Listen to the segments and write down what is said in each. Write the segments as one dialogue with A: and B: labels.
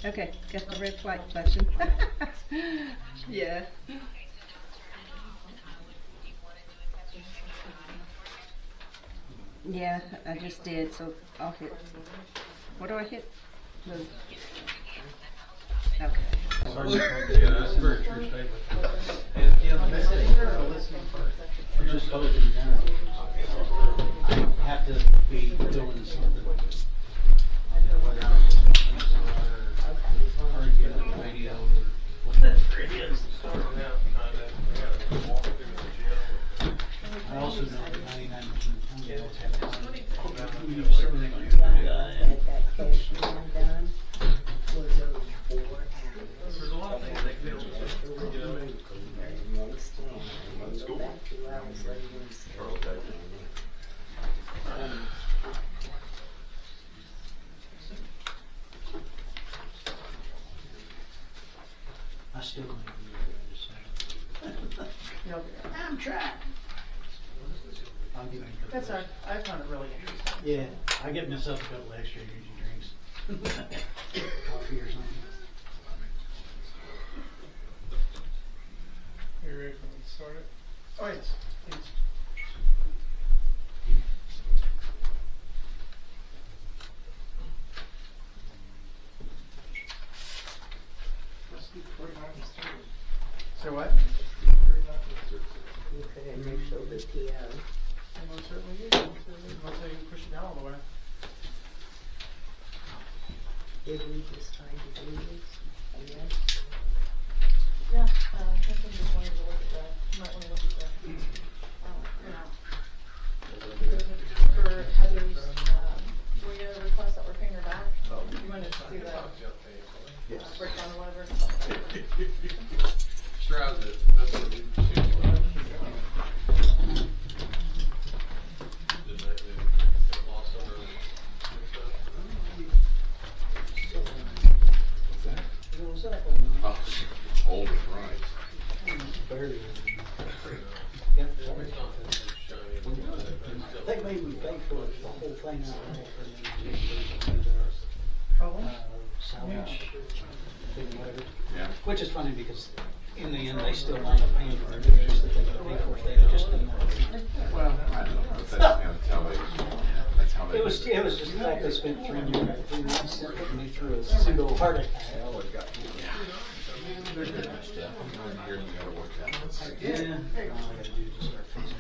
A: Okay, got the red flag flashing. Yeah. Yeah, I just did, so I'll hit. What do I hit? The... Okay.
B: Yeah, that's a very true statement. And, you know, the message for the listening part.
C: We're just closing down. I have to be doing something. Whether I'm or get on the radio or whatever it is. I also know that 99% of the time they always have time.
D: Get that cash done was over 4 hours.
B: There's a lot of things they feel. You know,
D: Next thing, we go back 2 hours later and say,
C: I still don't even know what to say.
D: I'm trying.
C: I'll give you a
E: That's
C: couple
E: our, I found it really interesting.
C: Yeah, I give myself a couple extra energy drinks. Coffee or something.
E: You ready for me to start it? Oh, yes, please. So what?
D: You could initial the PO.
E: I most certainly did. Once I can push it down all the way.
D: Did we just find to do this? Yes.
F: Yeah, I think I just wanted to look at that, you might want to look at that. For Heather's, we get a request that we're paying her back. You want to do that? Breakdown or whatever.
B: Stroud it. That's what we do. Didn't they lost some of
G: What's that? Oh, old as rice.
C: Very
G: Yeah.
C: I think maybe we pay for the whole thing out there for the
E: Probably.
C: salvage thing, whatever.
G: Yeah.
C: Which is funny because in the end they still wind up paying for it. It's just that they gotta pay for it. They just didn't want it.
G: Well, I don't know, but that's how they, that's how they.
C: It was just the fact they spent 3 months putting me through a pseudo heart attack.
G: Well, it got, yeah. There's different stuff. I'm here and you gotta work that.
C: Yeah. All I gotta do is just start fixing it.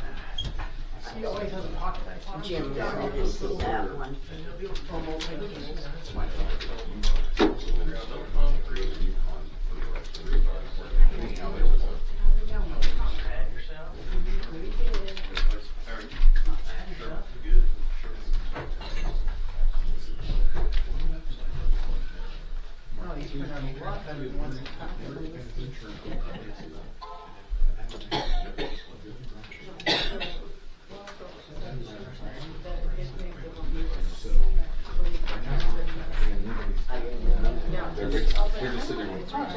E: He always has a pocket knife on him.
D: Jim wanted to see that one.
G: It's my fault. Anyhow, there was a.
E: Oh, he's been having a lot better than one.
G: They're just sitting with. Look,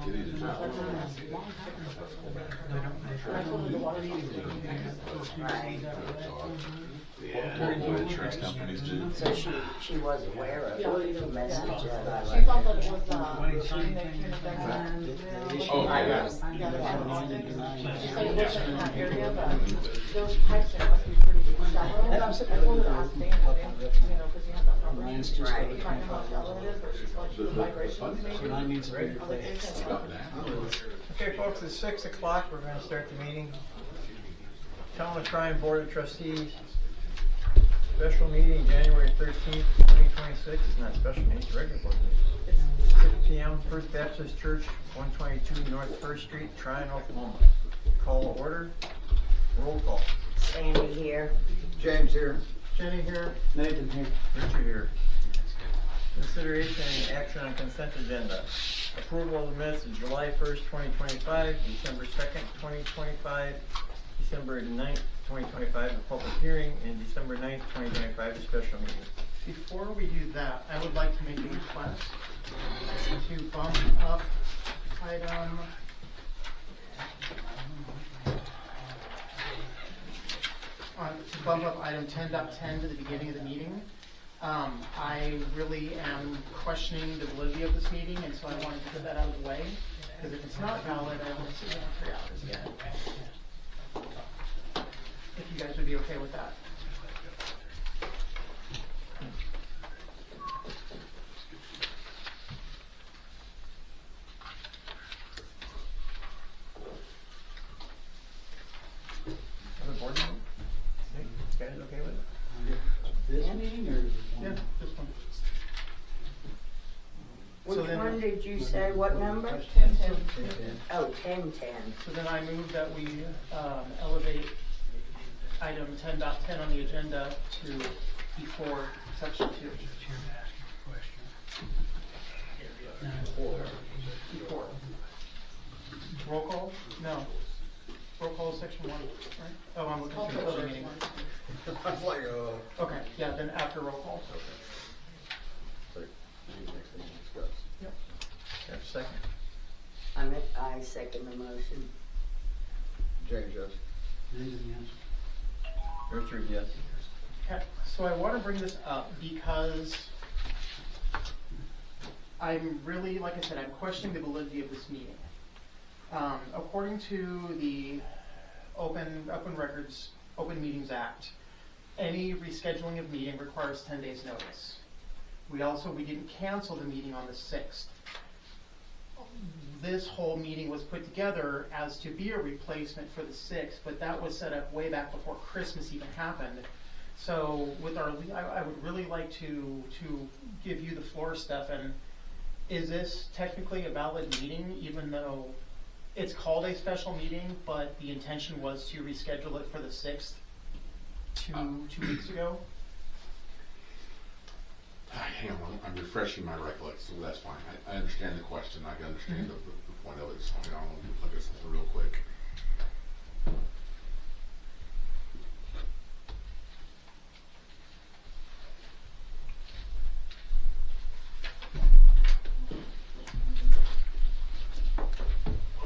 G: get in and out. What insurance companies do.
D: So she was aware of the message that I
F: She
D: left.
F: thought that it was, when they came to their
G: Oh, yeah.
F: She said it wasn't in that area, but those pipes there must be pretty shallow. I told her to ask Dan, you know, because you have that property.
C: Mine's just
D: Right.
F: We might know how shallow it is, but she's like, the vibrations maybe.
C: Mine needs a bigger
F: I was like,
C: place.
F: "There's no-
E: Okay, folks, it's 6 o'clock. We're going to start the meeting. Town of Tryon Board of Trustees. Special meeting January 13th, 2026. It's not special meeting, it's regular board meeting. 6 p.m. First Baptist Church, 122 North 1st Street, Tryon, Oklahoma. Call to order. Roll call.
D: Sandy here.
C: James here.
E: Jenny here.
C: Nathan here.
E: Richard here. Consideration and action on consent agenda. Approval of the minutes of July 1st, 2025, December 2nd, 2025, December 9th, 2025, a public hearing, and December 9th, 2025, a special meeting.
H: Before we do that, I would like to make a request to bump up item item 10.10 to the beginning of the meeting. I really am questioning the validity of this meeting, and so I wanted to get that out of the way, because if it's not valid, I want to sit down 3 hours again. If you guys would be okay with that.
E: Other board meeting? You guys okay with it?
C: This meeting or?
H: Yeah, this one.
D: Which
H: So then-
D: one did you say, what number?
F: 10:10.
D: Oh, 10:10.
H: So then I move that we elevate item 10.10 on the agenda to before section 2. Before. Roll call? No. Roll call is section 1, right? Oh, I'm looking through the other meeting.
G: I was like,
H: Okay, yeah, then after roll call.
G: next thing to discuss.
H: Yep.
E: Have a second.
D: I second the motion.
G: James, yes.
E: Richard, yes.
H: Okay, so I want to bring this up because I'm really, like I said, I'm questioning the validity of this meeting. According to the Open Meetings Act, any rescheduling of meeting requires 10 days notice. We didn't cancel the meeting on the 6th. This whole meeting was put together as to be a replacement for the 6th, but that was set up way back before Christmas even happened. So with I would really like to give you the floor, Stefan. Is this technically a valid meeting, even though it's called a special meeting, but the intention was to reschedule it for the 6th, two weeks ago?
G: Hang on, I'm refreshing my recollection, so that's fine. I understand the question, I can understand the point of it, so I want to look at something real quick.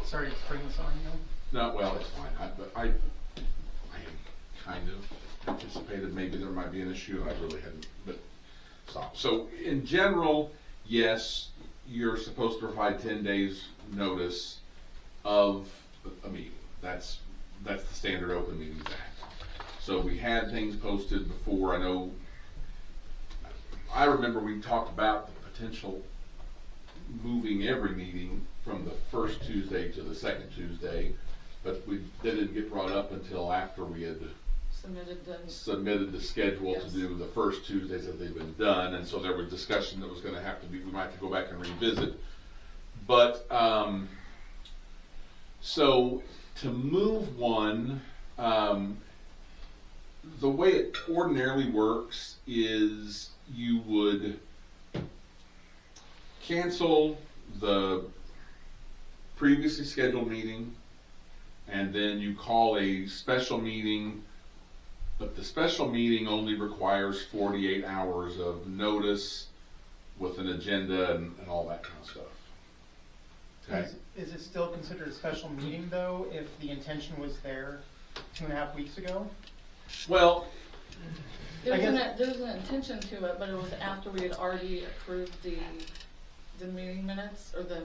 H: Sorry to bring this on you.
G: No, well, it's fine. I had kind of anticipated maybe there might be an issue, and I really hadn't, but stop. So in general, yes, you're supposed to provide 10 days notice of a meeting. That's the standard Open Meetings Act. So we had things posted before. I remember we talked about the potential moving every meeting from the first Tuesday to the second Tuesday, but that didn't get brought up until after we had submitted the schedule to do the first Tuesdays that they've been done, and so there was discussion that was going to have to be, we might have to go back and revisit. But so to move one, the way it ordinarily works is you would cancel the previously scheduled meeting, and then you call a special meeting, but the special meeting only requires 48 hours of notice with an agenda and all that kind of stuff. Okay.
H: Is it still considered a special meeting, though, if the intention was there 2.5 weeks ago?
G: Well,
F: There's an intention to it, but it was after we had already approved the meeting minutes or the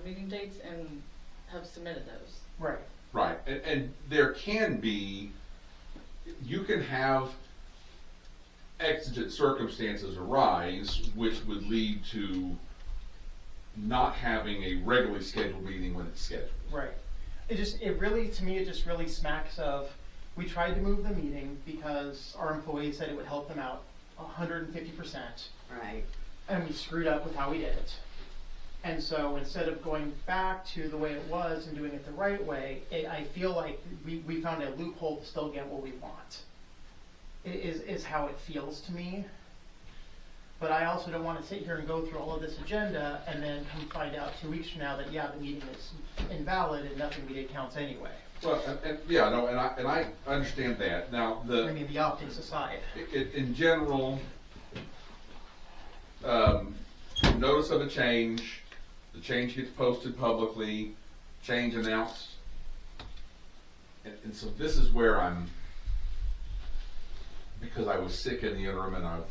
F: meeting dates and have submitted those.
H: Right.
G: right, and there can be, you can have exigent circumstances arise which would lead to not having a regularly scheduled meeting when it's scheduled.
H: Right. To me, it just really smacks of, we tried to move the meeting because our employees said it would help them out 150%.
D: Right.
H: And we screwed up with how we did it. And so instead of going back to the way it was and doing it the right way, I feel like we found a loophole to still get what we want. Is how it feels to me. But I also don't want to sit here and go through all of this agenda and then come find out 2 weeks from now that, yeah, the meeting is invalid and nothing we did counts anyway.
G: Well, and I understand that. Now,
H: I mean, the optics aside.
G: in general, notice of a change, the change gets posted publicly, change announced. And so this is where because I was sick in the interim and I've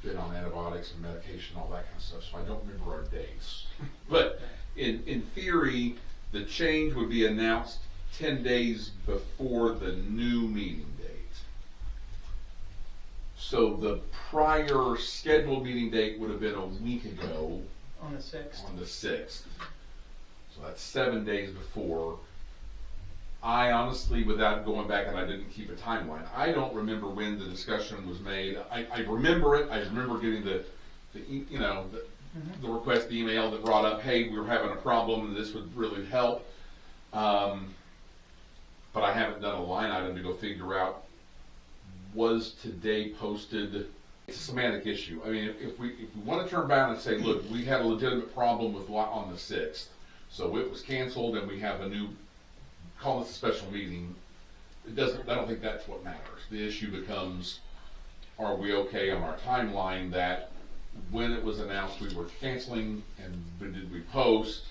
G: been on antibiotics and medication, all that kind of stuff, so I don't remember our dates. But in theory, the change would be announced 10 days before the new meeting date. So the prior scheduled meeting date would have been a week ago.
H: On the 6th.
G: On the 6th. So that's 7 days before. I honestly, without going back, and I didn't keep a timeline, I don't remember when the discussion was made. I remember it. I remember getting the request, the email that brought up, hey, we're having a problem and this would really help. But I haven't done a line item to go figure out, was today posted? It's a semantic issue. I mean, if we want to turn back and say, look, we had a legitimate problem with on the 6th, so it was canceled and we have a new, call this a special meeting, I don't think that's what matters. The issue becomes, are we okay on our timeline that when it was announced we were canceling, and did we post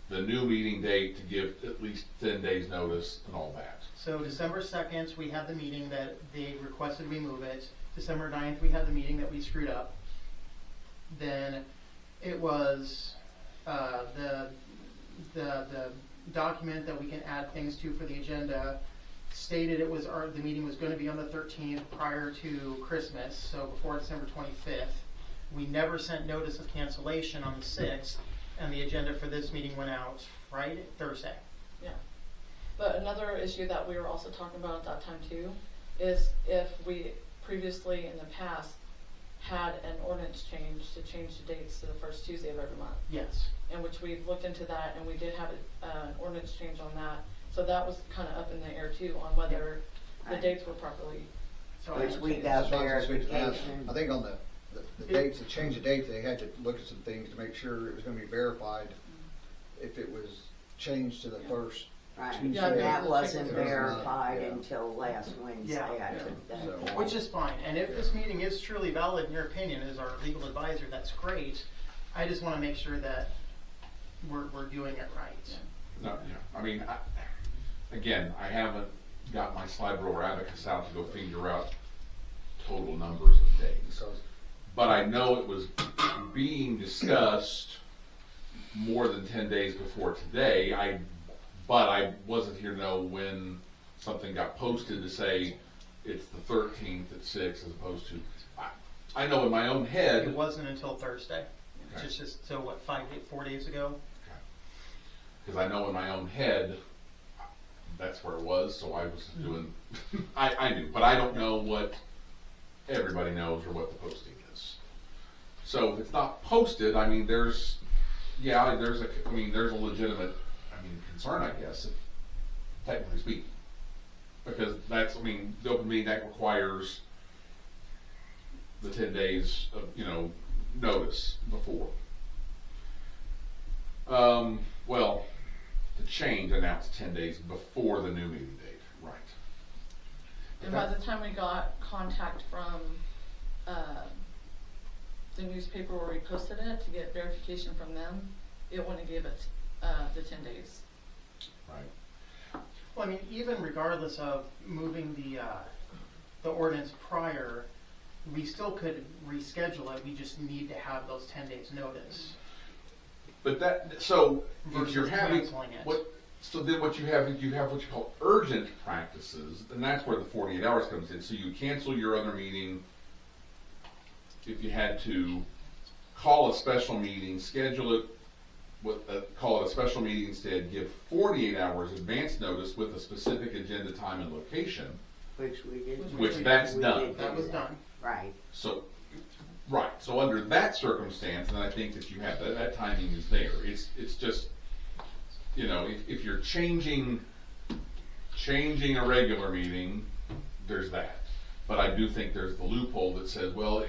G: the new meeting date to give at least 10 days notice and all that?
H: So December 2nd, we had the meeting that they requested we move it. December 9th, we had the meeting that we screwed up. Then it was the document that we can add things to for the agenda stated the meeting was going to be on the 13th prior to Christmas, so before December 25th. We never sent notice of cancellation on the 6th, and the agenda for this meeting went out Thursday.
F: Yeah. But another issue that we were also talking about at that time too is if we previously in the past had an ordinance change to change the dates to the first Tuesday of every month.
H: Yes.
F: In which we looked into that and we did have an ordinance change on that. So that was kind of up in the air too on whether the dates were properly.
D: Which we got verification.
I: I think on the dates, the change of dates, they had to look at some things to make sure it was going to be verified if it was changed to the first
D: Right,
I: Tuesday.
F: Yeah,
D: that wasn't
I: It was not,
D: verified
I: yeah.
D: until last Wednesday,
H: Yeah.
D: I took that.
I: So-
H: Which is fine, and if this meeting is truly valid in your opinion as our legal advisor, that's great. I just want to make sure that we're doing it right.
G: No, yeah. I mean, again, I haven't got my slide roller abacus out to go figure out total numbers of days.
I: Because
G: But I know it was being discussed more than 10 days before today. But I wasn't here to know when something got posted to say it's the 13th at 6 as opposed to, I know in my own head.
H: It wasn't until Thursday.
G: Okay.
H: It's just, so what, 4 days ago?
G: Because I know in my own head, that's where it was, so I was doing, I knew, but I don't know what everybody knows or what the posting is. So if it's not posted, I mean, there's a legitimate, concern, I guess, technically speaking. Because that's, the Open Meeting Act requires the 10 days of, notice before. Well, the change announced 10 days before the new meeting date, right.
F: And by the time we got contact from the newspaper where we posted it to get verification from them, it wouldn't have gave it the 10 days.
G: Right.
H: Well, even regardless of moving the ordinance prior, we still could reschedule it. We just need to have those 10 days notice.
G: But so if you're
H: Versus
G: having,
H: canceling it.
G: then what you have what you call urgent practices, and that's where the 48 hours comes in. So you cancel your other meeting if you had to, call a special meeting, schedule it, call it a special meeting instead, give 48 hours advance notice with a specific agenda, time, and location.
D: Which we did.
G: Which that's
D: we
G: done.
D: did
H: That
D: do
H: was done.
D: Right.
G: So, right. So under that circumstance, then I think that you have that timing is there. It's just, if you're changing a regular meeting, there's that. But I do think there's the loophole that says, well,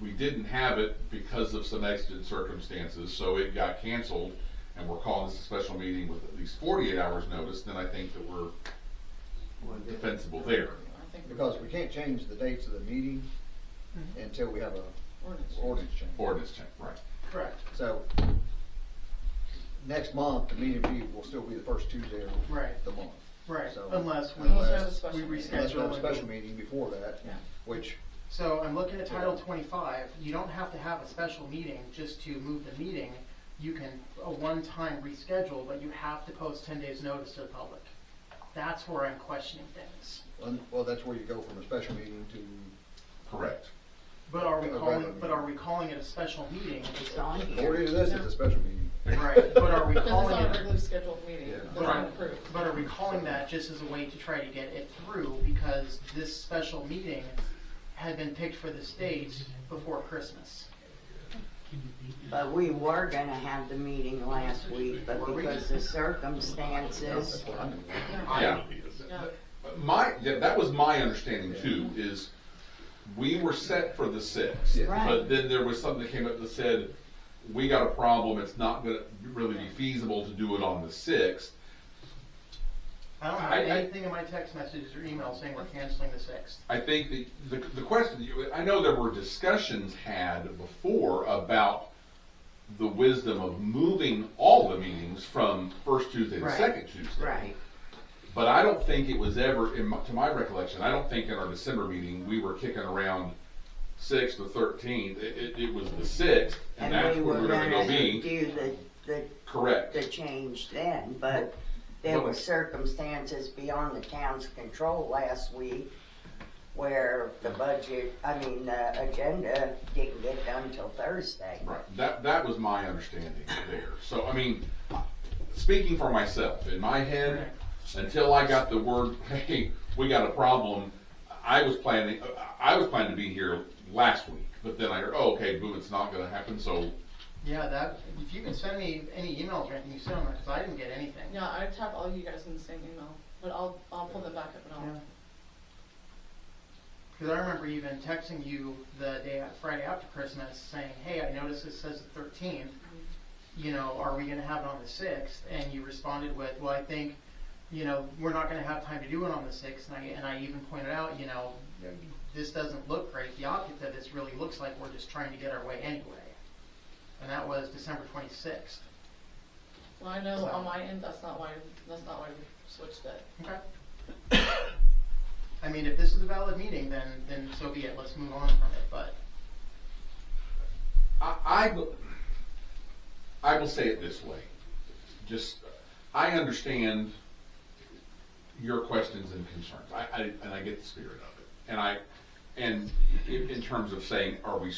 G: we didn't have it because of some exigent circumstances, so it got canceled, and we're calling this a special meeting with at least 48 hours notice. Then I think that we're defensible there.
F: I think
I: because we can't change the dates of the meeting until we have ordinance change.
G: Ordinance change, right.
H: Correct.
I: So, next month, the meeting will still be the first Tuesday of
H: Right.
I: the month.
H: Right,
I: So-
H: unless we
F: Unless we have a special
H: we
F: meeting.
I: Unless we have a
H: reschedule.
I: special
H: and-
I: meeting before that,
F: Yeah.
I: which,
H: So I'm looking at Title 25, you don't have to have a special meeting just to move the meeting. You can, a one-time reschedule, but you have to post 10 days notice to the public. That's where I'm questioning things.
I: well, that's where you go from a special meeting to,
G: Correct.
H: But are we
I: A
H: calling,
I: regular
H: but are we calling it a special meeting?
D: It's on here.
I: according to this, it's a special meeting.
H: Right, but are we
F: Because it's
H: calling
F: not a
H: it,
F: regularly scheduled meeting,
I: Yeah.
F: that's
G: Right.
F: not approved.
H: but are we calling that just as a way to try to get it through? Because this special meeting had been picked for this date before Christmas.
D: But we were gonna have the meeting last week, but because of circumstances,
I: That's what I'm doing.
G: Yeah.
F: Yeah.
G: That was my understanding too, is we were set for the 6th.
I: Yeah.
D: Right.
G: But then there was something that came up that said, we got a problem, it's not gonna really be feasible to do it on the 6th.
H: I don't have anything in my text messages or emails saying we're canceling the 6th.
G: I think the question, I know there were discussions had before about the wisdom of moving all the meetings from first Tuesday to
H: Right.
G: second Tuesday.
D: right.
G: But I don't think it was ever, to my recollection, I don't think in our December meeting, we were kicking around 6th or 13th. It was the 6th, and that's
D: And we
G: where
D: were
G: we're gonna go
D: gonna
G: be.
D: do
G: Correct.
D: the change then, but there were circumstances beyond the town's control last week where the the agenda didn't get done till Thursday.
G: Right, that was my understanding there. So, I mean, speaking for myself, in my head, until I got the word, hey, we got a problem, I was planning to be here last week, but then I heard, oh, okay, boom, it's not gonna happen, so,
H: Yeah, that, if you can send me any emails or anything you sent on that, because I didn't get anything.
F: Yeah, I tagged all you guys in the same email, but I'll pull them back up and
H: Yeah.
F: I'll.
H: Because I remember even texting you the Friday after Christmas saying, hey, I noticed this says the 13th, you know, are we gonna have it on the 6th? And you responded with, well, I think, you know, we're not gonna have time to do it on the 6th, and I even pointed out, you know, this doesn't look great, the optic of this really looks like we're just trying to get our way anyway. And that was December 26th.
F: Well, I know
H: So-
F: on my end, that's not why we switched it.
H: Okay. I mean, if this is a valid meeting, then so be it, let's move on from it, but.
G: I will say it this way. Just, I understand your questions and concerns. And I get the spirit of it. And in terms of saying, are we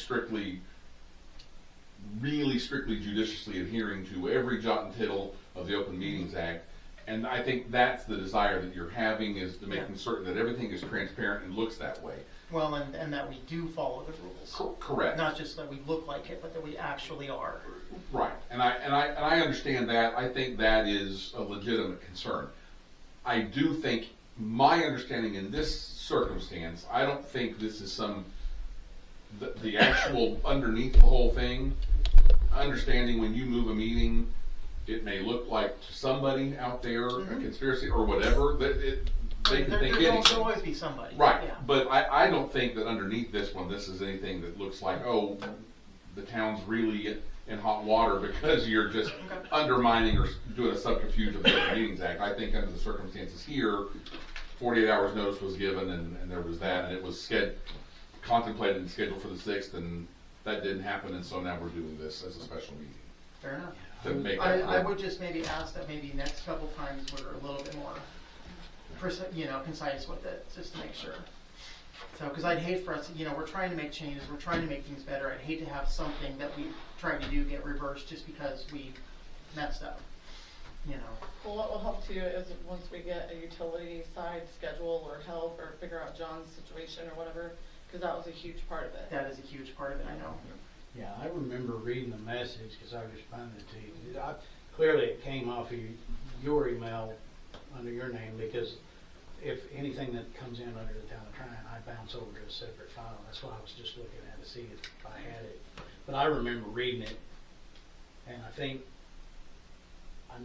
G: really strictly judiciously adhering to every jot and tittle of the Open Meetings Act? And I think that's the desire that you're having, is to making certain that everything is transparent and looks that way.
H: Well, and that we do follow the rules.
G: Correct.
H: Not just that we look like it, but that we actually are.
G: Right, and I understand that. I think that is a legitimate concern. I do think, my understanding in this circumstance, I don't think this is the actual underneath the whole thing. Understanding when you move a meeting, it may look like to somebody out there a conspiracy or whatever, that they can think anything.
H: There'll always be somebody.
G: Right,
H: Yeah.
G: but I don't think that underneath this one, this is anything that looks like, oh, the town's really in hot water because you're just undermining or doing a subterfuge of the Open Meetings Act. I think under the circumstances here, 48 hours notice was given and there was that, and it was contemplated and scheduled for the 6th, and that didn't happen, and so now we're doing this as a special meeting.
H: Fair enough.
G: To make
H: I
G: that
H: would just maybe ask that maybe next couple times we're a little bit more, concise with it, just to make sure. So, because I'd hate for us, we're trying to make changes, we're trying to make things better. I'd hate to have something that we tried to do get reversed just because we messed up,
F: Well, what will help too is once we get a utility side schedule or help or figure out John's situation or whatever, because that was a huge part of it.
H: That is a huge part of it, I know.
C: Yeah, I remember reading the message because I responded to you. Clearly it came off of your email under your name, because if anything that comes in under the town of Tryon, I bounce over to a separate file. That's why I was just looking at to see if I had it. But I remember reading it, and I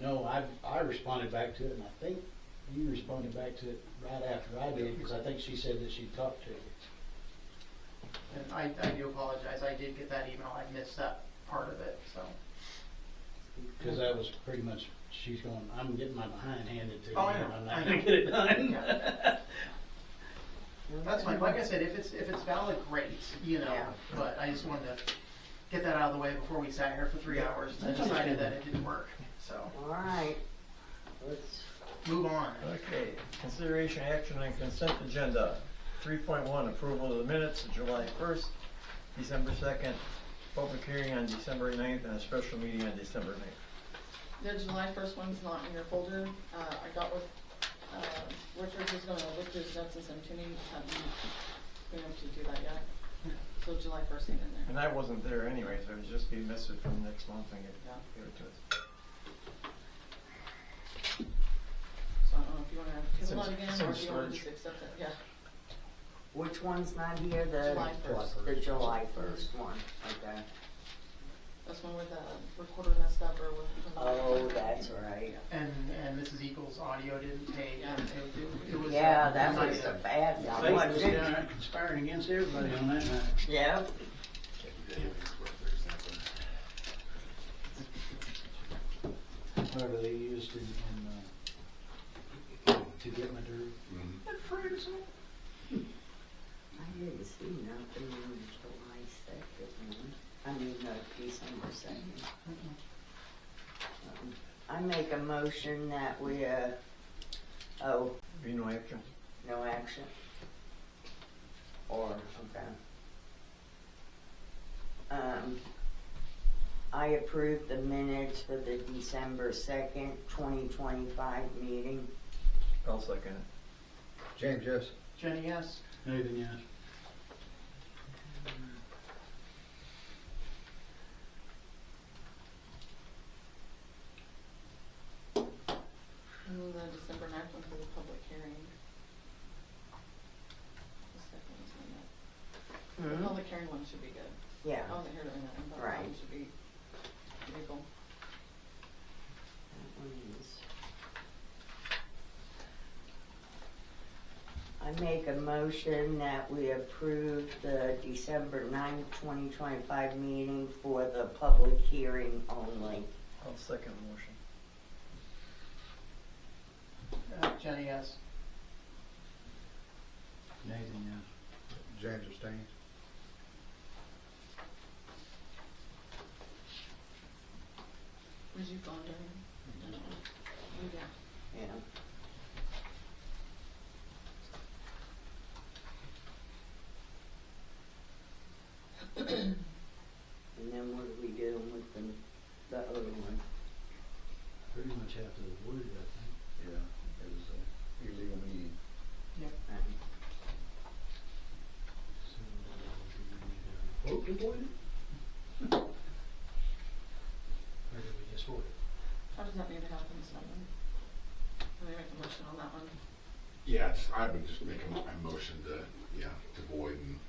C: know I responded back to it, and I think you responded back to it right after I did, because I think she said that she talked to you.
H: And I do apologize, I did get that email, I missed that part of it, so.
C: Cause that was pretty much, she's going, I'm getting my behind handed to me,
H: Oh, I know,
C: and I'm
H: I
C: not
H: know.
C: gonna get it done.
H: Yeah. That's fine, like I said, if it's valid, great, you know,
D: Yeah.
H: but I just wanted to get that out of the way before we sat here for 3 hours and
C: That's
H: decided
C: understandable.
H: that it didn't work, so.
D: Alright, let's,
H: Move on.
E: Okay, consideration action on consent agenda. 3.1, approval of the minutes of July 1st, December 2nd, public hearing on December 9th, and a special meeting on December 9th.
F: The July 1st one's not in your folder. I got with Richard, who's gonna look through his notes and send to me. Haven't been able to do that yet. So July 1st ain't in there.
E: And I wasn't there anyway, so it would just be missed from next month and give it to us.
F: So I don't know if you wanna table
E: Some-
F: it again,
E: some
F: or if you wanna
E: storage.
F: just accept it, yeah.
D: which one's not here? The
F: July 1st.
D: The July 1st one, okay.
F: That's one where the recorder messed up or with.
D: Oh, that's right.
H: And Mrs. Eagles' audio didn't take,
F: Yeah.
H: and it was.
D: Yeah, that
H: not
D: was a
H: good.
D: bad one,
C: Satan was
D: wasn't
C: down
D: it?
C: there conspiring against everybody on that night.
D: Yep.
C: Whatever they used to get my dirt.
G: Mhm.
C: It freezes.
D: I didn't see nothing on July 2nd, I mean, December 2nd. I make a motion that we,
E: Be no action.
D: no action? Or, okay. I approve the minutes for the December 2nd, 2025 meeting.
E: I'll second it.
I: James, yes.
H: Jenny, yes?
C: Nathan, yes.
F: And the December 9th one for the public hearing. The second one's in that. The
D: Hmm?
F: public hearing one should be good.
D: Yeah.
F: I wasn't here during that one, but that
D: Right.
F: one should be legal.
D: That one is- I make a motion that we approve the December 9th, 2025 meeting for the public hearing only.
E: I'll second the motion.
H: Jenny, yes?
C: Nathan, yes.
I: James abstains.
F: Was you gone during? Yeah.
D: Yeah. And then what are we doing with the other one?
C: Pretty much have to avoid it, I think.
I: Yeah, it was an illegal meeting.
C: So, do we need a vote to avoid it? Or did we just vote it?
F: How does that need to happen, someone? Can we make a motion on that one?
G: Yeah, I would just make a motion to void and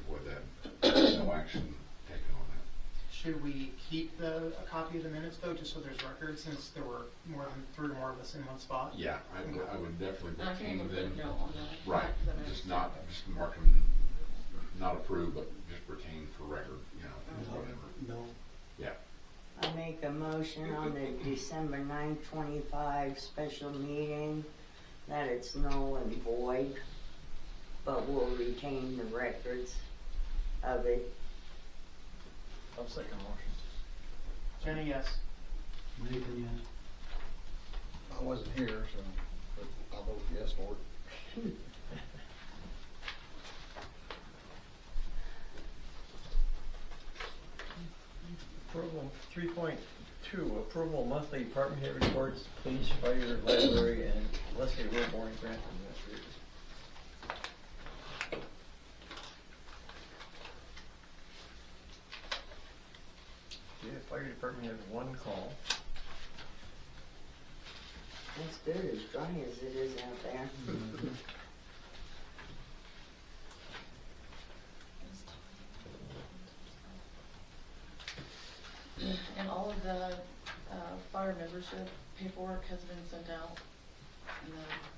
G: avoid that, no action taken on that.
H: Should we keep a copy of the minutes though, just so there's record, since there were more than 3 or more of us in one spot?
G: Yeah, I would definitely
F: And I can even
G: retain
F: put a
G: them.
F: note on that.
G: Right,
F: the minutes.
G: just mark them, not approved, but just retain for record, whatever.
C: No.
G: Yeah,
D: I make a motion on the December 9th, 25 special meeting that it's null and void, but we'll retain the records of it.
E: I'll second the motion.
H: Jenny, yes?
C: Nathan, yes.
I: I wasn't here, so, but I'll vote yes for it.
E: Approval 3.2, approval monthly department head reports, police, fire, library, and LELSIE WILBOURN grant administrators. Yeah, fire department had 1 call.
D: It's good, as dry as it is out there.
F: And all of the fire membership paperwork has been sent out, and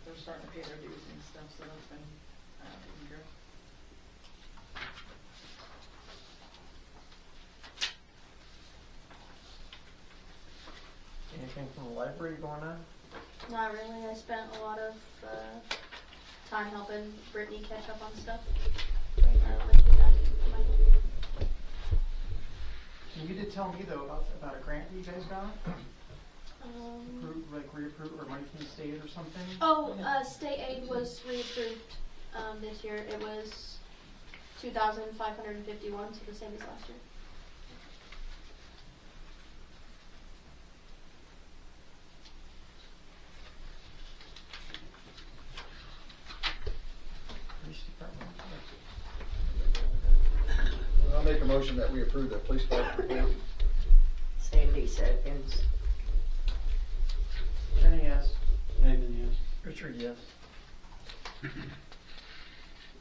F: they're starting to pay their dues and stuff, so that's been taken care of.
E: anything from the library going on?
J: Not really. I spent a lot of time helping Brittany catch up on stuff. Like
H: And you did tell me though about a grant that you guys got, like reapproved or money from the state or something.
J: State aid was reapproved this year. It was $2,551, so the same as last year.
E: Police department.
I: I'll make a motion that we approve the police department report.
D: Sandy seconds.
H: Jenny, yes.
C: Nathan, yes.
E: Richard, yes.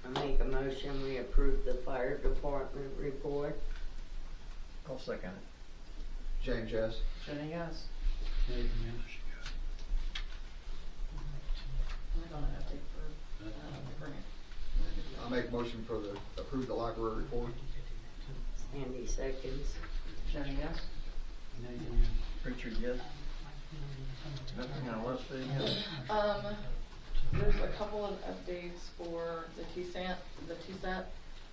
D: I make a motion, we approve the fire department report.
E: I'll second it.
I: James, yes.
H: Jenny, yes.
C: Nathan, yes.
F: I don't have to for, grant.
I: I'll make a motion for the, approve the library report.
D: Sandy seconds.
H: Jenny, yes.
C: Nathan, yes.
E: Richard, yes. Nothing on Leslie, yes.
F: There's a couple of updates for the TSET.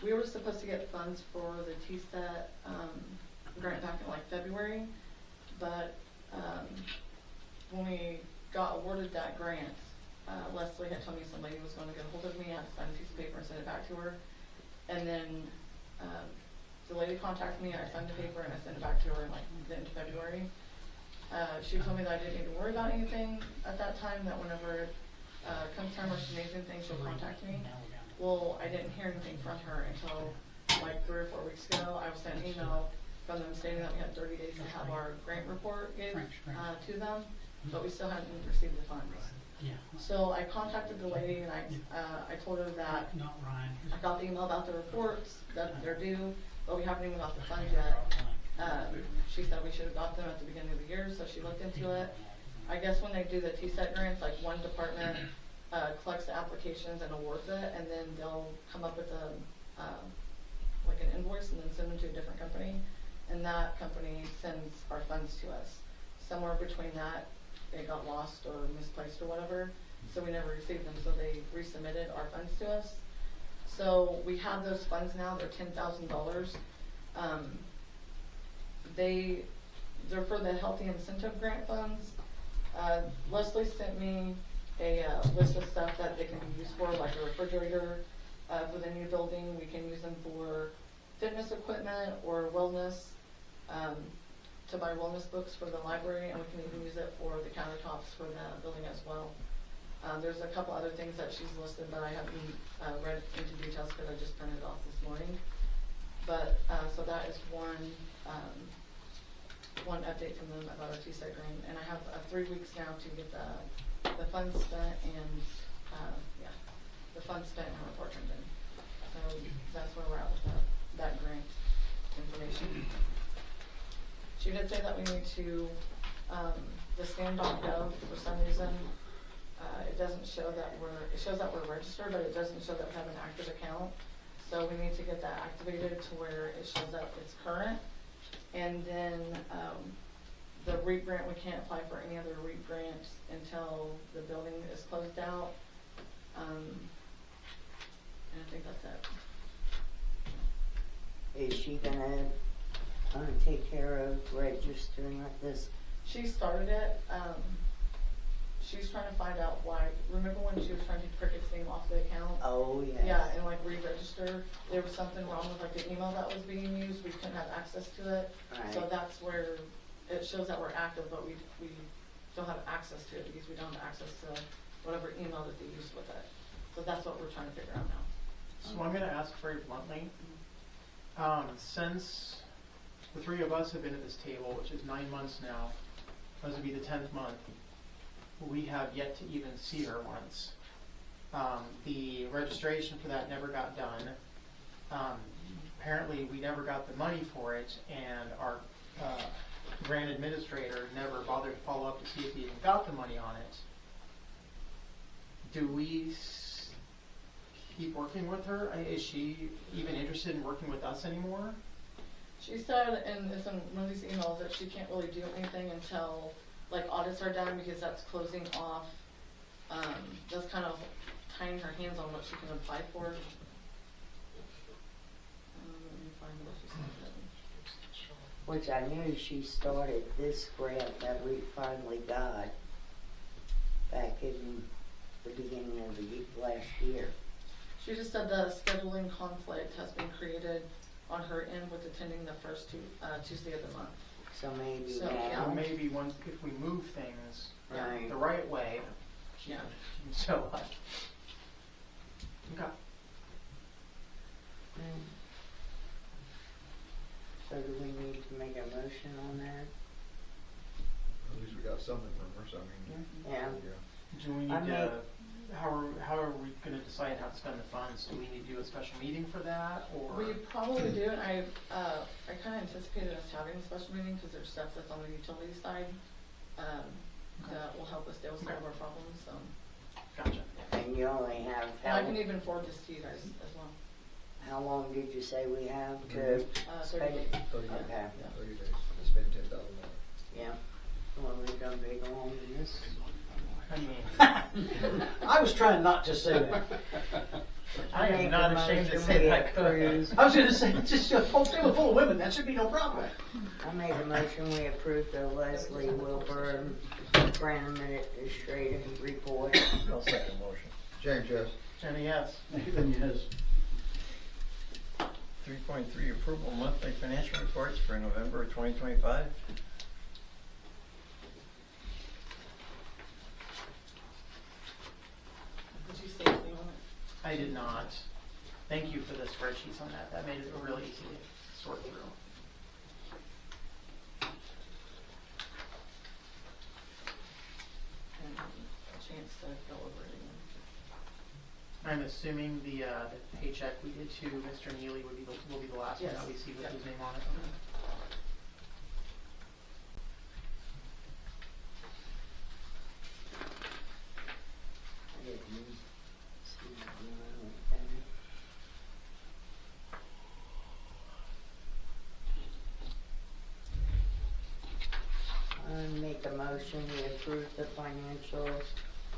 F: We were supposed to get funds for the TSET grant back in like February, but when we got awarded that grant, Leslie had told me some lady was going to get a hold of me. I had to sign a piece of paper and send it back to her. And then the lady contacted me, I signed the paper and I sent it back to her in like the end of February. She told me that I didn't need to worry about anything at that time, that whenever it comes time where she needs anything, she'll contact me. Well, I didn't hear anything from her until like 3 or 4 weeks ago. I was sent an email from them stating that we had 30 days to have our grant report given to them, but we still hadn't received the funds. So I contacted the lady and I told her that I got the email about the reports, that they're due, but we haven't even got the funds yet. She said we should have got them at the beginning of the year, so she looked into it. I guess when they do the TSET grants, like one department collects the applications and awards it, and then they'll come up with a like an invoice and then send them to a different company, and that company sends our funds to us. Somewhere between that, they got lost or misplaced or whatever, so we never received them, so they resubmitted our funds to us. So we have those funds now, they're $10,000. They're for the Healthy Incentive Grant funds. Leslie sent me a list of stuff that they can be used for, like a refrigerator for the new building. We can use them for fitness equipment or wellness, to buy wellness books for the library, and we can even use it for the countertops for the building as well. There's a couple other things that she's listed that I haven't read into details because I just printed it off this morning. But so that is one update from them about our TSET grant, and I have 3 weeks now to get the funds spent and the funds spent and report turned in. So that's where we're at with that grant information. She did say that we need to the scan.gov for some reason. It doesn't show that it shows that we're registered, but it doesn't show that we have an active account. So we need to get that activated to where it shows that it's current. And then the REAP grant, we can't apply for any other REAP grants until the building is closed out. And I think that's it.
D: Is she gonna take care of registering like this?
F: She started it. She's trying to find out why. Remember when she was trying to take Cricket's name off the account?
D: Oh, yes.
F: Yeah, and like re-register. There was something wrong with like the email that was being used. We couldn't have access to it.
D: Right.
F: So that's where it shows that we're active, but we don't have access to it because we don't have access to whatever email that they used with it. So that's what we're trying to figure out now.
H: So I'm going to ask very bluntly, since the 3 of us have been at this table, which is 9 months now, this will be the 10th month, we have yet to even see her once. The registration for that never got done. Apparently we never got the money for it, and our grant administrator never bothered to follow up to see if he even got the money on it. Do we keep working with her? Is she even interested in working with us anymore?
F: She said in one of these emails that she can't really do anything until like audits are done, because that's closing off, that's kind of tying her hands on what she can apply for. Let me find what she said.
D: Which I knew she started this grant that we finally got back in the beginning of the last year.
F: She just said the scheduling conflict has been created on her end with attending the first Tuesday of the month.
D: So maybe
F: So,
D: now.
H: So maybe once, if we move things
D: Right.
H: the right way,
F: Yeah.
H: so, okay.
D: So do we need to make a motion on that?
I: At least we got something from her, so I mean.
D: Yeah.
H: Do we
D: I
H: need
D: may-
H: to, how are we gonna decide how to spend the funds? Do we need to do a special meeting for that, or?
F: We probably do, and I kind of anticipated us having a special meeting, because there's stuff that's on the utility side, that will help us deal with some of our problems, so.
H: Gotcha.
D: And you only have,
F: And I can even forward this to you guys as well.
D: how long did you say we have to
F: 30
D: spend
F: days.
D: it?
I: 30 days.
D: Okay,
I: 30 days to spend $10,000.
D: yeah. Well, we've done big on this.
H: I mean,
C: I was trying not to say that.
H: I
D: Make
H: am
D: a
H: not ashamed to
D: motion
H: say
D: we
H: that.
D: approve.
C: I was gonna say, it's just a whole table full of women, that should be no problem.
D: I made a motion, we approve the Leslie WILBOURN Grant Administrative Report.
E: I'll second motion.
I: James, yes.
H: Jenny, yes.
C: Nathan, yes.
E: 3.3, approval monthly financial reports for November 2025.
F: Did you say anything on it?
H: I did not. Thank you for the spreadsheets on that. That made it really easy to sort through.
F: And a chance to go over it again.
H: I'm assuming the paycheck we did to Mr. Neely will be the last one
F: Yes.
H: that we see with
F: Yep.
H: his name on it.
D: I didn't see that one, okay. I make a motion, we approve the financial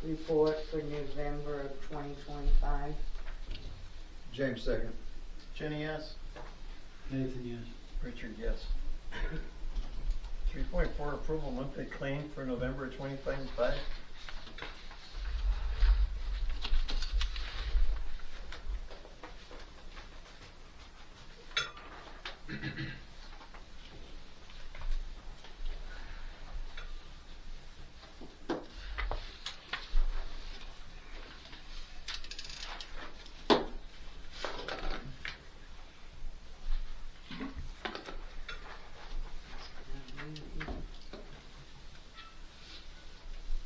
D: report for November of 2025.
I: James, second.
H: Jenny, yes.
C: Nathan, yes.
E: Richard, yes. 3.4, approval monthly claim for November 2025.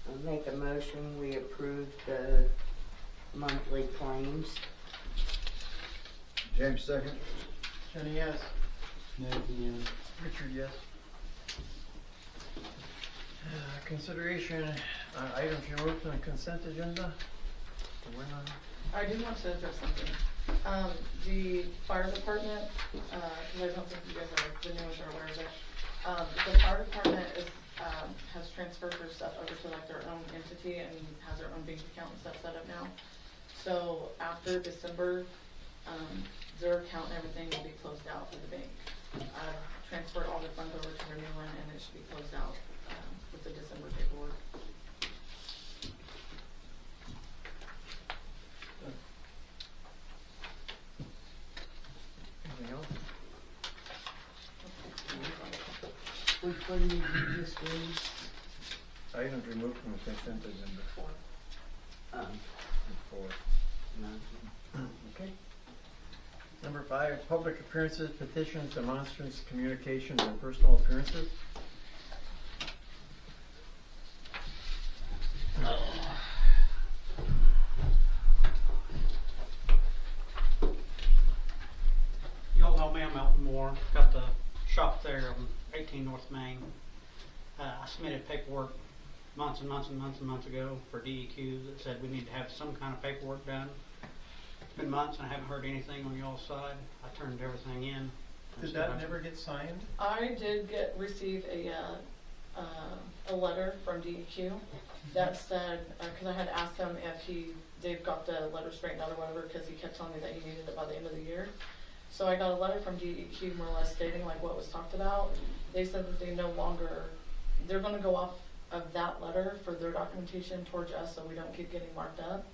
D: I make a motion, we approve the monthly claims.
I: James, second.
H: Jenny, yes.
C: Nathan, yes.
E: Richard, yes. Consideration items removed from the consent agenda.
F: I do want to address something. The fire department, because I don't think you guys are, the new ones are aware of it. The fire department is, has transferred their stuff over to like their own entity and has their own bank account and stuff set up now. So after December, their account and everything will be closed out for the bank. I've transferred all the funds over to their new one, and it should be closed out with the December paperwork.
E: Anything else?
D: Which one did you just read?
E: Items removed from the consent agenda. 4.
D: No.
E: Okay. Number 5, public appearances, petitions, demonstrants, communications, and personal appearances.
C: Y'all know me, I'm Elton Moore, got the shop there on 18 North Main. I submitted paperwork months and months and months and months ago for DEQ that said we need to have some kind of paperwork done. It's been months and I haven't heard anything on y'all's side. I turned everything in.
H: Did that never get signed?
F: I did receive a a letter from DEQ that said, because I had asked him if they've got the letter straightened out or whatever, because he kept telling me that he needed it by the end of the year. So I got a letter from DEQ more or less stating like what was talked about. They said that they no longer, they're going to go off of that letter for their documentation towards us, so we don't keep getting marked up.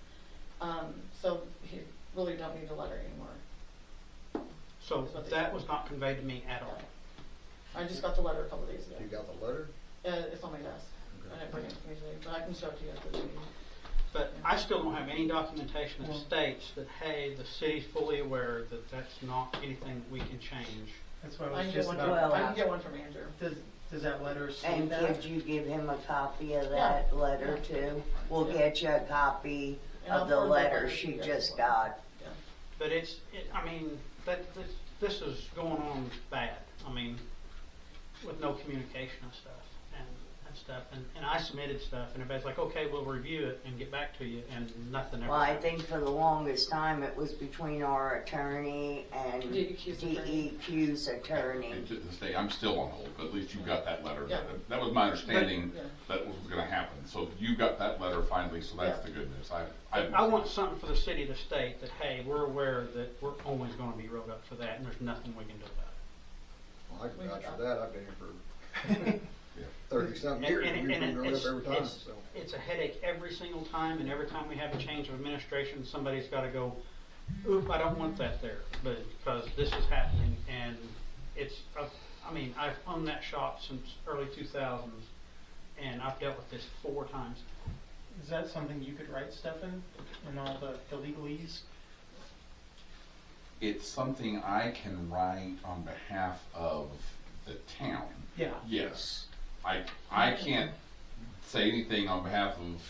F: So he really don't need the letter anymore.
C: So that was not conveyed to me at all.
F: I just got the letter a couple days ago.
I: You got the letter?
F: It's on my desk. I didn't bring it with me today, but I can show it to you after the meeting.
C: But I still don't have any documentation that states that, hey, the city's fully aware that that's not anything that we can change.
H: That's what I
F: I
H: was
F: can get
H: just
F: one.
H: about.
F: I can get one from Andrew.
H: Does that letter say
D: And
H: that?
D: could you give him a copy of that letter too? We'll get you a copy of the letter she just got.
C: But I mean, this is going on bad. I mean, with no communication and stuff. And I submitted stuff, and everybody's like, okay, we'll review it and get back to you, and nothing ever
D: Well, I
C: happened.
D: think for the longest time it was between our attorney and DEQ's attorney.
G: And to this day, I'm still on hold, but at least you got that letter.
F: Yeah.
G: That was my understanding that was gonna happen. So you got that letter finally, so that's the good news.
C: I want something for the city to state that, hey, we're aware that we're always going to be wrote up for that, and there's nothing we can do about it.
I: Well, I can vouch for that. I've been here for 30-something years. We've been wrote up every time, so.
C: It's a headache every single time, and every time we have a change of administration, somebody's got to go, oop, I don't want that there, but because this is happening, and it's, I mean, I've owned that shop since early 2000s, and I've dealt with this 4 times.
H: Is that something you could write, Stefan, in all the legalese?
G: It's something I can write on behalf of the town.
H: Yeah.
G: Yes. I can't say anything on behalf of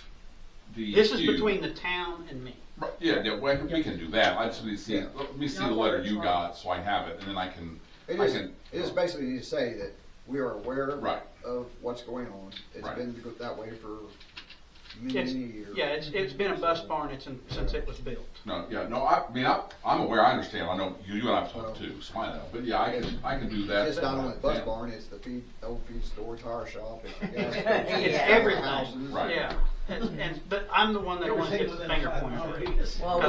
G: the.
C: This is between the town and me.
G: Right, yeah, we can do that. I just need to see, let me see the letter you got, so I have it, and then I can.
I: It is basically to say that we are aware of what's going on. It's been that way for many years.
C: Yeah, it's been a bus barn since it was built.
G: I'm aware, I understand, I know you and I've talked too, so I know, but yeah, I can do that.
I: It's not only the bus barn, it's the old feed store, tire shop, it's the gas station.
C: It's everything,
I: houses.
G: Right.
C: yeah. But I'm the one that always gets the finger pointed.
D: Well,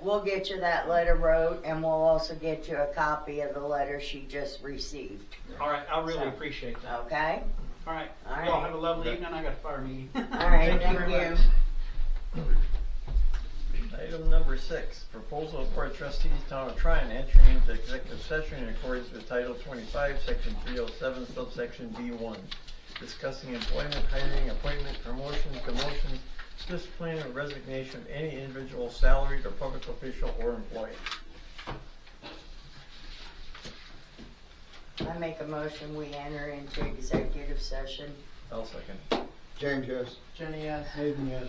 D: we'll get you that letter wrote, and we'll also get you a copy of the letter she just received.
C: All right, I really appreciate that.
D: Okay?
C: All right,
D: All right.
C: y'all have a lovely evening. I got a fire meeting.
D: All right, thank you.
E: Item number 6, proposal of Board of Trustees, Town of Tryon, entering into executive session in accordance with Title 25, Section 307, subsection B1, discussing employment, hiring, appointment, promotions, demotions, discipline, or resignation of any individual, salaried or public official or employee.
D: I make a motion, we enter into executive session.
E: I'll second.
I: James, yes.
H: Jenny, yes.
C: Hayden, yes.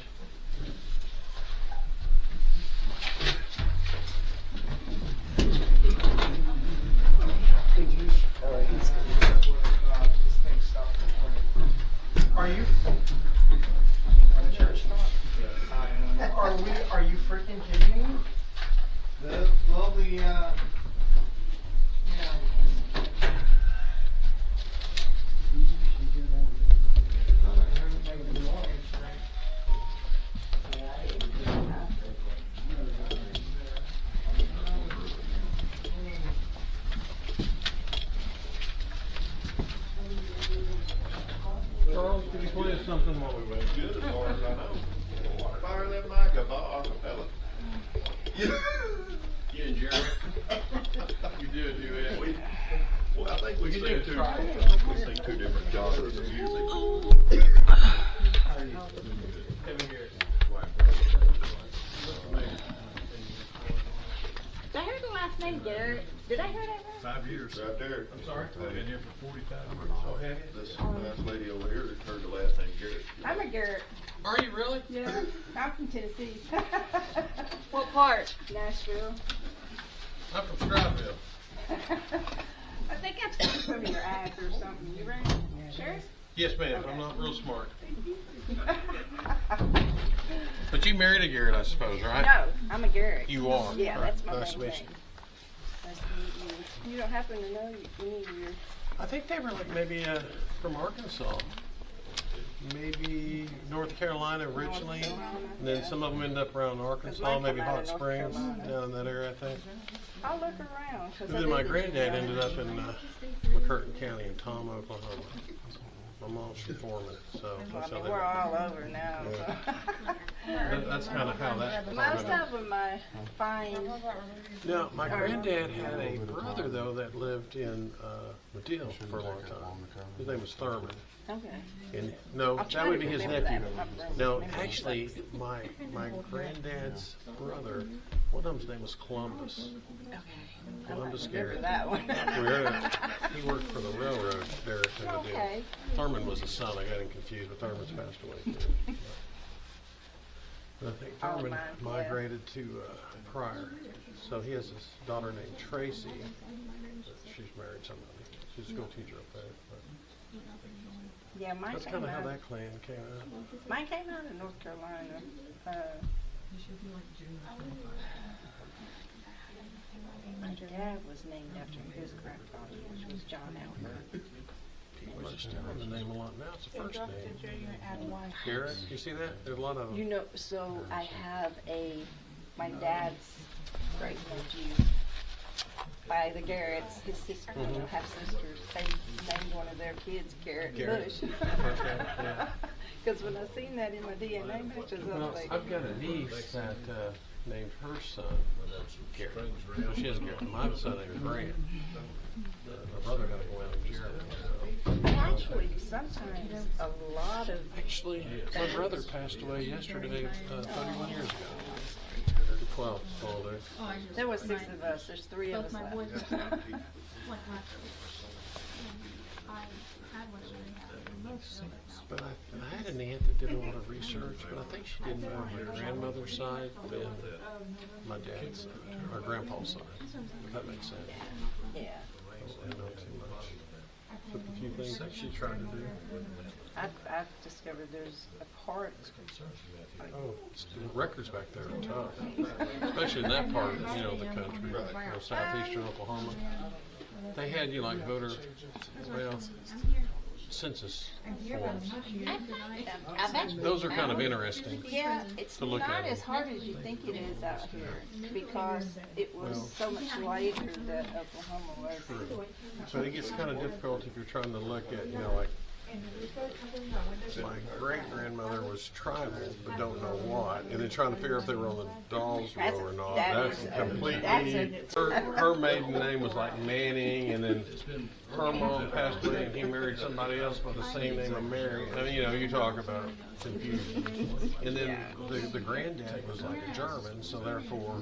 D: Could you,
H: Are you? Are you freaking kidding me?
B: The lovely,
E: Charles, can you play us something while we wait?
K: Good as far as I know. Fire that mic up, acapella. You and Jeremy? You do it. Well, I think we sing two different genres of music.
L: Did I hear the last name Garrett? Did I hear that right?
K: 5 years. Right there.
E: I'm sorry?
K: I've been here for
E: 45 years. Oh, have you?
K: This nice lady over here that heard the last name Garrett.
L: I'm a Garrett.
E: Are you really?
L: Yeah. I'm from Tennessee. What part? Nashville.
K: I'm from Stryville.
L: I think I've seen some of your ads or something. You ready? Sure?
K: Yes, ma'am. I'm not real smart. But you married a Garrett, I suppose, right?
L: No, I'm a Garrett.
K: You are?
L: Yeah, that's my
K: Nice to
L: main
K: meet
L: name. Nice to meet you. You don't happen to know any of your...
K: I think they were like maybe from Arkansas.
M: maybe North Carolina originally, and then some of them end up around Arkansas,
L: mine
M: maybe
L: come out
M: Hot
L: of North
M: Springs,
L: Carolina.
M: down in that area, I think.
L: I'll look around. 'cause
M: And
L: I
M: then my
L: did-
M: granddad ended up in McCurtain County in Tama, Oklahoma. My mom's from Foreman, so
L: Well,
M: that's
L: I
M: how
L: mean,
M: they
L: we're all over now,
M: That's kind of how that.
L: Most of them I find.
M: Now, my granddad had a brother, though, that lived in Madill for a long time. His name was Thurman.
L: Okay.
M: And no,
L: I'll try
M: that would
L: to
M: be his
L: remember
M: nephew.
L: that, but not
M: No,
L: remember
M: actually, my granddad's brother, one of them's name was Columbus.
L: Okay.
M: Columbus
L: Remember
M: Garrett.
L: that one.
M: He worked for the railroad there in Madill.
L: Okay.
M: Thurman was his son. I got him confused, but Thurman's passed away too. But I think
L: Oh,
M: Thurman
L: mine, yeah.
M: migrated to Pryor. So he has this daughter named Tracy. She's married somebody. She's a school teacher up there. But
L: Yeah, mine
M: that's
L: came
M: kind of how
L: out.
M: that clan came out.
L: Mine came out of North Carolina. My dad was named after his grandfather, which was John Albert.
M: People just have the name a lot now. It's the first name. Garrett, you see that? There's a lot of them.
L: You know, so I have my dad's great nephew by the Garretts, his sister, half sisters. They named one of their kids Garrett Bush.
M: Yeah.
L: Because when I seen that in my DNA matches, I
M: Well,
L: was like,
M: I've got a niece that named her son Garrett. So she has Garrett. My son named Grant. My brother got a boy named Jeremy.
L: actually, sometimes a lot of
M: Actually, my brother passed away yesterday, 31 years ago. 12, older.
L: there was 6 of us. There's 3 of us left.
M: But I had an aunt that did a lot of research, but I think she did more on my grandmother's side than my dad's side, or grandpa's side. If that makes sense.
L: Yeah.
M: I don't know too much. Took a few things that she tried to do.
L: I've discovered there's a part.
M: Oh, the records back there are tough, especially in that part, the country, southeastern Oklahoma. They had like voter, census forms. Those are kind of interesting.
L: Yeah, it's
M: to look
L: not
M: at.
L: as hard as you think it is out here because it was so much later that Oklahoma was.
M: But it gets kind of difficult if you're trying to look at, like, my great-grandmother was tribal, but don't know what, and then trying to figure out if they were on the Dawes row or not. That's completely. Her maiden name was like Manning, and then her mom passed away, and he married somebody else by the same name of Mary. I mean, you talk about confusion. And then the granddad was like a German, so therefore,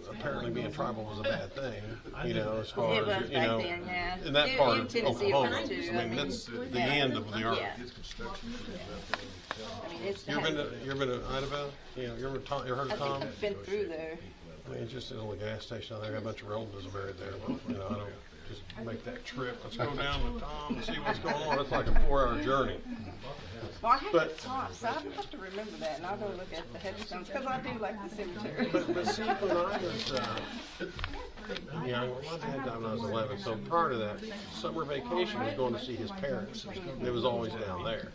M: apparently being tribal was a bad thing. As far
L: It was
M: as
L: back then, yeah.
M: in that part
L: In
M: of
L: Tennessee it
M: Oklahoma.
L: was too.
M: I mean, that's the end of the earth.
L: Yeah. I mean, it's
M: You ever been to Idaho? You ever heard of Tom?
L: I've been through there.
M: I mean, it's just a little gas station out there. I got a bunch of relatives buried there. But, I don't just make that trip. Let's go down to Tom and see what's going on. It's like a 4-hour journey.
L: Well, I have to talk, so I have to remember that, and I'll go look at the headstones because I do like the cemetery.
M: But see, when I was young, my dad died when I was 11, so prior to that, summer vacation was going to see his parents. It was always down there.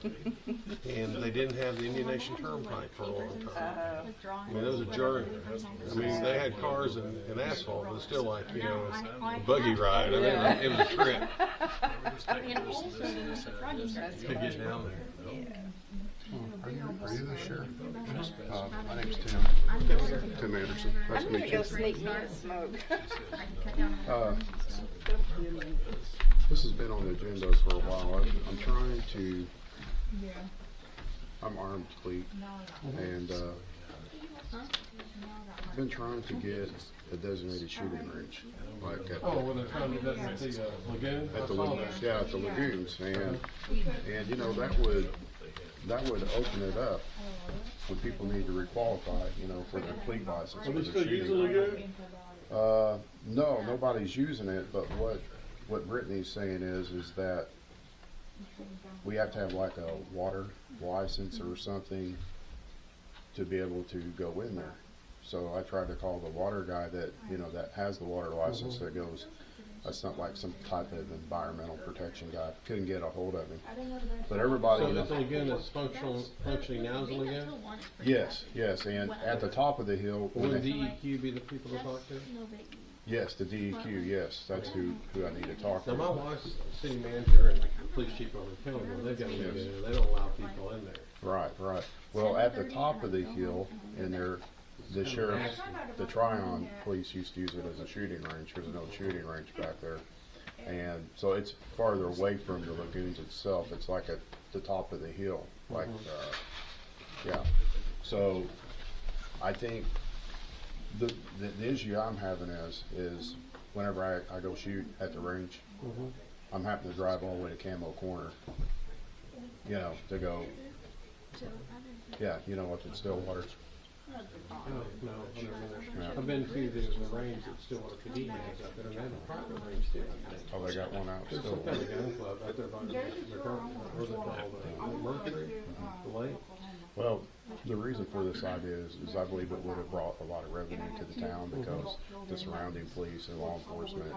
M: And they didn't have the Indian Nation Turnpike for a long time. I mean, it was a journey. I mean, they had cars and asphalt, but still like, a buggy ride. I mean, it was a trip to get down there.
N: Are you the sheriff? My name's Tim. Tim Anderson. Nice to
L: I'm
N: meet
L: gonna
N: you.
L: go sneak me a smoke.
N: This has been on the agenda for a while. I'm trying to. I'm armed, fleet, and I've been trying to get a designated shooting range, like at
M: when they're trying to designate the lagoon?
N: at the lagoons, and that would open it up when people need to requalify, for their fleet license.
M: Are
N: for
M: they
N: their
M: still
N: shooting
M: using
N: range.
M: lagoon?
N: No, nobody's using it, but what Brittany's saying is that we have to have like a water license or something to be able to go in there. So I tried to call the water guy that has the water license that goes That's not like some type of environmental protection guy. Couldn't get a hold of him. But everybody,
M: So this lagoon is functioning now as a lagoon?
N: yes, and at the top of the hill.
M: Will DEQ be the people to talk to?
N: Yes, the DEQ, yes, that's who I need to talk to.
M: Now, my wife's city manager and police chief over the county, well, they've got a lagoon, they don't allow people in there.
N: Right. Well, at the top of the hill, in there, the sheriff's, the Tryon police used to use it as a shooting range. There's an old shooting range back there. And so it's farther away from the lagoons itself. It's like at the top of the hill, like, yeah. So I think the issue I'm having is whenever I go shoot at the range, I'm having to drive all the way to Camo Corner, you know, to go, yeah, you know, up in Stillwater.
M: No, I've been to the range that Stillwater PD has up there, and they have a private range too.
N: Oh, they got one out
M: There's some kind
N: Stillwater.
M: of gun club out there by what's it called, Mercury, the lake.
N: Well, the reason for this idea is I believe it would have brought a lot of revenue to the town because the surrounding police and law enforcement,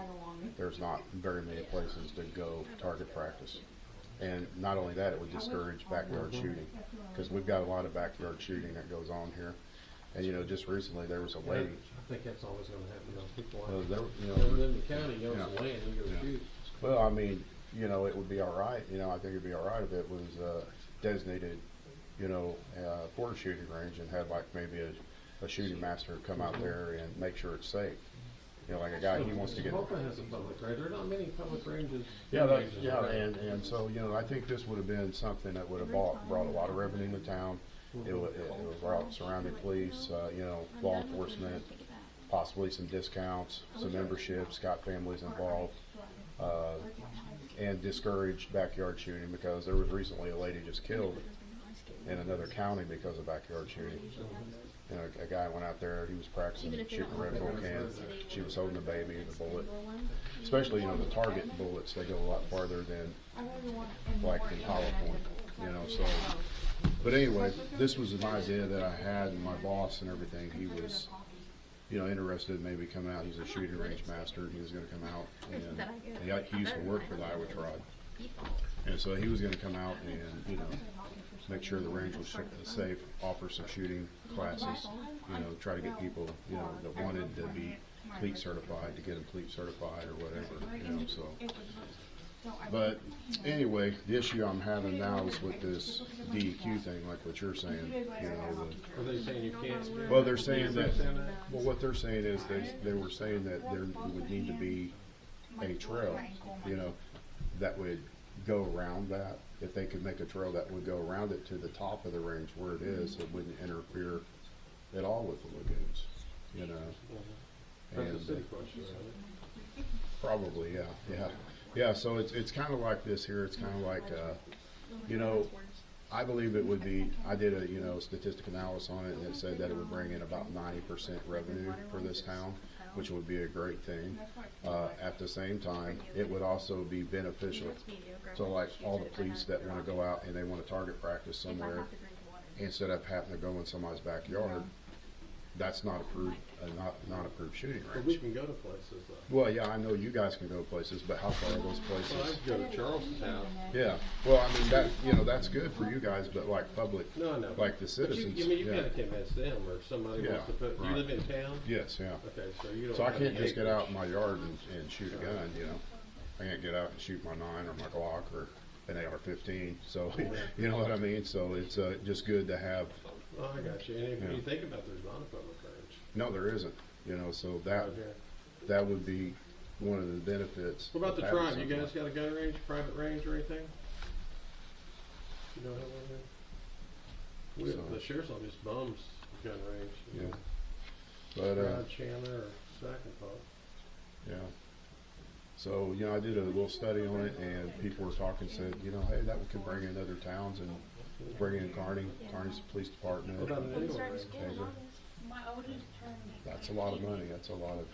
N: there's not very many places to go target practice. And not only that, it would discourage backyard shooting because we've got a lot of backyard shooting that goes on here. And you know, just recently there was a lady.
M: I think that's always going to happen. Though. People
N: in
M: the county owns the land and go shoot.
N: Well, I mean, you know, it would be all right. You know, I think it'd be all right if it was designated, you know, for a shooting range and had like maybe a shooting master come out there and make sure it's safe. You know, like a guy, he wants to get.
M: Hopefully has a public range. There are not many public ranges.
N: Yeah, and so you know, I think this would have been something that would have brought a lot of revenue to town. It would brought surrounding police, you know, law enforcement, possibly some discounts, some memberships, got families involved, and discouraged backyard shooting because there was recently a lady just killed in another county because of backyard shooting. You know, a guy went out there, he was practicing shooting a Red Bull can. She was holding the baby and the bullet. Especially, you know, the target bullets, they go a lot farther than like the hollow point, you know, so. But anyway, this was an idea that I had, and my boss and everything, he was, you know, interested in maybe coming out. He's a shooting range master, and he was going to come out, and he used to work for the Iowa Tribe. And so he was going to come out and, you know, make sure the range was safe, offer some shooting classes, you know, try to get people, you know, that wanted to be cleat certified to get them cleat certified or whatever, you know, so. But anyway, the issue I'm having now is with this DEQ thing, like what you're saying, you know.
M: Are they saying you can't?
N: Well, they're saying that, well, what they're saying is they were saying that there would need to be a trail, you know, that would go around that. If they could make a trail that would go around it to the top of the range where it is, it wouldn't interfere at all with the lagoons, you know.
M: That's a city question, right?
N: Probably, yeah. So it's kind of like this here. It's kind of like, you know, I believe it would be. I did a, you know, statistic analysis on it, and it said that it would bring in about 90% revenue for this town, which would be a great thing. At the same time, it would also be beneficial. So like all the police that want to go out and they want to target practice somewhere, instead of having to go in somebody's backyard, that's not approved, not approved shooting range.
M: But we can go to places though.
N: Well, yeah, I know you guys can go places, but how far are those places?
M: Well, I can go to Charlestown.
N: Yeah, well, I mean, that, you know, that's good for you guys, but like public,
M: No, I know.
N: like the citizens.
M: You, I mean, you
N: yeah.
M: gotta convince them, or if somebody wants to put, you live in town?
N: Yes, yeah.
M: Okay, so you don't.
N: So I
M: have
N: can't
M: any
N: just get
M: acreage.
N: out in my yard and shoot a gun, you know. I can't get out and shoot my 9 or my Glock or an AR-15, so, you know what I mean? So it's just good to have.
M: Oh, I got you. And if you think about it, there's not a public range.
N: No, there isn't, you know, so that would be one of the benefits.
M: What about the
N: of having
M: tribe? You
N: something
M: guys got a gun range, private range or anything? You don't have one there?
N: So-
M: The sheriff's office bums gun range.
N: Yeah. But,
M: Rod Chandler or Sackatoon.
N: yeah. So, you know, I did a little study on it, and people were talking, said, you know, hey, that could bring in other towns and bring in Kearney's police department.
M: What about an indoor range?
N: That's a lot of money. That's a lot of,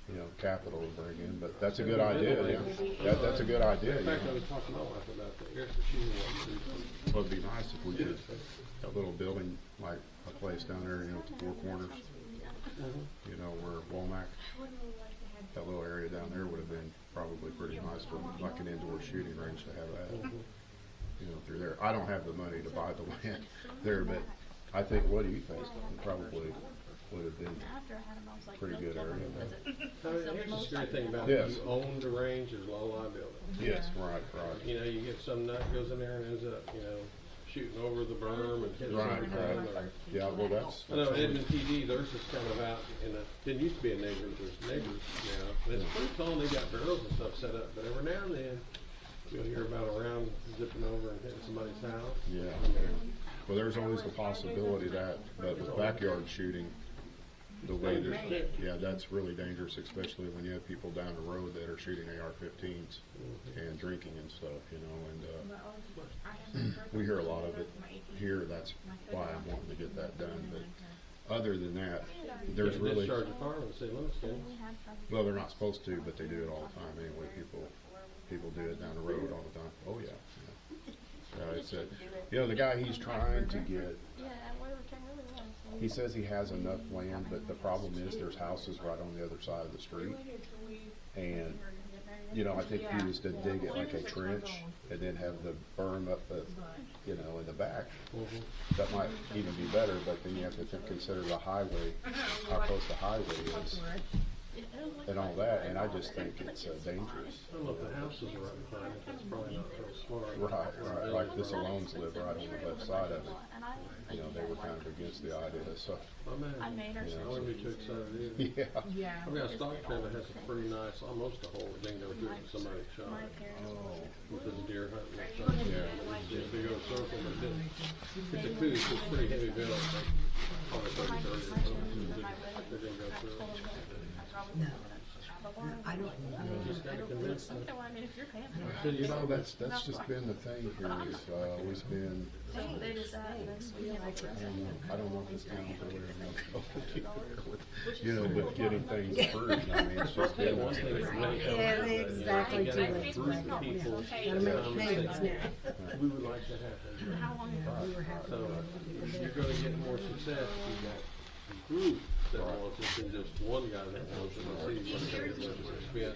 N: you know, capital to bring in. But that's a good idea. Yeah, that's a good idea.
M: In fact, I was talking to my wife about the air shooting one.
N: Well, it'd be nice if we could a little building like a place down there, you know, at the Four Corners. You know, where Womack. that little area down there would have been probably pretty nice for like an indoor shooting range to have that, you know, through there. I don't have the money to buy the land there, but I think, what do you think? It probably would have been pretty good area there.
M: Here's the scary thing about
N: Yes.
M: it, you own the range, there's low liability.
N: Yes, right.
M: You know, you get some nut goes in there and ends up, you know, shooting over the berm and hitting
N: Right,
M: something.
N: right. Yeah, well, that's.
M: I know Edmond PD, theirs is kind of out in a, didn't used to be a neighborhood, there's neighbors now. And it's pretty tall, and they got barrels and stuff set up, but every now and then, you'll hear about a round zipping over and hitting somebody's house.
N: Yeah. Well, there's always the possibility that, but with backyard shooting, the way that, yeah, that's really dangerous, especially when you have people down the road that are shooting AR-15s and drinking and stuff, you know, and we hear a lot of it here. That's why I'm wanting to get that done. But other than that, there's really,
M: Discharge a firearm in city limits, can
N: well, they're not supposed to, but they do it all the time anyway. People do it down the road all the time. Oh yeah. It's a, you know, the guy he's trying to get, he says he has enough land, but the problem is there's houses right on the other side of the street. And, you know, I think he was to dig it like a trench and then have the berm up, you know, in the back. That might even be better, but then you have to consider the highway, how close the highway is. And all that, and I just think it's dangerous.
M: I don't know if the houses are right behind it, that's probably not real smart.
N: Right. Like this Alones live right on the left side of it. You know, they were kind of against the idea, so.
M: I wouldn't be too excited either.
N: Yeah.
M: I've got a stock trailer that has a pretty nice, almost a hole, it didn't go through it, somebody shot it.
N: Oh.
M: With the deer hunting and stuff.
N: Yeah.
M: It's a big old circle, but it's a coupe, it's pretty heavy built, like, probably 30 or something. They didn't go through it.
O: No. I don't.
M: Just gotta convince them.
N: You know, that's just been the thing here. It's always been. I don't know if this town really you know, with getting things approved. I mean, it's just been one thing.
O: Yeah, exactly. Too late. Gotta make payments now.
M: We would like to happen. So you're going to get more success. You got a group that wants it than just one guy that wants it. And see what's going to get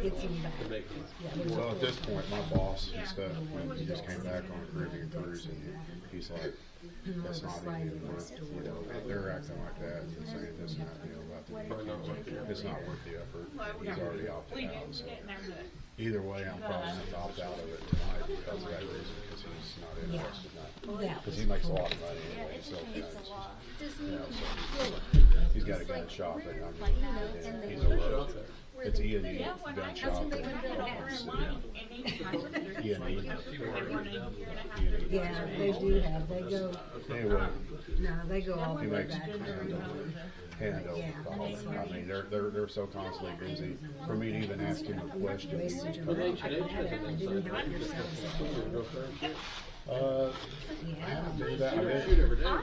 M: expense to make it.
N: Well, at this point, my boss and stuff, when he just came back on a Caribbean cruise, and he's like, that's not even worth, you know, they're acting like that and saying this and that, you know, about the, it's not worth the effort. He's already opted out, so. Either way, I'm probably going to opt out of it tonight because of that reason, because he's not interested in that. Because he makes a lot of money anyway, so, you know, so he's got a gun shop, and I mean, he's over. It's E&E gun shop. E&E.
O: Yeah, they do have. They go.
N: Anyway.
O: No, they go all the way back.
N: Handle. I mean, they're so constantly busy. For me to even ask him a question. I haven't been to that.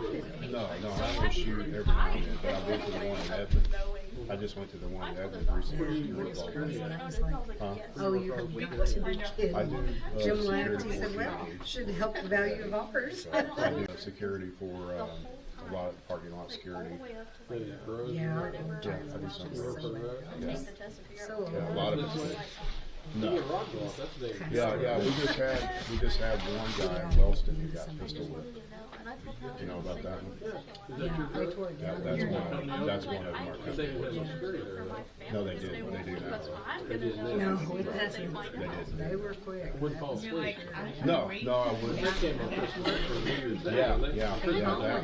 N: No, I don't shoot every now and then, but I've been to the one in Edmond. I just went to the one in Edmond recently. Huh?
O: Oh, you're kidding.
N: I do.
O: Jim laughed. He said, "Well, should help the value of ours."
N: I do security for a lot of parking lot security.
O: Yeah,
N: I do something. Yeah.
O: So
N: Yeah, a lot of it. No. Yeah, we just had one guy in Wellston who got pistol whipped. You know about that one?
O: Yeah, they tore it down.
N: That's one of them. No, they did. They do now.
O: No, it doesn't. They were quick.
N: No, I wouldn't. Yeah, that.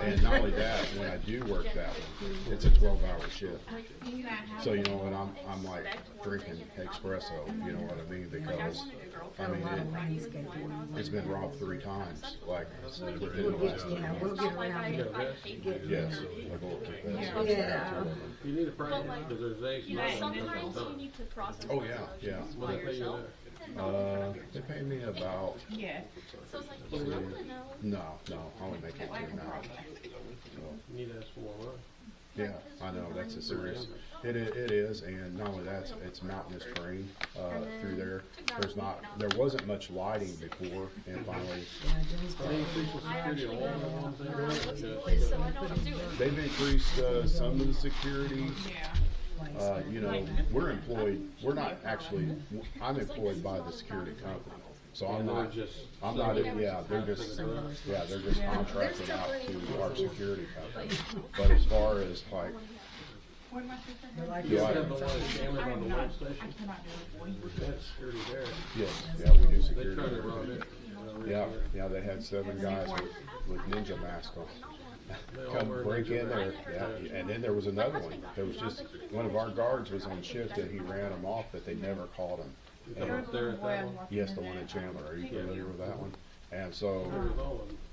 N: And not only that, when I do work that one, it's a 12-hour shift. So, you know, when I'm like drinking espresso, you know what I mean? Because, I mean, it's been robbed 3 times, like, within the last 2 months.
O: We'll get around it.
N: Yes, I will keep that.
O: Yeah.
M: You need a price because there's
N: Oh, yeah.
M: What they pay you there?
N: They pay me about.
P: Yeah.
N: No, I only make it $2 now. So.
M: You need to ask for more money.
N: Yeah, I know, that's a serious, it is, and not only that, it's mountainous terrain, through there. There wasn't much lighting before, and finally, they've increased, some of the security. you know, we're employed, we're not actually, I'm employed by the security company. So I'm not, yeah, they're just contracted out to our security company. But as far as like,
B: You have the one in Chandler on the one station? They had security there.
N: yes, yeah, we do
B: They
N: security.
B: tried to rob it.
N: Yeah, they had 7 guys with ninja masks on. Come break in there, yeah, and then there was another one. There was just, one of our guards was on shift and he ran them off, but they never caught him. And,
B: There at that one?
N: yes, the one in Chandler. Are you familiar with that one? And so,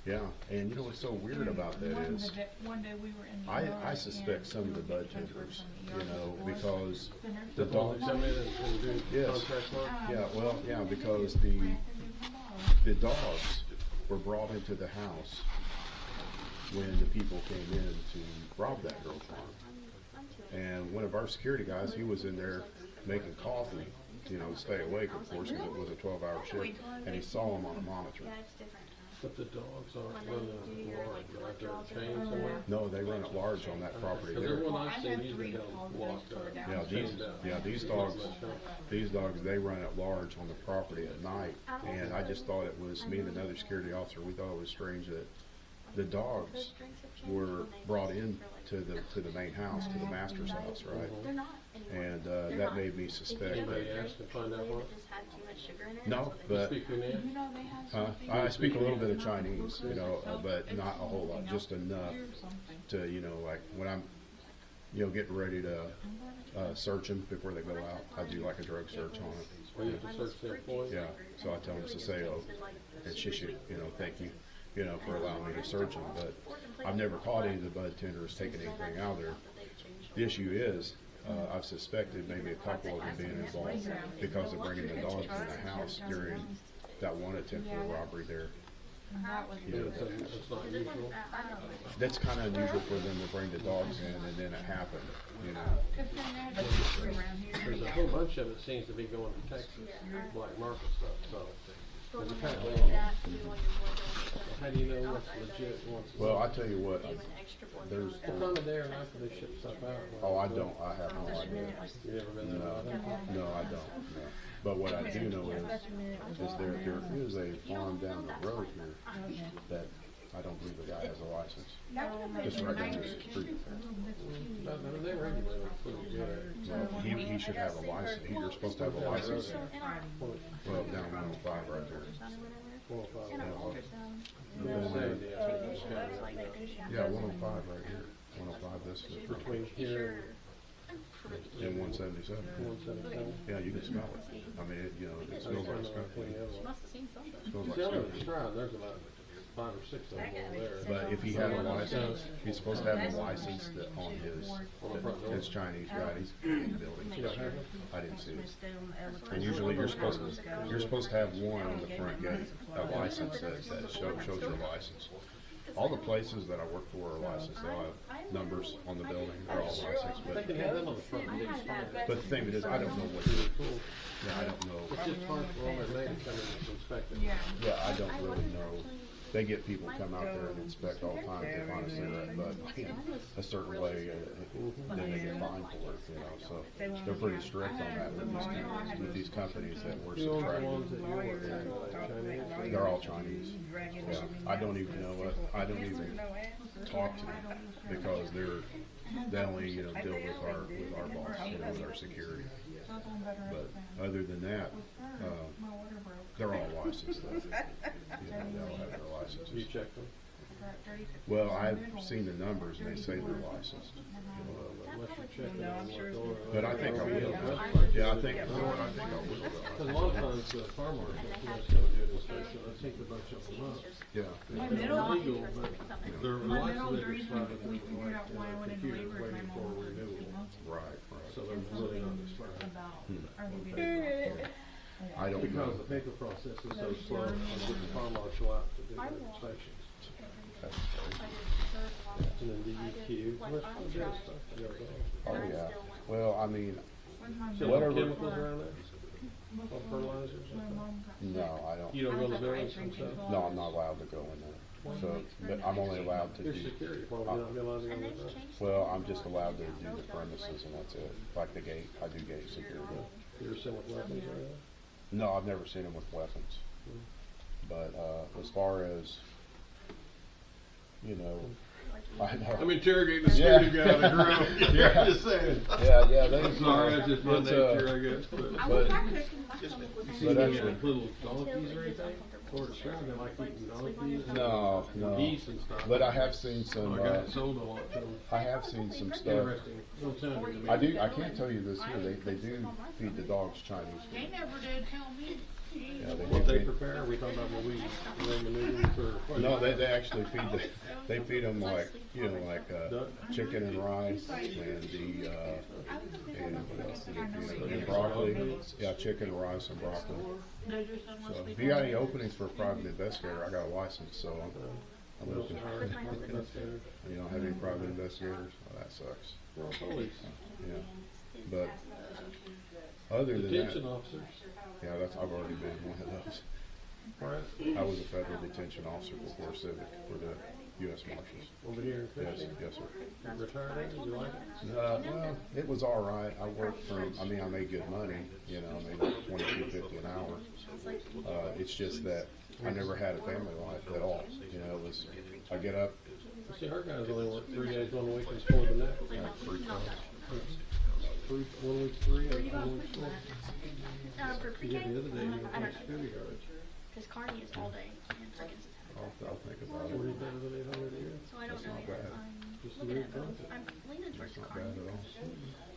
N: yeah, and you know what's so weird about that is, I suspect some of the bud tenders, you know, because the dogs.
B: Come in and do
N: Yes.
B: contract work?
N: Yeah, well, yeah, because the dogs were brought into the house when the people came in to rob that girl's farm. And one of our security guys, he was in there making coffee, you know, to stay awake, of course, because it was a 12-hour shift, and he saw him on a monitor.
B: But the dogs aren't running large, right? They're chained somewhere?
N: No, they run at large on that property
B: Because
N: there.
B: everyone I've seen usually don't walk up.
N: These dogs, they run at large on the property at night, and I just thought it was, me and another security officer, we thought it was strange that the dogs were brought in to the main house, to the master's house, right? And that made me suspect.
B: Anybody asked to find out what?
N: No, but
B: Speak your name?
N: I speak a little bit of Chinese, you know, but not a whole lot, just enough to, you know, like when I'm, you know, getting ready to search them before they go out, I do like a drug search on it.
B: Well, you have to search their employees?
N: Yeah, so I tell them to say, oh, and shishi, you know, thank you, you know, for allowing me to search them. But I've never caught any of the bud tenders taking anything out of there. The issue is, I've suspected maybe a couple of them being involved because of bringing the dogs in the house during that one attempt for a robbery there. You know,
B: It's not usual.
N: that's kind of unusual for them to bring the dogs in and then it happened, you know.
B: There's a whole bunch of it seems to be going to Texas, black market stuff, so. There's a kind of, how do you know what's legit and what's?
N: Well, I tell you what, there's.
B: What time of day or night do they ship stuff out?
N: Oh, I don't, I have no idea.
B: You never been there?
N: No, I don't, no. But what I do know is there is a farm down the road here that I don't believe the guy has a license. Just right down the street.
B: They regulate it pretty good.
N: Well, he should have a license. You're supposed to have a license. Well, down 105 right there. Yeah, 105 right here. 105, this is
B: Between here
N: and 177.
B: 177.
N: Yeah, you can smell it. I mean, you know, it smells like skunk. Smells like
B: See, I'm
N: skunk.
B: in Tryon, there's about 5 or 6 of them over there.
N: But if he had a license, he's supposed to have a license that on his Chinese guy. He's in the building. I didn't see it. And usually you're supposed to have one on the front gate, a license that shows your license. All the places that I work for are licensed. They'll have numbers on the building. They're all licensed.
B: They can have them on the front gate.
N: But the thing is, I don't know what to do. Yeah, I don't know.
B: It's just hard for all their ladies coming in to inspect it.
N: Yeah, I don't really know. They get people come out there and inspect all the time to find a cigarette butt a certain way, then they get fined for it, you know, so they're pretty strict on that with these companies that we're subtracting. They're all Chinese. Yeah, I don't even know what, I don't even talk to them because they only, you know, deal with our boss, you know, with our security. But other than that, they're all licensed though. You know, they all have their licenses.
B: You check them?
N: Well, I've seen the numbers and they say they're licensed.
B: Unless you check them.
N: But I think I will. Yeah, I think I will.
B: Because a lot of times the farm market, that's going to do an inspection. I think the bunch of them up.
N: Yeah.
B: They're legal, but there are lots of it expired with like computers waiting for renewal.
N: Right.
B: So they're really not expired.
N: I don't know.
B: Because the paper process is so slow, I'm getting the farm marshal out to do their inspections. And then DEQ, there's all this stuff that goes on.
N: Oh, yeah. Well, I mean,
B: So
N: whatever.
B: chemicals around there? Or fertilizers?
N: No, I don't.
B: You don't go to the buildings themselves?
N: No, I'm not allowed to go in there. So, but I'm only allowed to
B: Your
N: do.
B: security department, you're not gonna allow to go with that.
N: Well, I'm just allowed to do the premises and that's it. Like the gate, I do gate security.
B: You ever seen with weapons or anything?
N: No, I've never seen them with weapons. But, as far as, you know, I know.
B: I'm interrogating the security guy on the ground.
N: Yeah.
B: Just saying.
N: Yeah, they.
B: I'm sorry, that's just my
N: it's,
B: nature, I guess, but.
N: But
B: But
N: actually,
B: little donkeys or anything? Or Tryon, they like eating donkeys?
N: no.
B: Geese and stuff.
N: But I have seen some,
B: I got sold a lot to them.
N: I have seen some stuff.
B: Interesting. Don't sound good to me.
N: I can't tell you this here, they do feed the dogs Chinese food.
O: They never did tell me.
N: Yeah,
B: What they prepare, we talking about what we maneuver for?
N: No, they actually they feed them like, you know, like, chicken and rice and the, and what else do they feed them? And broccoli, yeah, chicken, rice and broccoli. So if you got any openings for a private investigator, I got a license, so I'm looking. You don't have any private investigators? Oh, that sucks.
B: Well, police.
N: Yeah, but other than that.
B: Detention officers.
N: Yeah, I've already been one of those.
B: Right.
N: I was a federal detention officer before civic for the U.S. Marshals.
B: Over here in
N: Yes,
B: Christian?
N: yes, sir.
B: Retired, did you like it?
N: Well, it was all right. I worked I made good money, you know, I made like $22.50 an hour. It's just that I never had a family life at all. You know, it was, I get up.
B: See, our guys only work 3 days 1 week and 4 the next.
N: Yeah, 3 times.
B: 1 week 3 and 1 week 4.
J: For pre-K?
B: Yeah, the other day, you
J: I
B: were
J: don't
B: security guard.
J: Because Carney is all day and Friggins is
N: I'll think about it.
B: 40,800 a year.
J: So I don't know
N: not
J: yet.
N: bad.
B: Just
J: I'm looking at
B: the
J: both.
B: new
J: I'm leaning towards
N: It's not
J: Carney.
N: bad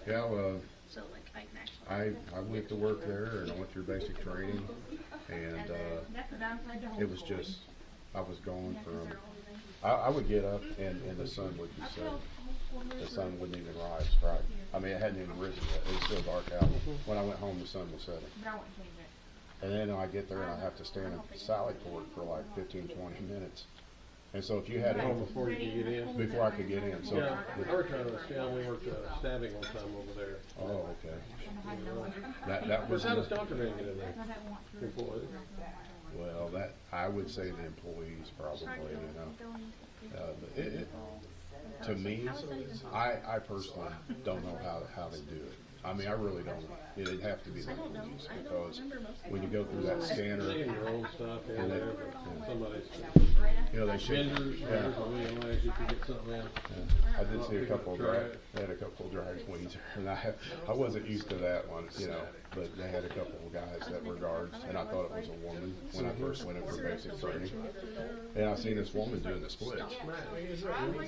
N: at all. Yeah, well,
J: So like I can actually.
N: I went to work there and I went through basic training and, it was just, I was going from, I would get up and the sun would be setting. The sun wouldn't even rise, right? I mean, it hadn't even risen yet. It was still dark out. When I went home, the sun was setting. And then I get there and I have to stand at the sally port for like 15, 20 minutes. And so if you had
B: Home before you could get in.
N: before I could get in, so.
B: Yeah, I retired on a scale, we worked stabbing one time over there.
N: Oh, okay. That was.
B: How does Dr. Van get in there? Employees?
N: Well, I would say the employees probably, you know. But to me, I personally don't know how they do it. I mean, I really don't. It'd have to be the employees because when you go through that scanner.
B: Taking your own stuff in
N: And
B: there,
N: they-
B: somebody's.
N: You know, they should.
B: Vendors,
N: Yeah.
B: vendors, if you get something in.
N: I did see a couple of they had a couple of drag queens, and I wasn't used to that one, you know, but they had a couple of guys that were guards, and I thought it was a woman when I first went in for basic training. And I seen this woman doing the splits.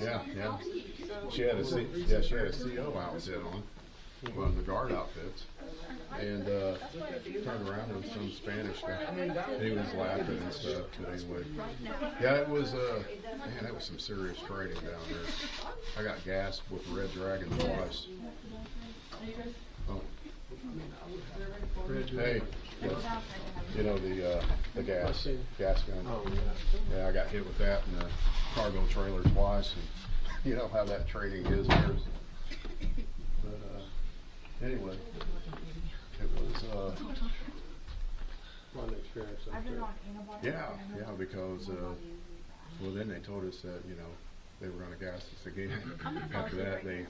N: Yeah. She had a CO outfit on, one of the guard outfits. And turned around and some Spanish guy. He was laughing and stuff. But anyway, yeah, it was man, that was some serious training down there. I got gassed with Red Dragon twice. Oh. Hey, you know the gas gun. Yeah, I got hit with that in the cargo trailer twice, and you know how that training is there. But anyway. It was,
B: Fun experience.
N: yeah, because, well, then they told us that, you know, they were gonna gas us again. After that, they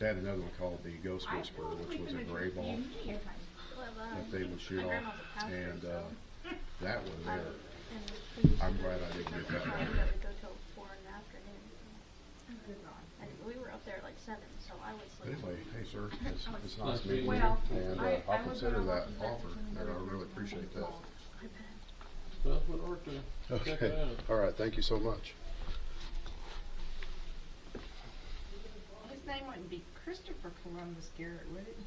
N: had another one called the Ghost Whisperer, which was a gray ball that they would shoot off, and, that one there, I'm glad I didn't get that one.
J: We were up there at like 7, so I was
N: But
J: like.
N: anyway, hey, sir, it's nice meeting you, and, I'll consider that offer, and I really appreciate that.
B: Well, we'll work to check
N: Okay,
B: it out.
N: all right, thank you so much.
L: His name wouldn't be Christopher Columbus Garrett, would it?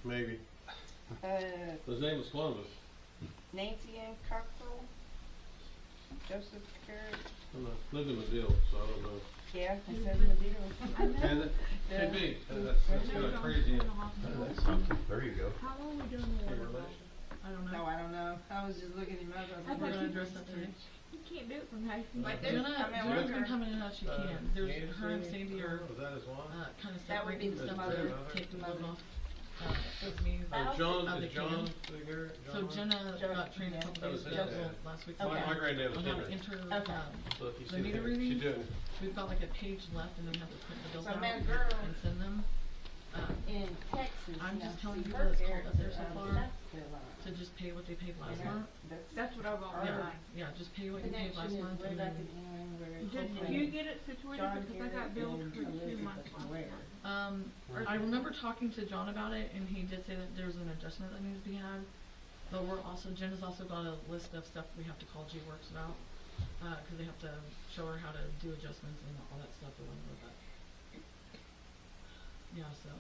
B: Maybe. His name was Columbus.
L: Nancy Ann Cockrell, Joseph Garrett.
B: I don't know. Lived in Madill, so I don't know.
L: Yeah, I said Madill.
B: And it could be. That's kind of crazy.
N: There you go.
O: How long are we doing the water? I don't know.
L: No, I don't know. I was just looking him up.
O: I thought you
F: address that today.
O: You can't do it from high school.
F: Like there's Jenna's been coming in as she can. There's her and Sandy are
B: Was that his one?
F: kind of
L: That would be
F: separating
L: the
F: stuff
L: mother.
F: to take the load off. with me.
B: John,
F: of the
B: is John
F: camp.
B: Figure?
F: So Jenna got trained a couple
B: That
F: days
B: was
F: ago,
B: his dad.
F: last week.
B: My granddad was
F: On how to
B: Henry.
F: enter,
B: So if you
F: the
B: see
F: meter
B: him,
F: reading.
B: she did.
F: We've got like a page left and then we have to print the bills
O: So
F: out
O: my girl
F: and send them.
O: in Texas.
F: I'm
O: you know,
F: just telling
O: see
F: you
O: her
F: what's called
O: Garrett,
F: up there so
O: that's
F: far,
O: still on.
F: to just pay what they paid last
O: Yeah.
F: month.
O: That's what I've always
F: Yeah,
O: done.
F: yeah, just pay what you paid last
O: Connection is
F: month
O: way
F: and
O: back
F: then.
O: in England where
P: Did
O: hopefully
P: you get it situated?
O: John
P: Because I got
O: Garrett
P: billed
O: and
P: for 2
O: Elizabeth
P: months last
O: Ware.
P: month.
F: I remember talking to John about it, and he did say that there's an adjustment that needs to be had. But we're also, Jen has also got a list of stuff we have to call G-Works about, cause they have to show her how to do adjustments and all that stuff that went with that. Yeah, so,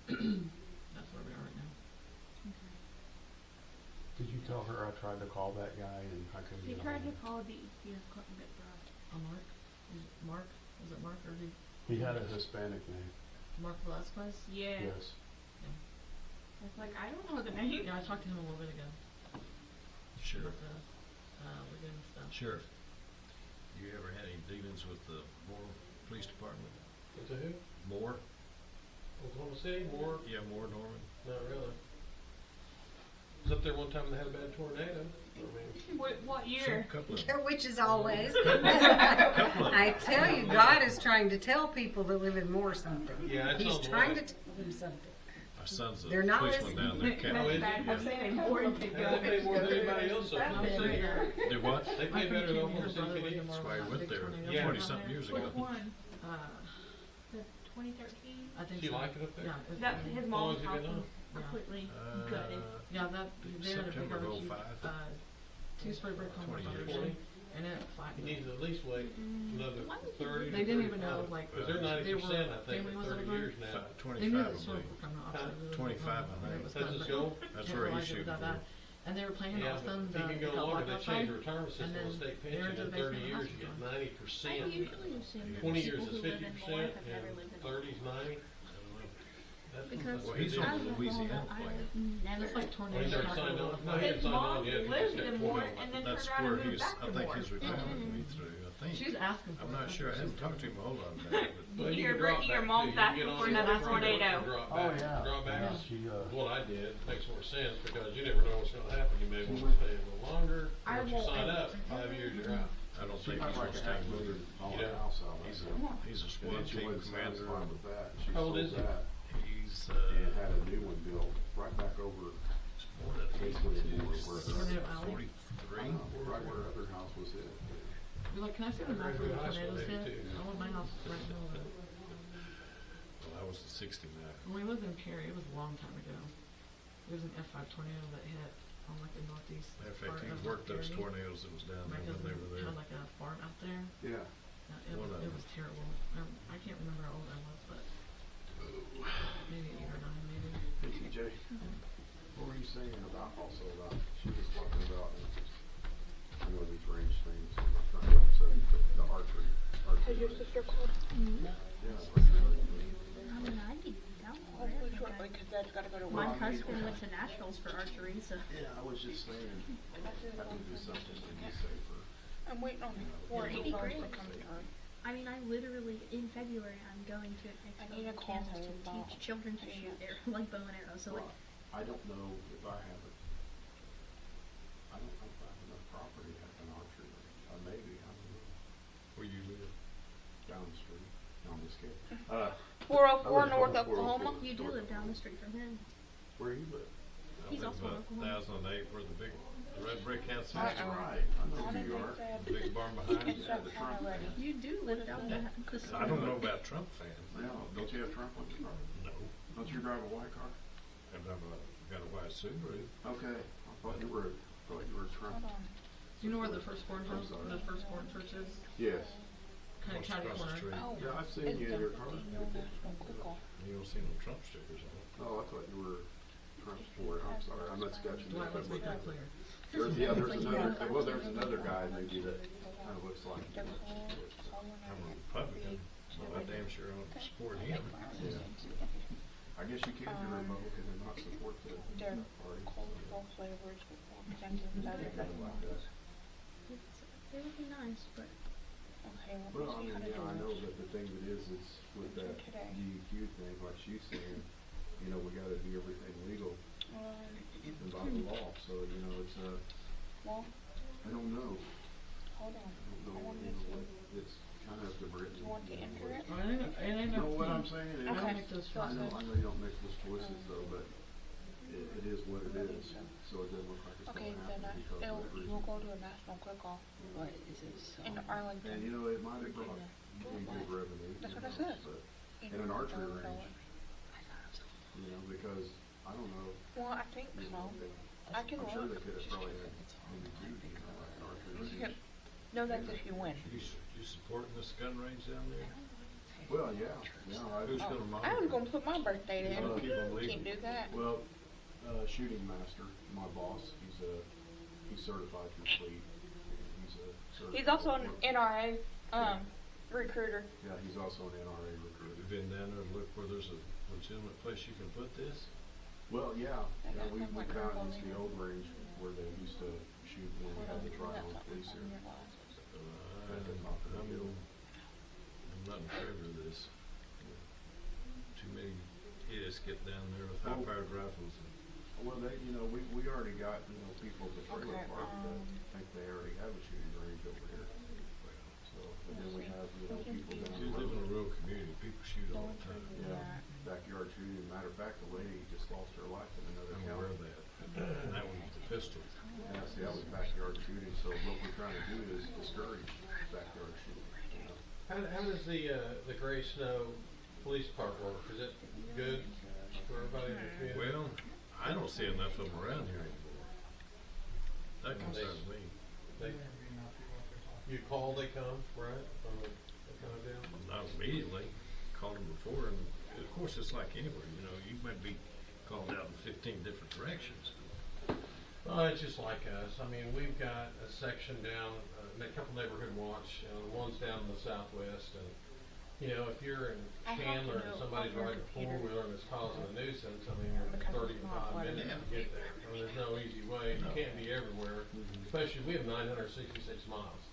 F: that's where we are right now.
Q: Did you tell her I tried to call that guy and I couldn't
P: He
Q: get
P: tried to
Q: hold
P: call the, he just couldn't get through.
F: Mark? Is it Mark? Was it Mark or
Q: of him? He had a Hispanic name.
F: Mark Velasquez?
P: Yeah.
Q: Yes.
P: I was like, I don't know the name.
F: Yeah, I talked to him a little bit ago.
K: Sure.
F: About the, we're getting stuff.
K: Sure. You ever had any dealings with the Moore Police Department?
B: With the who?
K: Moore?
B: Oklahoma City, Moore?
K: Yeah, Moore, Norman.
B: Not really. I was up there one time and they had a bad tornado. I mean,
P: What year?
K: Couple of
O: Which is always.
K: Couple of
O: I tell you, God is trying to tell people that live in Moore something.
B: Yeah, it's
O: He's
B: on the
O: trying
B: line.
O: to tell them something.
K: our son's a
O: They're not
K: policeman down there.
B: Oh, is
P: Back
B: he?
P: I'm saying more
B: They pay more than anybody else up
F: I'm
B: there.
F: sure
K: Did what?
B: They
F: My
B: pay
F: friend
B: better than
F: came
B: Oklahoma
F: here,
B: City
F: brother lived
B: PD.
F: in
K: That's why
F: Marble,
K: he went
F: big
K: there
F: tornado
B: Yeah.
K: 20
F: down
K: something
F: there.
K: years ago.
P: Which one? The 2013?
F: I think
B: Do you
F: so.
B: like it up there?
F: Yeah, it's
P: That,
F: fine.
P: his
B: How long
P: mom's
B: has
P: house
B: it been
P: was
B: on?
P: completely gutted.
F: Yeah, that, they had a big
K: September of
F: barbecue,
K: 05.
F: 2 spray break home
K: 20 years.
F: barbecue, and it flat.
B: You need to at least wait another 30
F: They
B: to
F: didn't even
B: 35.
F: know, like,
B: Because they're
F: they
B: 90%,
F: were,
B: I think,
F: family
B: in
F: was
B: 30
F: over.
B: years now.
F: They knew
K: 25,
F: that
K: I
F: sort
K: believe.
F: of from the outside.
K: 25, I think.
B: That's his goal?
K: That's
F: Didn't
K: where
F: realize
K: he's
F: it was
K: shooting
F: that bad.
K: for.
F: And they were planning
B: Yeah,
F: on
B: but
F: some,
B: if you can go
F: got
B: longer,
F: locked
B: they
F: outside,
B: change the retirement system
F: and
B: on
F: then
B: state
F: they were
B: pension.
F: to
B: In 30
F: basement
B: years, you get
F: hospital.
B: 90%.
P: I usually assume that
B: 20
P: people
B: years is
P: who live in Moore
B: 50%,
P: have never
B: and
P: lived in
B: 30 is 90.
P: Because
K: Well, he's
P: I
K: on the
P: was
K: Louisiana
P: I
K: plan.
P: never.
F: It's like
B: Well,
F: tornado.
B: he's already signed on. No, he
P: His
B: hasn't signed
P: mom
B: on yet. He
P: lived
B: just
P: in
B: got
P: Moore
B: 20.
P: and then
K: That's
P: turned around
K: where
P: and moved
K: he's,
P: back
K: I
P: to
K: think
P: Moore.
K: he's retiring me through, I think.
F: She's asking for
K: I'm
F: it.
K: not sure, I haven't talked to him a whole lot about it, but.
B: Well,
P: You
B: you
P: hear
B: can drop
P: Brittany, your
B: back,
P: mom's
B: too.
P: back
B: You can
P: before
B: get on
P: another
B: your freeway
P: tornado.
B: and drop
Q: Oh,
B: back.
Q: yeah.
B: Drop back
Q: Yeah,
B: is
Q: she,
B: what I did. Makes more sense because you never know what's gonna happen. You may want to stay a little longer.
P: I
B: Once you
P: won't
B: sign
P: ever-
B: up, 5 years you're out.
K: I don't
Q: she
K: think
Q: got
K: he's
Q: like
K: gonna
Q: a
K: stay
Q: half
K: with
Q: million
K: her.
Q: dollar
B: Yeah.
Q: house out
K: He's
Q: there.
K: he's a
Q: And
K: squad
Q: then she
K: team
Q: wasn't
K: commander.
Q: satisfied with that. She
B: How old
Q: sold
B: is he?
Q: that
K: He's,
Q: and had a new one built right back over
K: more than
Q: basically in Moore where
F: Tornado alley.
K: 43.
Q: right where her other house was hit.
F: You're like, can I see the map where the tornadoes hit? I want my house right in the middle of it.
K: Well, that was the 69.
F: When we lived in Perry, it was a long time ago. It was an F5 tornado that hit on like the northeast
K: Matter of
F: part
K: fact, he
F: of
K: worked those
F: Perry.
K: tornadoes that was down
F: My
K: there when they
F: cousin
K: were there.
F: had like a farm out there.
Q: Yeah.
K: One of
F: It
K: them.
F: was terrible. I can't remember how old I was, but maybe 8 or 9, maybe.
Q: Hey TJ, what were you saying about also about, she was talking about, you know, these range things, and I'm trying to say the archery.
P: Has your sister called?
Q: Yeah.
R: I mean, I'd be down for it.
P: Because that's gotta go to
R: My
Q: Well, I mean-
R: husband went to nationals for archery, so.
Q: Yeah, I was just saying, that would be something to be safer.
P: I'm waiting on
R: It'd be great.
P: to come through.
R: I mean, I literally, in February, I'm going to an
P: I
R: expo
P: need to
R: in
P: call
R: Kansas
P: her
R: to
P: about
R: teach children to shoot like bow and arrow, so like,
Q: Well, I don't know if I have it. I don't know if I have enough property to have an archery range. Maybe, I don't know.
K: Where you live?
Q: Down the street, on this kid.
P: 404 North Oklahoma.
R: you do live down the street from him.
Q: Where you live?
K: I
R: He's
K: live
R: also
K: about
R: in Oklahoma.
K: 1008 where the big, the red brick house is.
Q: That's right, I know who you are.
K: The big barn behind it.
Q: Yeah, the Trump fan.
R: You do live down the
K: I don't know about Trump fans.
Q: Yeah, don't you have Trump on your car?
K: No.
Q: Don't you drive a white car?
K: I've got a white Subaru.
Q: Okay, I thought you were a Trump.
F: You know where the first born house,
Q: sorry.
F: the first born church is?
Q: Yes.
F: Kind of
K: Across
F: catty
K: the
F: corner.
K: street.
Q: Yeah, I've seen you in your car.
K: You don't see no Trump stickers on it.
Q: Oh, I thought you were Trump supporter. I'm sorry, I must got you.
F: Dwight, let's make that clear.
Q: There's another guy maybe that kind of looks like you.
K: I'm a Republican, so I damn sure don't support him.
Q: Yeah. I guess you can be Republican and not support the
P: They're
Q: party.
P: cold flavors with
R: They would be nice, but
P: Okay, let me
Q: Well, I
P: see
Q: mean,
P: how to
Q: yeah, I
P: do
Q: know
P: this.
Q: that the thing that is with that
P: Today.
Q: DEQ thing, like she's saying,
N: you know, we gotta do everything legal and by the law, so, you know, it's,
P: well,
N: I don't know.
P: hold on.
N: I don't know, you know, it's kind of up to Brittany.
P: You want to enter it?
N: You know what I'm saying? It
P: Okay.
N: is- I know you don't make those choices though, but it is what it is, so it doesn't look like it's
P: Okay,
N: gonna
P: then
N: happen because of that reason.
P: we'll go to a national cook-off
L: What is this?
P: in Arlington.
N: And you know, it might have brought in good revenue.
P: That's what I
N: you know,
P: said.
N: but in an archery range, you know, because, I don't know.
P: Well, I think
N: you
P: so.
N: know,
P: I can
N: I'm sure
P: look.
N: they could have probably had maybe two, you know, like an archery
P: You
N: range.
P: No, that's if you win.
K: You supporting this gun range down there?
N: Well, yeah,
K: Who's gonna
P: I
K: monitor?
P: was gonna put my birthday in.
K: Keep 'em legal.
P: Can't do that.
N: Well, shooting master, my boss, he's certified through fleet. He's a certified.
P: He's also an NRA recruiter.
N: Yeah, he's also an NRA recruiter.
K: You been down there to look where there's a legitimate place you can put this?
N: Well, yeah, we
P: my
N: found
P: grandpa
N: it's the
P: name.
N: old range where they used to shoot when we had the Tryon police here. At the top of the hill.
K: I'm not in favor of this. Too many idiots get down there with high-powered rifles.
N: Well, you know, we already got, you know, people at the trailer
P: Okay,
N: park that think they already have a shooting range over here. So, and then we have, you know, people down
K: You live in a rural community, people shoot all the time.
N: Yeah, backyard shooting. Matter of fact, the lady just lost her life in another
K: I'm
N: county.
K: aware of that. And that was the pistol.
N: Yeah, see, that was backyard shooting, so what we're trying to do is discourage backyard shooting, you know.
B: How does the Gray Snow Police Park work? Is it good for everybody in the community?
K: Well, I don't see enough of them around here anymore. That concerns me.
B: You call, they come, right? From the kind of deal?
K: Not immediately, called them before, and of course, it's like anywhere, you know, you might be called out in 15 different directions.
B: Well, it's just like us. I mean, we've got a section down, a couple neighborhood watch, the one's down in the southwest, and, you know, if you're in
P: I have to
B: Chandler and
P: know
B: somebody's
P: on your
B: riding a
P: computer.
B: four-wheeler and it's causing a nuisance, I mean, you're
P: Because it's not
B: 35
P: what it
B: minutes
P: is.
B: to get there. I mean, there's no easy way. You can't be everywhere, especially, we have 966 miles.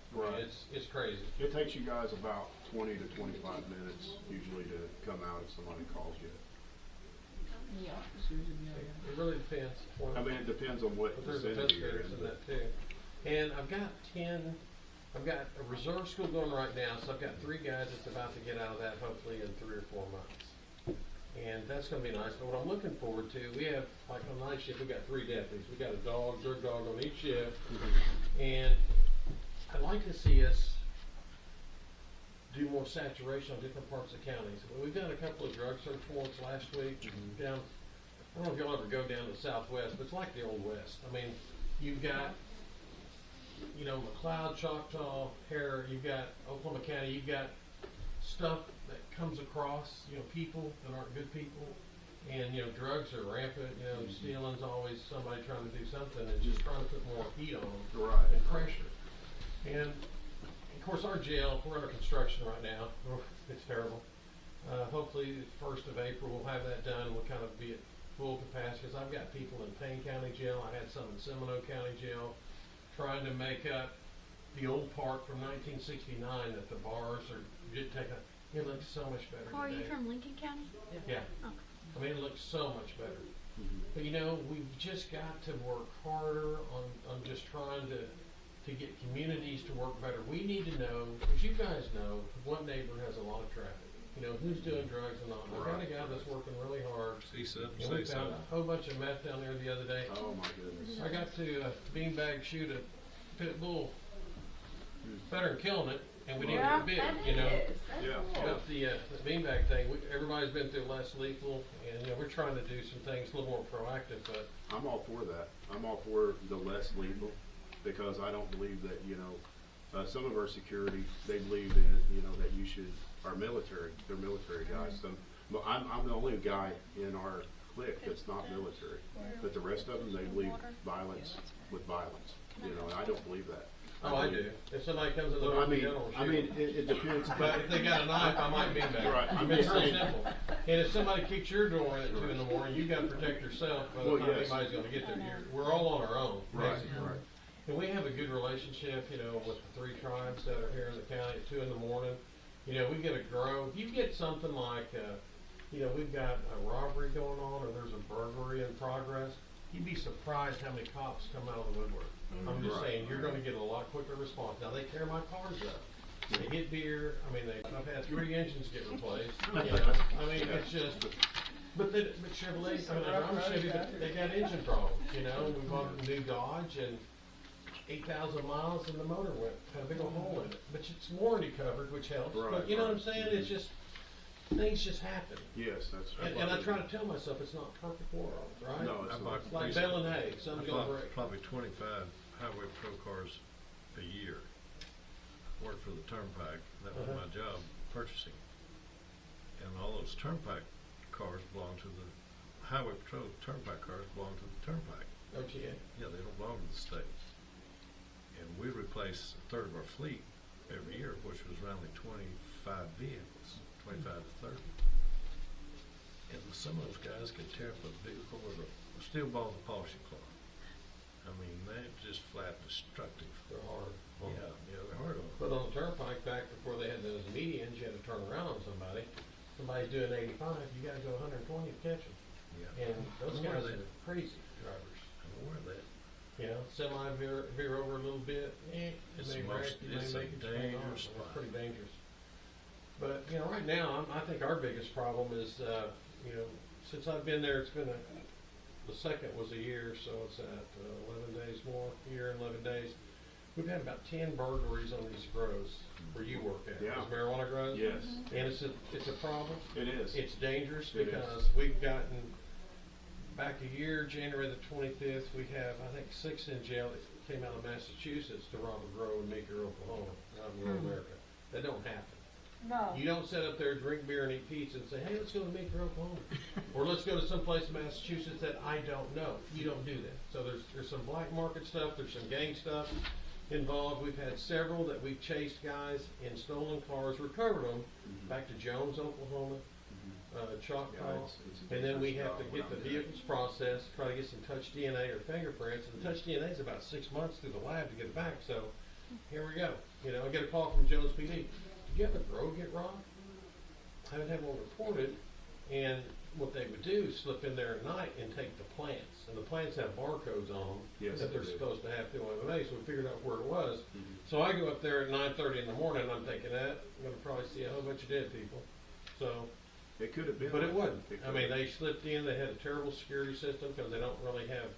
B: I mean, it's crazy.
N: It takes you guys about 20 to 25 minutes usually to come out if somebody calls you.
B: It really depends.
N: I mean, it depends on what
B: But there's a
N: vicinity you're
B: investigators
N: in.
B: in that too. And I've got a reserve school going right now, so I've got 3 guys that's about to get out of that hopefully in 3 or 4 months. And that's gonna be nice, but what I'm looking forward to, we have, like on night shift, we got 3 deputies. We got a dog, drug dog on each shift. And I'd like to see us do more saturation on different parts of counties. We've done a couple of drug search warrants last week down, I don't know if y'all ever go down to the southwest, but it's like the old west. I mean, you've got, you know, McLeod, Choctaw, Hare, you've got Oklahoma County, you've got stuff that comes across, you know, people that aren't good people. And, you know, drugs are rampant, you know, stealing's always somebody trying to do something and just trying to put more heat on them and pressure. And, of course, our jail, we're under construction right now. It's terrible. Hopefully, the 1st of April, we'll have that done. We'll kind of be at full capacity. Because I've got people in Payne County Jail. I had some in Seminole County Jail trying to make up the old park from 1969 that the bars are taking. It looks so much better
R: Oh, are you
B: today.
R: from Lincoln County?
B: Yeah.
R: Okay.
B: I mean, it looks so much better. But, you know, we've just got to work harder on just trying to get communities to work better. We need to know, as you guys know, what neighbor has a lot of traffic. You know, who's doing drugs and not. I've got a guy that's working really hard.
K: See something,
B: And we
K: say
B: found
K: something.
B: a whole bunch of meth down there the other day.
N: Oh my goodness.
B: I got to beanbag shoot a pit bull. Better than killing it, and we didn't get big, you know. About the beanbag thing, everybody's been through less lethal, and, you know, we're trying to do some things a little more proactive, but
N: I'm all for that. I'm all for the less lethal because I don't believe that, you know, some of our security, they believe in, you know, that you should, our military, they're military guys. I'm the only guy in our clique that's not military, but the rest of them, they believe violence with violence, you know, and I don't believe that.
B: oh, I do. If somebody comes in the
N: Well,
B: door,
N: I mean,
B: don't shoot
N: I mean,
B: them.
N: it depends.
B: But if they got a knife, I might beanbag.
N: Right, I'm
B: It's
N: just
B: so
N: saying.
B: simple. And if somebody kicks your door in at 2 in the morning, you got to protect yourself. By the
N: Well,
B: time
N: yes.
B: anybody's going to get there, we're all on our own.
N: Right,
B: basically.
N: right.
B: And we have a good relationship, you know, with the 3 tribes that are here in the county at 2 in the morning. You know, we get a grow. If you get something like you know, we've got a robbery going on or there's a burglary in progress, you'd be surprised how many cops come out of the woodwork. I'm just saying, you're gonna get a lot quicker response. Now, they tear my cars up. They hit beer, I mean, I've had 3 engines get replaced, you know, I mean, it's just, but Chevrolet, I mean, I'm Chevy, but they got engine problems, you know, we bought a new Dodge and 8,000 miles and the motor had a big old hole in it, but it's warranty covered, which helps, but you know what I'm saying, it's just, things just happen.
Q: Yes, that's right.
B: And I try to tell myself it's not a perfect world, right?
Q: No, it's not.
B: It's like bale and hay, something's gonna break.
K: Probably 25 highway patrol cars a year. Worked for the Turnpike, that was my job, purchasing. And all those Turnpike cars belong to the, highway patrol Turnpike cars belong to the Turnpike.
B: OTA?
K: Yeah, they don't belong to the state. And we replace a third of our fleet every year, which was around 25 vehicles, 25 to 30. And some of those guys could tear up a vehicle with a steel ball and polishing cloth. I mean, they're just flat destructive.
B: They're hard.
K: Yeah, they're hard on them.
B: But on the Turnpike, back before they had those medians, you had to turn around on somebody. Somebody's doing 85, you gotta go 120 to catch them.
K: Yeah.
B: And those guys are crazy drivers.
K: I'm aware of that.
B: You know, semi veer over a little bit,
K: It's
B: may
K: a
B: wreck, you may
K: dangerous
B: make it straight on. It's
K: spot.
B: pretty dangerous. But, you know, right now, I think our biggest problem is, you know, since I've been there, it's been the second was a year, so it's at 11 days more, a year and 11 days. We've had about 10 burglaries on these grows where you work at.
Q: Yeah.
B: Those marijuana grows.
Q: Yes.
B: And it's a problem.
Q: It is.
B: It's dangerous
Q: It is.
B: because we've gotten, back a year, January the 25th, we have, I think, 6 in jail that came out of Massachusetts to rob a grow in Meeker, Oklahoma, out in rural America. That don't happen.
P: No.
B: You don't sit up there, drink beer, and eat pizza and say, hey, let's go to Meeker, Oklahoma. Or let's go to some place in Massachusetts that I don't know. You don't do that. So there's some black market stuff, there's some gang stuff involved. We've had several that we've chased guys in stolen cars, recovered them, back to Jones, Oklahoma, Choctaw, and then we have to get the vehicles processed, try to get some touch DNA or fingerprints, and the touch DNA is about 6 months through the lab to get it back, so here we go. You know, I get a call from Jones PD. Did you have a grow get robbed? I haven't had one reported, and what they would do is slip in there at night and take the plants, and the plants have barcodes on them that they're supposed to have through MMA, so we figured out where it was. So I go up there at 9:30 in the morning, and I'm thinking that I'm going to probably see a whole bunch of dead people. So
Q: it could have been,
B: but it wasn't. I mean, they slipped in. They had a terrible security system because they don't really have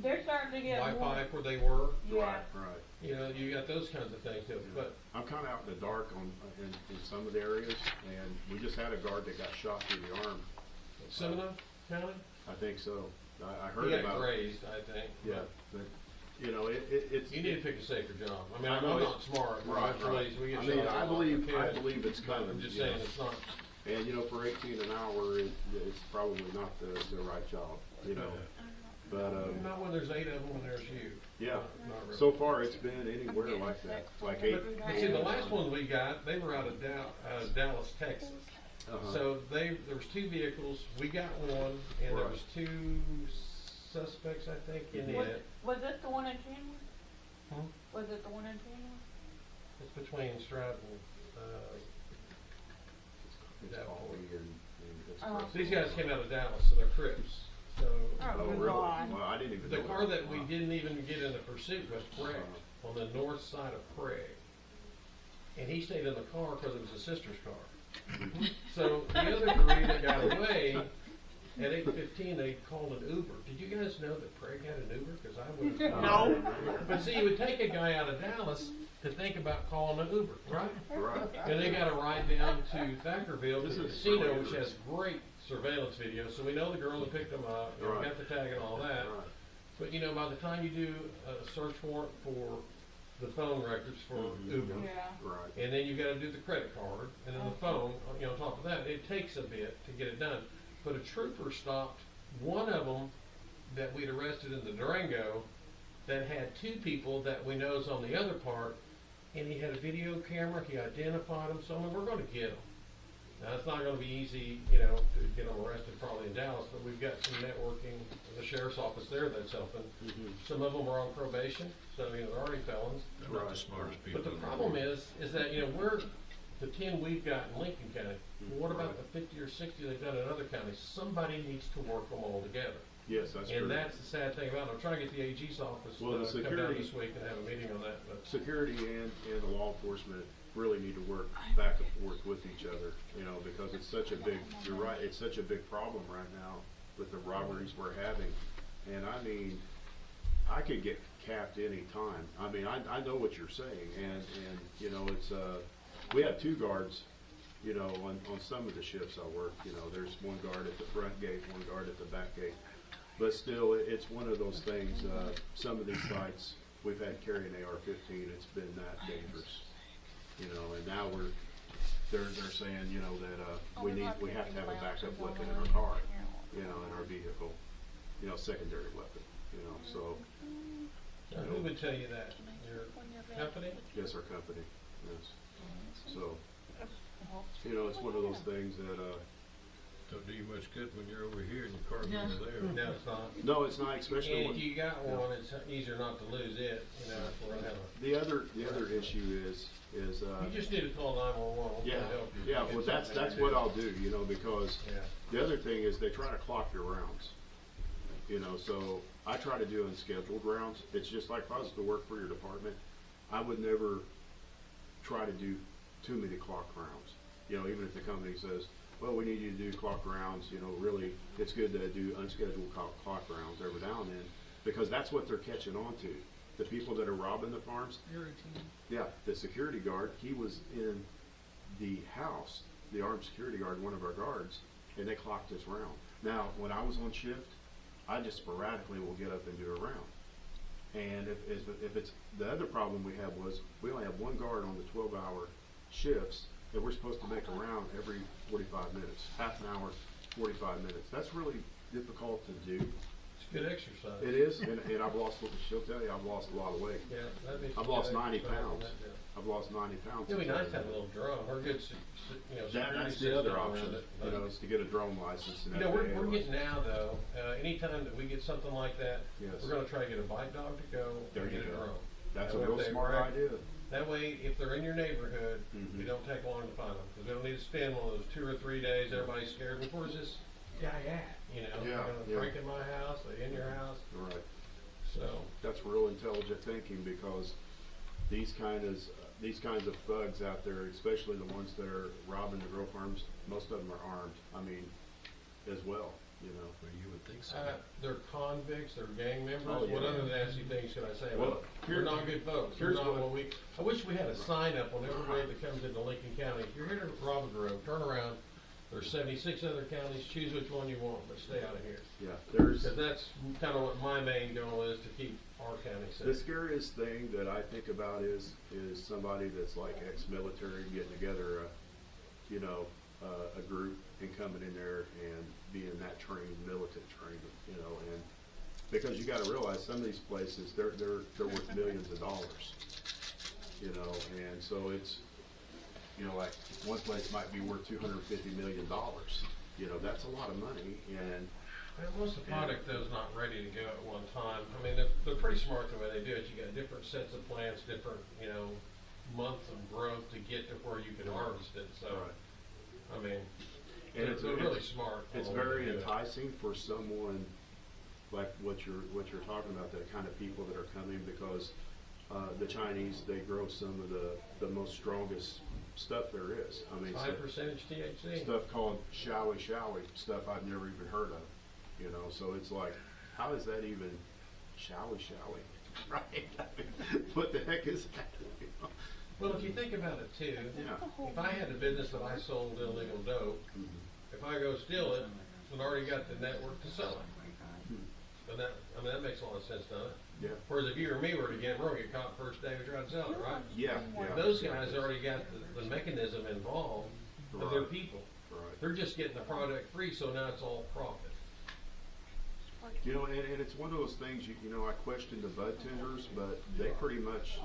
P: they're starting to get
B: Wi-Fi where they were.
P: Yeah.
Q: Right.
B: You know, you got those kinds of things too. But
Q: I'm kind of out in the dark in some of the areas, and we just had a guard that got shot through the arm.
B: Seminole County?
Q: I think so. I heard
B: he
Q: about
B: got grazed, I think.
Q: Yeah, but you know, it's.
B: You need to pick a safer job. I mean,
Q: I
B: I'm
Q: know
B: not smart.
Q: Right.
B: We get
Q: I mean,
B: shot
Q: I
B: a lot.
Q: believe it's coming.
B: I'm just
Q: you
B: saying
Q: know.
B: it's not.
Q: And you know, for 18 an hour, it's probably not the right job. You know, but
B: not when there's 8 of them when there's you.
Q: Yeah.
B: Not really.
Q: So far, it's been anywhere like that, like 8.
B: But see, the last one we got, they were out of Dallas, Texas. So there was 2 vehicles. We got one, and there was 2 suspects, I think, in it.
P: Was it the one in Chandler? Was it the one in Chandler?
B: It's between Stroud and Dallas. These guys came out of Dallas, so they're Crips. So
Q: really? Well, I didn't even
B: the
Q: know
B: car
Q: that.
B: that we didn't even get in the pursuit was Craig, on the north side of Craig. And he stayed in the car because it was his sister's car. So the other 3 that got away, at 8:15 they called an Uber. Did you guys know that Craig had an Uber? Because I would have.
P: No.
B: But see, it would take a guy out of Dallas to think about calling an Uber, right?
Q: Right.
B: And they got to ride down to Thackerville to the casino, which has great surveillance video. So we know the girl that picked them up. You know, we got the tag and all that. But you know, by the time you do a search warrant for the phone records for Uber, and then you got to do the credit card, and then the phone, you know, on top of that, it takes a bit to get it done. But a trooper stopped one of them that we'd arrested in the Durango that had 2 people that we know is on the other part, and he had a video camera. He identified them, so I mean, we're going to get them. Now, it's not going to be easy, you know, to get them arrested probably in Dallas, but we've got some networking, the sheriff's office there that's helping. Some of them are on probation, so, you know, they're already felons.
K: They're not the smartest people.
B: But the problem is that, you know, the 10 we've got in Lincoln County. Well, what about the 50 or 60 they've done in other counties? Somebody needs to work them all together.
Q: Yes, that's true.
B: And that's the sad thing about it. I'm trying to get the AG's office
Q: Well, the
B: to come down
Q: security-
B: this week and have a meeting on that. But
Q: Security and the law enforcement really need to work back and forth with each other, you know, because it's such a big, you're right, it's such a big problem right now with the robberies we're having. And I mean, I could get capped any time. I mean, I know what you're saying, and you know, it's, we have 2 guards, you know, on some of the shifts I work, you know, there's 1 guard at the front gate, 1 guard at the back gate. But still, it's one of those things, some of these sites, we've had carry an AR-15, it's been that dangerous, you know, and now they're saying, you know, that, we have to have a backup weapon in our car, you know, in our vehicle, you know, secondary weapon, you know, so.
B: now, who would tell you that? Your company?
Q: Yes, our company, yes. So, you know, it's one of those things that,
K: Don't do you much good when you're over here and your car goes there.
B: No, it's not.
Q: no, it's not, especially
B: And
Q: when.
B: if you got one, it's easier not to lose it, you know, if we're gonna have a.
Q: The other issue is,
B: You just need to call 911. We'll
Q: yeah,
B: help you.
Q: yeah, well, that's what I'll do, you know, because
B: Yeah.
Q: the other thing is they try to clock your rounds. You know, so I try to do unscheduled rounds. It's just like if I was to work for your department, I would never try to do too many clock rounds. You know, even if the company says, well, we need you to do clock rounds, you know, really, it's good to do unscheduled clock rounds every now and then, because that's what they're catching on to. The people that are robbing the farms, yeah, the security guard, he was in the house, the armed security guard, one of our guards, and they clocked his round. Now, when I was on shift, I just sporadically will get up and do a round. And if it's, the other problem we had was, we only have 1 guard on the 12-hour shifts, that we're supposed to make a round every 45 minutes, half an hour, 45 minutes. That's really difficult to do.
B: It's good exercise.
Q: It is, and I've lost, she'll tell you, I've lost a lot of weight.
B: Yeah, that makes
Q: I've
B: you
Q: lost
B: good
Q: 90
B: exercise on
Q: pounds.
B: that, yeah.
Q: I've lost 90 pounds.
B: It'd be
Q: since
B: nice
Q: I-
B: to have a little drone. We're good, you know,
Q: That's
B: security
Q: the other
B: system
Q: option,
B: around it.
Q: you know, is to get a drone license. And
B: You know, we're
Q: FAA
B: getting now though, anytime that we get something like that,
Q: Yes.
B: we're gonna try to get a bite dog to go
Q: There
B: and
Q: you
B: get a
Q: go.
B: drone.
Q: That's
B: That
Q: a
B: way
Q: real
B: if they
Q: smart
B: wreck-
Q: idea.
B: That way, if they're in your neighborhood,
Q: Mhm.
B: it don't take long to find them, because they don't need to spend one of those 2 or 3 days, everybody's scared, well, where's this guy at? You know, they're
Q: Yeah,
B: gonna
Q: yeah.
B: break in my house, they in your house,
Q: Right.
B: so.
Q: That's real intelligent thinking, because these kinds of thugs out there, especially the ones that are robbing the grow farms, most of them are armed. I mean, as well, you know.
K: Well, you would think so.
B: They're convicts, they're gang members,
Q: Oh, yeah.
B: what other nasty things should I say
Q: Well,
B: about them? They're not good folks, they're
Q: here's
B: not
Q: what-
B: what we, I wish we had a sign up on everybody that comes into Lincoln County, if you're here to rob a grove, turn around, there's 76 other counties, choose which one you want, but stay out of here.
Q: Yeah, there's.
B: Because that's kind of what my main goal is, to keep our county safe.
Q: The scariest thing that I think about is somebody that's like ex-military getting together, a group and coming in there and being that trained, militant trained, you know, and because you got to realize some of these places they're worth millions of dollars, you know, and so it's, you know, like one place might be worth $250 million, you know, that's a lot of money, and.
B: Well, most of the product though is not ready to go at one time. I mean, they're pretty smart the way they do it. You got different sets of plants, different, you know, months of growth to get to where you can harvest it. So, I mean,
Q: And
B: it's really smart.
Q: It's
B: the way
Q: very
B: they do it.
Q: enticing for someone like what you're talking about, the kind of people that are coming, because the Chinese, they grow some of the most strongest stuff there is. I mean,
B: high percentage THC.
Q: stuff called showy, stuff I've never even heard of. You know, so it's like, how is that even showy? Right? I mean, what the heck is that? You know?
B: Well, if you think about it too, if I had a business that I sold illegal dope, if I go steal it, I've already got the network to sell it. And that makes a lot of sense, doesn't it?
Q: Yeah.
B: Whereas if you or me were to get, we're gonna get caught first day we try to sell it, right?
Q: Yeah.
B: Those guys already got the mechanism involved of their people.
Q: Right.
B: They're just getting the product free, so now it's all profit.
Q: You know, and it's one of those things, you know, I question the bud tenders, but they pretty much,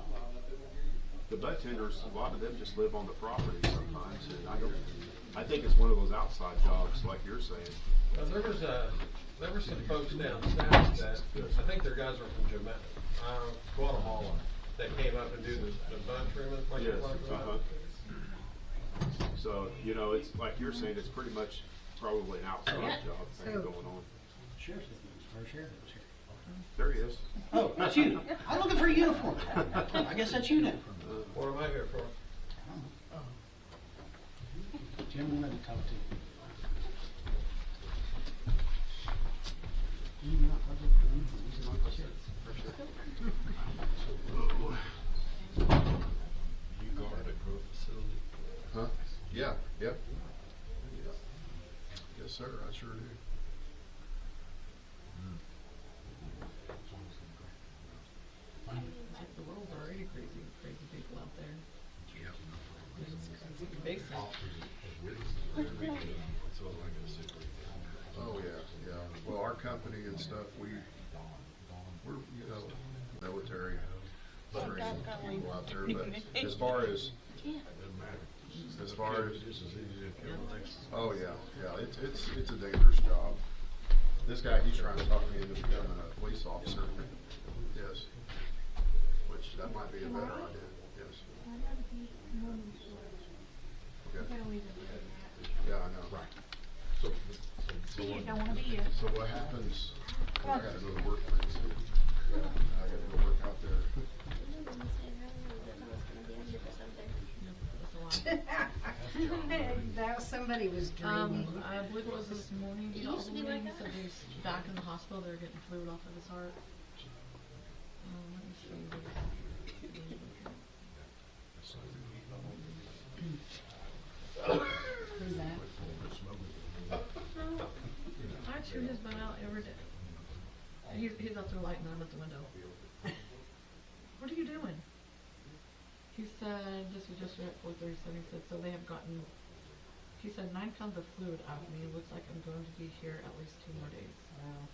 Q: the bud tenders, a lot of them just live on the property sometimes, and I think it's one of those outside jobs, like you're saying.
B: Well, there were some folks down south that, I think their guys are from Guatemala, that came up and do the bud trimming, like you're talking about.
Q: So, you know, it's like you're saying, it's pretty much probably an outside job thing
O: So-
Q: going on.
C: Sheriff's deputy, or sheriff was here.
Q: There he is.
C: Oh, that's you. I'm looking for a uniform. I guess that's you then.
B: What am I here for?
C: Jim wanted to talk to you.
K: You guard a growth facility?
N: Huh? Yeah, yep. Yes, sir, I sure do.
F: The world's already crazy people out there.
K: Yeah.
F: It's basic.
K: That's all I gotta say.
N: Oh, yeah, yeah. Well, our company and stuff, we're, you know, military, trained people out there, but as far as, oh, yeah, yeah, it's a dangerous job. This guy, he's trying to talk me into becoming a police officer. Yes. Which, that might be a better idea, yes. Okay. Yeah, I know. Right. So
P: You don't wanna be here.
N: So what happens, I gotta go to work pretty soon. I gotta go work out there.
O: That somebody was dreaming.
F: I believe it was this morning. He called me and he said he's back in the hospital. They're getting fluid off of his heart. Let me see.
O: Who's that?
F: I chew his butt out every day. He's out there lighting on at the window. What are you doing? He said, this was just at 4:37, he said, so they have gotten, he said 9 pounds of fluid out of me. It looks like I'm going to be here at least 2 more days.
O: Wow.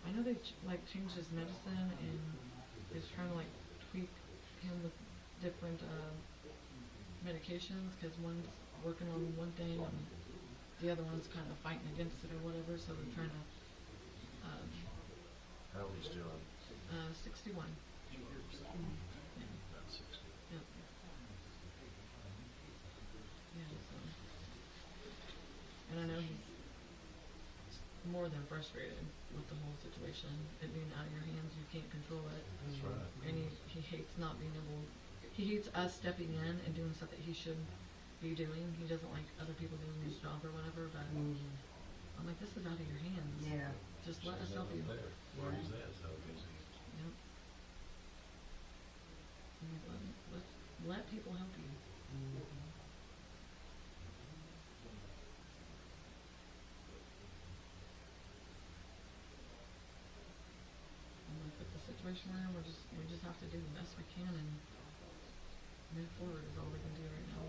F: I know they changed his medicine and is trying to tweak him with different medications because one's working on one thing and the other one's kind of fighting against it or whatever. So they're trying to.
K: How old is John?
F: 61.
K: About 60.
F: Yep. Yeah, so. And I know he's more than frustrated with the whole situation. It being out of your hands, you can't control it.
K: That's right.
F: And he hates not being able, he hates us stepping in and doing stuff that he shouldn't be doing. He doesn't like other people doing his job or whatever, but I'm like, this is out of your hands.
O: Yeah.
F: Just let us help you.
K: Where he's at is how busy.
F: Yep. Let people help you. With the situation we're in, we just have to do the best we can and move forward is all we can do right now.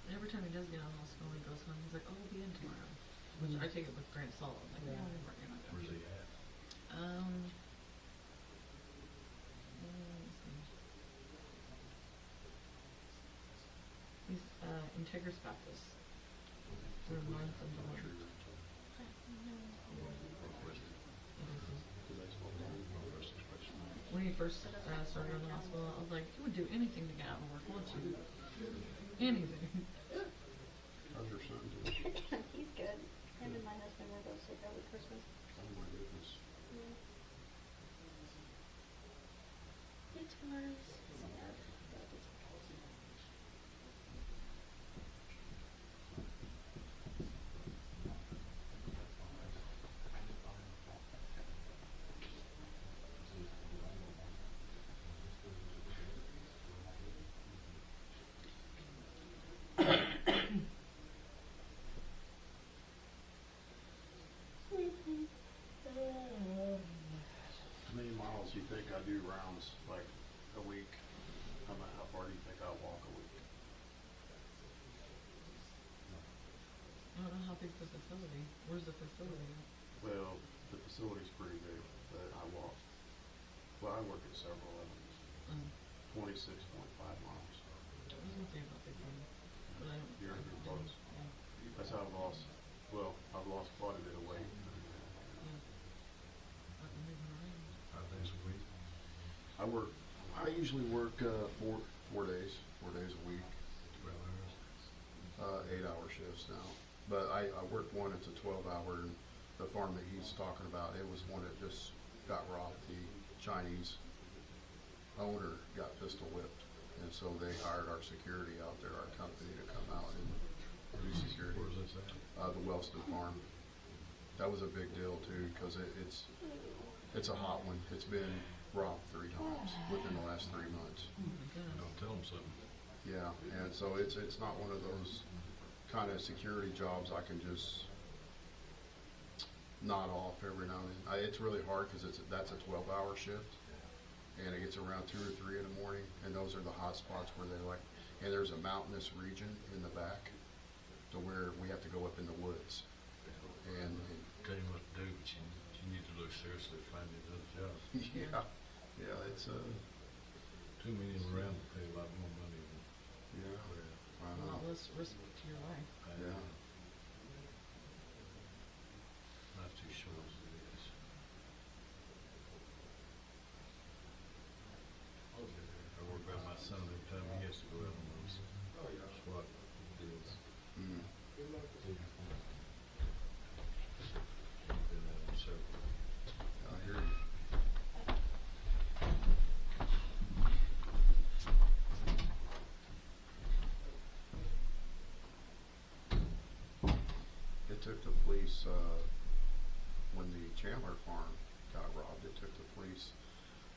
F: Every time he does get out of the hospital, he goes home. He's like, "Oh, we'll be in tomorrow," which I take it with grain of salt. I'm like, "Yeah, you're not gonna."
K: Where's he at?
F: Let me see. He's Integris Baptist. We're north of the one. When he first started in the hospital, I was like, "You would do anything to get out of work, wouldn't you? Anything."
N: How's your son doing?
J: He's good. Him and my husband were both sick over Christmas.
N: Oh my goodness.
J: It's worse. Sad, but it's okay.
F: big's the facility? Where's the facility?
N: Well, the facility's pretty big, but I walked. Well, I work at several of them. 26.5 miles.
F: I was gonna say about 600, but I don't.
N: You're close.
F: Yeah.
N: That's how I've lost. Well, I've lost quite a bit of weight.
F: Not moving around.
K: 5 days a week.
N: I usually work 4 days a week.
K: 12 hours.
N: 8-hour shifts now. But I worked one, it's a 12-hour, and the farm that he's talking about, it was one that just got robbed. The Chinese owner got pistol whipped, and so they hired our security out there, our company, to come out and do security.
K: Where's this at?
N: The Wellston farm. That was a big deal too, because it's a hot one. It's been robbed 3 times within the last 3 months.
K: Don't tell them something.
N: Yeah, and so it's not one of those kind of security jobs I can just nod off every now and then. It's really hard because that's a 12-hour shift, and it gets around 2 or 3 in the morning, and those are the hot spots where they like. And there's a mountainous region in the back, to where we have to go up in the woods. And
K: Tell you what to do, but you need to look seriously at finding another job.
N: yeah, it's
K: Too many around to pay a lot more money than
N: I
F: A lot
N: know.
F: less risk to your life.
N: Yeah.
K: Not too sure as it is. I worry about my son every time he has to go out on those SWAT deals.
N: Mm.
K: Been at them several.
N: I hear you. It took the police, when the Chandler farm got robbed, it took the police,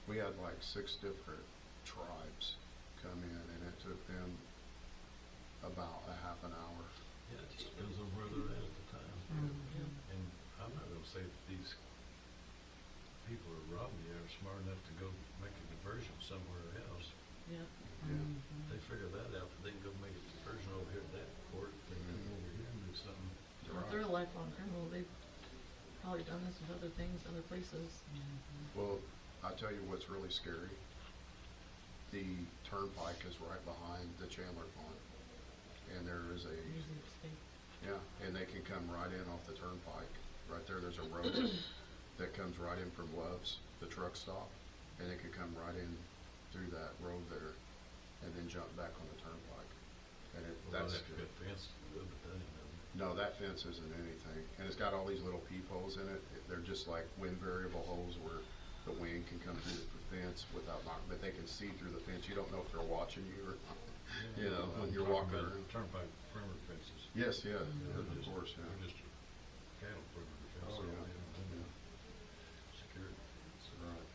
N: we had like 6 different tribes come in, and it took them about a half an hour.
K: Yeah, it just depends on where they're at the time. And I'm not gonna say that these people who are robbing you are smart enough to go make a diversion somewhere else.
F: Yeah.
K: They figure that out, but they can go make a diversion over here to that court, they can go over here and do something.
F: Well, if they're a lifelong criminal, they've probably done this with other things, other places.
N: Well, I tell you what's really scary. The turnpike is right behind the Chandler farm, and there is a
F: Easy escape.
N: yeah, and they can come right in off the turnpike. Right there, there's a road that comes right in from Love's, the truck stop, and they could come right in through that road there, and then jump back on the turnpike. And
K: Well,
N: that's
K: that's a good fence, but that ain't nothing.
N: no, that fence isn't anything, and it's got all these little peepholes in it. They're just like wind variable holes where the wind can come through the fence without knocking, but they can see through the fence. You don't know if they're watching you or not, you know, when you're walking
K: Talking about
N: around.
K: Turnpike perimeter fences.
N: Yes, yeah,
K: They're
N: of
K: just-
N: course, yeah.
K: they're just a cattle perimeter fence.
N: Oh,
K: so
N: yeah.
K: they don't do
N: Yeah.
K: security.
N: That's right.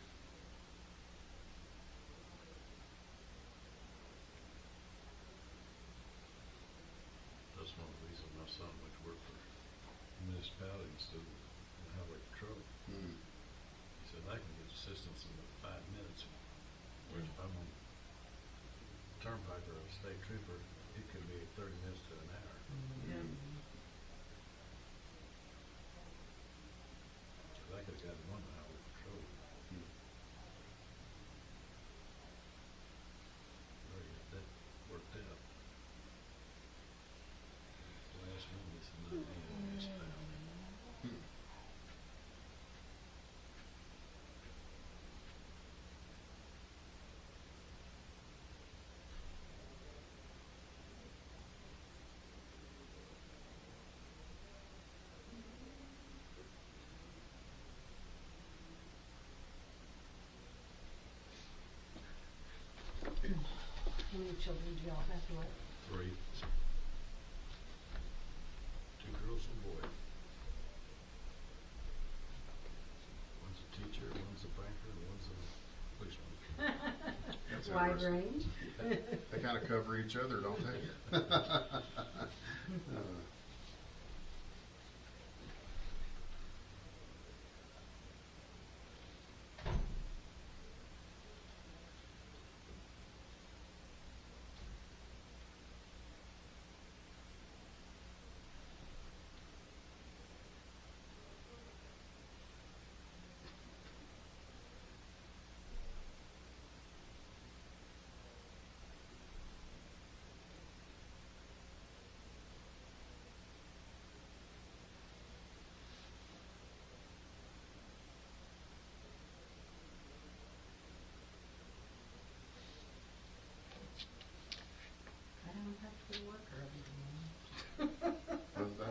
K: That's one of the reasons my son went to work for municipality instead of the highway patrol.
N: Hmm.
K: He said, I can get assistance in 5 minutes, whereas if I'm on turnpike or a state trooper, it could be 30 minutes to an hour.
F: Yeah.
K: Cause I could've gotten one highway patrol. Or get that worked out. Last one is not being municipality.
O: How many children do y'all have left?
K: 3. 2 girls and a boy. One's a teacher, one's a banker, and one's a policeman.
N: That's
O: Wide
N: interesting.
O: range?
N: They kind of cover each other, don't they?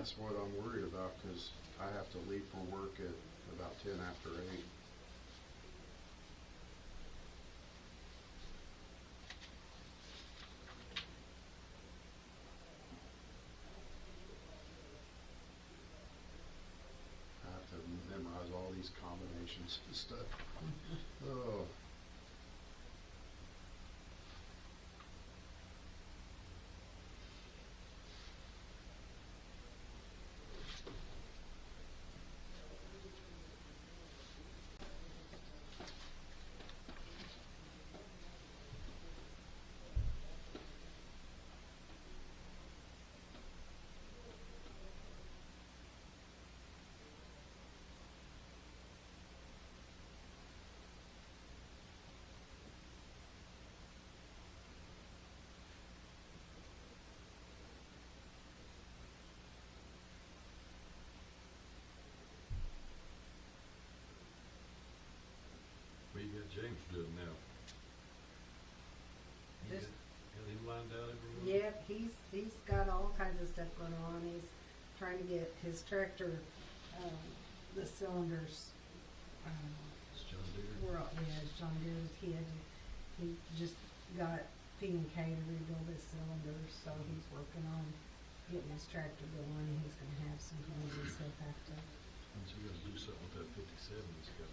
N: That's what I'm worried about, because I have to leave for work at about 10 after 8. I have to memorize all these combinations and stuff. Oh.
K: What you got James doing now?
O: Just-
K: Got him lined out everywhere?
O: Yeah, he's got all kinds of stuff going on. He's trying to get his tractor, the cylinders,
K: It's John Deere.
O: it's John Deere's. He just got P&K to rebuild his cylinders, so he's working on getting his tractor going. He's gonna have some things he'll have to
K: And so you gotta do something with that 57 he's got.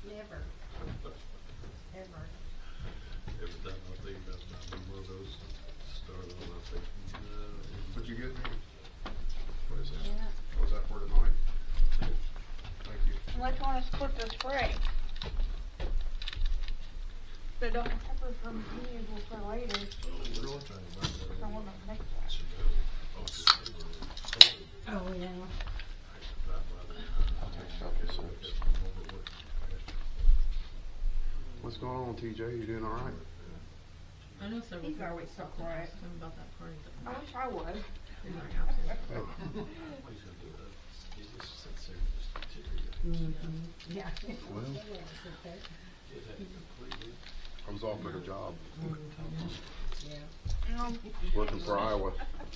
O: Never. Ever.
K: Every time I think about buying one of those, start on, I think, no.
N: What you get me?
K: What is that?
J: Yeah.
N: What was that for tonight? Thank you.
P: Unless you want to split the spray. The Dr. Pepper from Untitled for later.
K: Really trying to buy
P: I want to make that.
O: Oh, yeah.
N: What's going on, TJ? You doing all right?
L: I know several
A: He's always so quiet.
L: about that party.
P: I wish I would.
O: Yeah.
N: Well, I was offered a job
O: Yeah.
N: working for Iowa.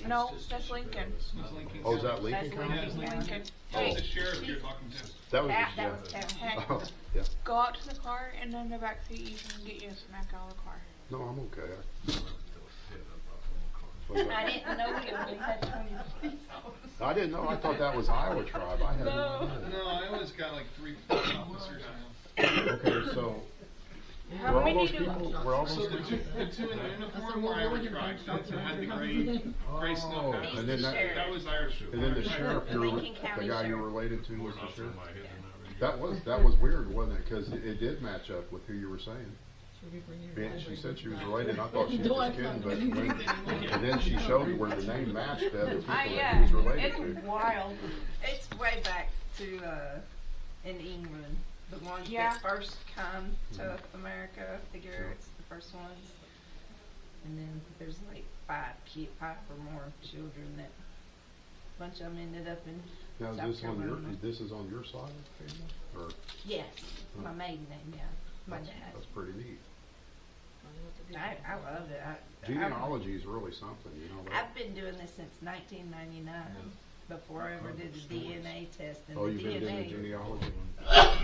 P: No, that's Lincoln.
N: Oh, is that
P: That's
N: Lincoln County?
P: Lincoln.
N: Oh.
P: Hey,
N: The
P: sheriff
N: you're
P: talking
N: to. That was
P: That
N: the
P: was
N: sheriff.
P: Hey,
N: Oh, yeah.
P: go out to the car and then the back seat you can get you a snack out of the car.
N: No, I'm okay.
P: I didn't know we only had 20
N: I didn't know. I thought that was Iowa tribe. I had no idea.
S: No, I always got like 3 police officers now.
N: Okay, so
P: How
N: were all
P: many
N: those
P: do-
N: people? Were all
S: So
N: those
S: the
N: people?
S: two in the uniform were Irish tribes. That's who had the gray snow
N: Oh,
S: hat.
N: and then
S: That was Irish.
N: And then the sheriff,
P: Lincoln County
N: the guy you're
P: Sheriff.
N: related to, was the sheriff. That was weird, wasn't it? Because it did match up with who you were saying. She said she was related. I thought she was just kidding, but and then she showed me where the name matched the other people that she was related to.
P: It's wild.
L: It's way back to, in England, the ones
P: Yeah.
L: that first come to America, the Garretts, the first ones. And then there's like 5 or more children that, a bunch of them ended up in
N: Now,
L: South
N: is this on your,
L: Carolina.
N: this is on your side of the family? Or,
L: Yes, my maiden name, yeah, my dad.
N: that's pretty neat.
L: I love it.
N: Genealogy is really something, you know that?
L: I've been doing this since 1999, before I ever did the DNA test and
N: Oh,
L: the
N: you've been doing
L: DNA.
N: genealogy?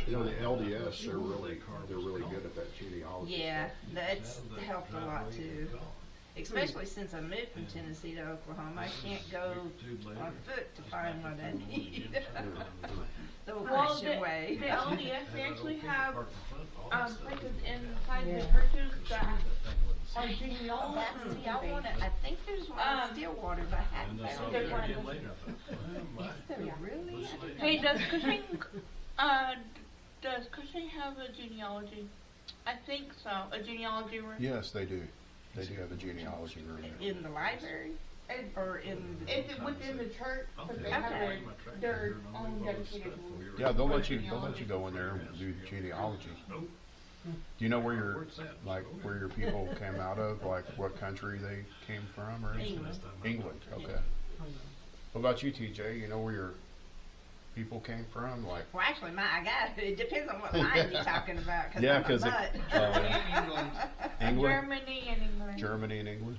N: You know, the LDS, they're really good at that genealogy.
L: Yeah,
N: stuff.
L: that's helped a lot too. Especially since I moved from Tennessee to Oklahoma, I can't go on foot to find what I need. The
P: Well,
L: old-fashioned way.
P: the LDS, they actually have places inside the churches that are genealogy.
L: See, I think there's one in Stillwater, but I haven't found
P: There's
L: it.
P: one in
L: Is there really?
P: Hey, does Cushing have a genealogy? I think so. A genealogy room.
N: Yes, they do. They do have a genealogy room there.
L: In the library? Or in the...
P: It's within the church, but they have their own dedicated room.
N: Yeah, they'll let you go in there and do genealogy. Do you know where where your people came out of, like what country they came from or anything? England, okay. What about you, TJ? You know where your people came from, like?
L: Well, actually, it depends on what line you're talking about. Cause
N: Yeah,
L: I'm a
N: because
L: mutt.
N: England,
P: Germany and England.
N: Germany and England.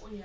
F: times.
P: Well, yeah.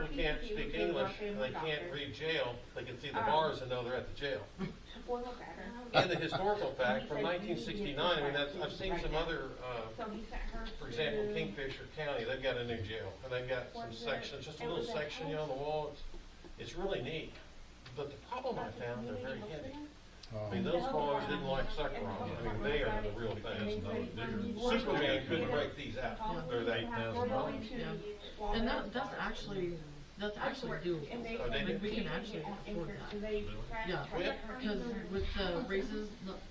B: people can't speak English and they can't read jail, they can see the bars and know they're at the jail. And the historical fact from 1969, I mean, I've seen some other, for example, Kingfisher County, they've got a new jail, and they've got some sections, just a little section, you know, on the wall. It's really neat. But the problem I found, they're very heavy. I mean, those bars didn't like sucker on. I mean, they are the real thing. Superman couldn't break these out. They're $8,000.
F: Yeah. And that's actually doable. Like, we can actually afford that. Yeah, because with the raises,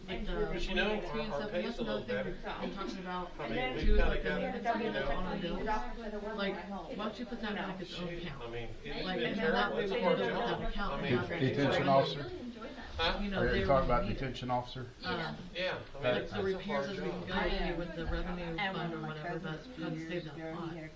F: like the
B: But you know,
F: HB and
B: our
F: stuff,
B: pay's
F: that's
B: a little
F: another thing
B: better.
F: I'm talking about
B: I mean,
F: too,
B: we've
F: is like the
B: kinda
F: maintenance
B: got,
F: we
B: you
F: get
B: know,
F: on our bills. Like, why don't you put that in like its own account?
B: I mean,
F: Like,
B: it's
F: and that way
B: it's
F: we
B: a
F: can
B: hard
F: build
B: job.
F: that account.
B: I
F: and
B: mean,
F: have that
N: Detention
F: revenue.
N: officer?
F: You know,
N: Are
F: they
N: you talking about
F: need-
N: detention officer?
B: Yeah, I mean,
F: Like
B: it's
F: the
B: a
F: repairs
B: hard
F: as we
B: job.
F: can go in with the revenue fund or whatever, but how to save that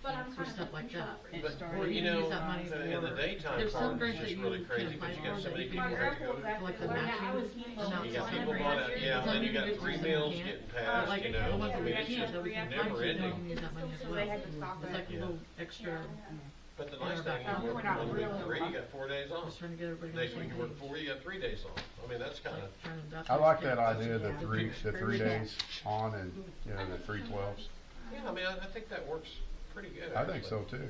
F: pot for stuff like that.
B: But,
F: Or
B: you
F: even
B: know,
F: use that money
B: in the
F: for,
B: daytime
F: there's some
B: part,
F: grants
B: it's
F: that
B: just
F: you
B: really crazy
F: can apply
B: because you got
F: for
B: so
F: that
B: many
F: you
B: people
F: can
B: that
F: use,
B: go to.
F: like the matching amounts.
B: You got
F: of
B: people
F: money.
B: going out, yeah, and then you got
F: Some
B: 3
F: individuals
B: mills
F: can't.
B: getting passed,
F: Like,
B: you
F: the
B: know,
F: ones
B: I
F: that we
B: mean, it's
F: can't,
B: just
F: that we can apply
B: never
F: to, then we
B: ending.
F: can use that money as well. It's like a
B: Yeah.
F: little extra.
B: But the
F: in
B: nice
F: our
B: thing
F: back
B: is,
F: pocket.
B: working one week 3, you got 4 days off.
F: Just trying to get everybody on the
B: Next week
F: same
B: you work
F: page.
B: 4, you got 3 days off. I mean, that's kind of.
N: I like that idea, the three days on and, you know, the 3/12s.
B: Yeah, I mean, I think that works pretty good.
N: I think so
B: actually.
N: too.
B: I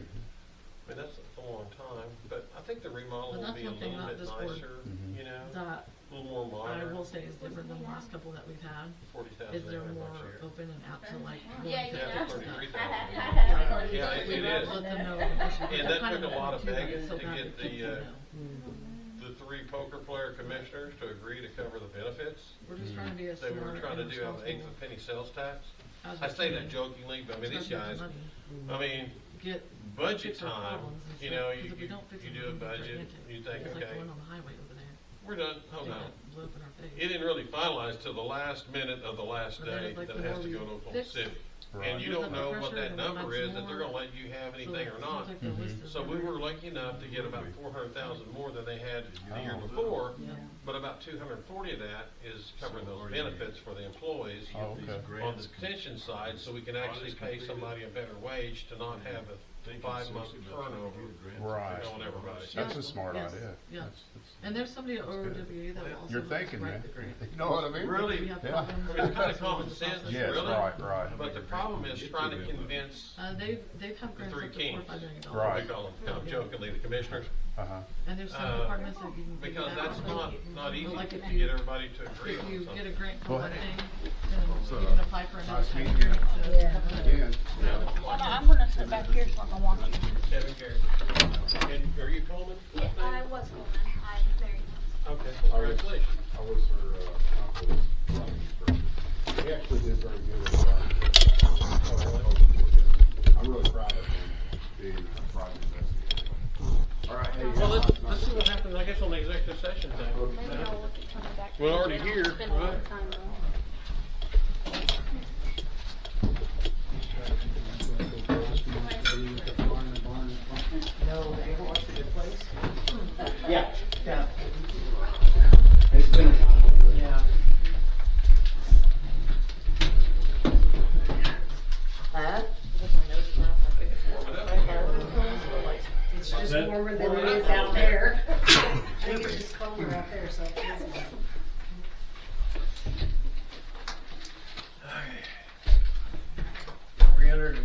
B: mean, that's a long time, but I think the remodel
F: But
B: will
F: that's
B: be a
F: one thing
B: little
F: about
B: bit
F: this board
B: nicer,
N: Mhm.
B: you know,
F: that
B: a little more
F: I
B: modern.
F: will say is different than the last couple that we've had.
B: 40,000
F: Is they're
B: every
F: more
B: much here.
F: open and apt to like
B: Yeah,
F: going to
B: yeah,
F: fix that.
B: 33,000. Yeah, it is.
F: Let them know what they should do.
B: And that
F: Kind
B: took a lot of
F: too, but
B: begging
F: it's so
B: to
F: bad
B: get
F: that kids
B: the,
F: don't know.
B: the 3 poker player commissioners to agree to cover the benefits.
F: We're just trying to be a
B: They were
F: smart
B: trying to
F: and
B: do an eighth
F: responsible-
B: of penny sales tax.
F: As
B: I
F: a
B: say that
F: team.
B: jokingly, but I mean, these
F: Especially
B: guys,
F: with
B: I mean,
F: Get
B: budget
F: fix our
B: time,
F: problems and
B: you
F: stuff,
B: know,
F: 'cause if we don't fix
B: you
F: them,
B: do a
F: we're gonna be
B: budget,
F: gigantic.
B: you think,
F: It's like
B: okay,
F: the one on the highway over there.
B: we're done, oh
F: They
B: no.
F: got blew up in our face.
B: It didn't really finalize till the last minute of the last
F: But then
B: day
F: it's like
B: that
F: the
B: it has
F: more
B: to
F: we
B: go to Oklahoma
F: fix,
B: City.
N: Right.
B: And you
F: build
B: don't
F: up the
B: know what
F: pressure,
B: that
F: then we
B: number
F: find
B: is,
F: some
B: that they're
F: more.
B: gonna let you have
F: So
B: anything or
F: it
B: not.
F: seems like the list is
B: So we
F: better.
B: were lucky enough to get about 400,000 more than they had the year
N: Oh.
B: before,
F: Yeah.
B: but about 240 of that is covering those benefits for the employees
N: Oh, okay.
B: on the detention side, so we can actually pay somebody a better wage to not have a 5-month turnover
N: Right.
B: on everybody.
N: That's a smart
F: Yes.
N: idea.
F: Yeah.
N: That's-
F: And there's somebody at
N: good.
F: OWA that will also.
N: You're
F: help us
N: thinking,
F: write
N: man.
F: the grant.
N: You know what I mean?
B: Really?
F: We have
N: Yeah.
F: problems.
B: I mean, it's kind of
F: with
B: common
F: the
B: sense,
F: process.
N: Yes,
B: really.
N: right.
B: But the problem is trying to convince
F: They've had
B: the
F: grants
B: 3
F: up to $4 or
B: kings,
F: $5 million.
N: Right.
B: we call them, kind of jokingly, the commissioners.
N: Uh-huh.
F: And there's some
B: Uh,
F: departments that you can figure
B: Because
F: that
B: that's
F: out.
B: not
F: But
B: easy
F: like
B: to
F: if
B: get
F: you-
B: everybody to agree
F: If
B: on
F: you get
B: something.
F: a grant for
N: Well,
F: one thing,
N: so,
F: then you can apply for another
N: nice
F: type of
N: meeting you.
F: grant to
O: Yeah.
F: cover that.
N: Again.
L: Hold on, I'm gonna sit back here so I can watch you.
B: Kevin Garrett. And are you Coleman?
J: Yeah, I was Coleman. I married him.
B: Okay, well, congratulations.
N: I was her uncle's brother. He actually did very good at I'm really proud of him being a private investigator. All right, hey.
B: Well, let's see what happens, I guess, on the executive session thing.
J: Maybe I'll look at coming back.
B: We're already
J: I don't
B: here,
J: spend a lot of
B: right?
J: time though.
C: No, they want to replace?
E: Yeah, yeah,
C: It's been,
E: yeah.
D: Huh?
O: It's just warmer than it is out there. I think it's just colder out there, so it feels like.
E: We entered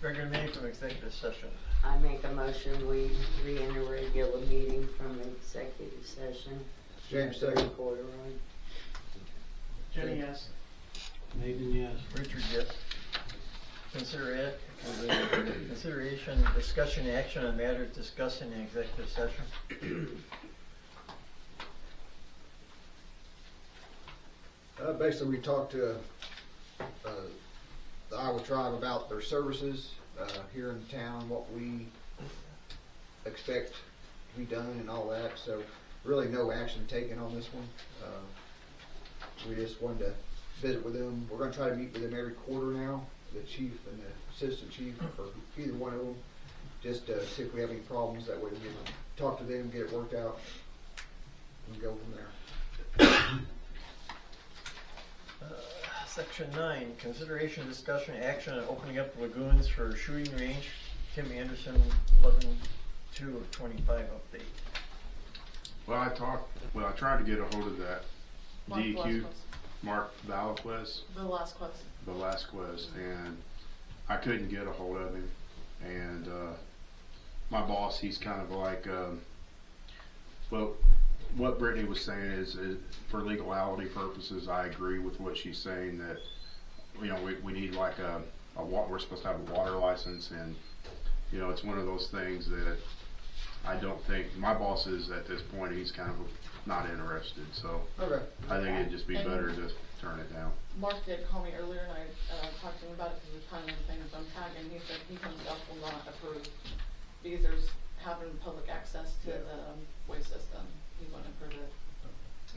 E: regular meeting from executive session.
D: I make a motion, we re-enter regular meeting from executive session.
I: James,
D: Third
I: second.
D: quarter on.
E: Jenny, yes.
C: Nathan, yes.
E: Richard, yes. Consideration, discussion, action on matters discussed in the executive session.
I: Basically, we talked to the Iowa tribe about their services here in town, what we expect to be done and all that. So really no action taken on this one. We just wanted to visit with them. We're going to try to meet with them every quarter now, the chief and the assistant chief, or either one of them, just to see if we have any problems. That way we can talk to them, get it worked out, and go from there.
E: Section 9, consideration, discussion, action on opening up lagoons for shooting range. Tim Anderson, 11/2/25 update.
Q: Well, I tried to get a hold of that
F: Mark
Q: DEQ,
F: Velasquez.
Q: Mark Velasquez,
F: Velasquez.
Q: and I couldn't get a hold of him. And my boss, he's kind of like, well, what Brittany was saying is for legality purposes, I agree with what she's saying, that, you know, we need like we're supposed to have a water license, and, you know, it's one of those things that I don't think, my boss is at this point, he's kind of not interested, so
I: Okay.
Q: I think it'd just be
F: And-
Q: better to turn it down.
F: Mark did call me earlier, and I talked to him about it because the time and things on tag, and he said he himself will not approve because there's having public access to the waste system. He wouldn't approve it.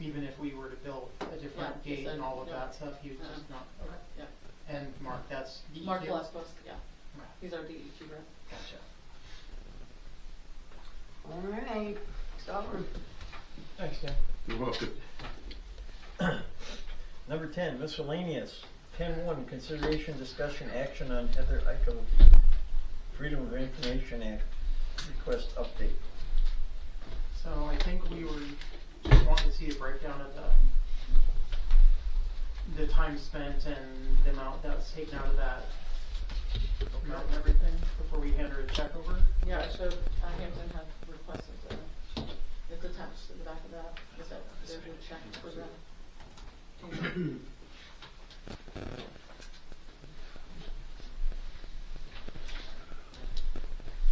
H: Even if we were to build a different
F: Yeah, he
H: gate
F: said
H: and all of
F: no.
H: that stuff, he was just not. Okay.
F: Yep.
H: And Mark, that's DEQ?
F: Mark Velasquez, yeah.
H: Right.
F: He's our DEQ rep.
H: Gotcha.
D: All right, sorry.
E: Thanks, Tim.
Q: You're welcome.
E: Number 10, miscellaneous. 10.1, consideration, discussion, action on Heather Eichel Freedom of Information Act request update.
H: So I think we were just wanting to see a breakdown of the time spent and the amount that was taken out of that amount and everything before we hand her a check over.
F: Yeah, it showed Hampton had requested it's attached to the back of that. Is that there's a check for that?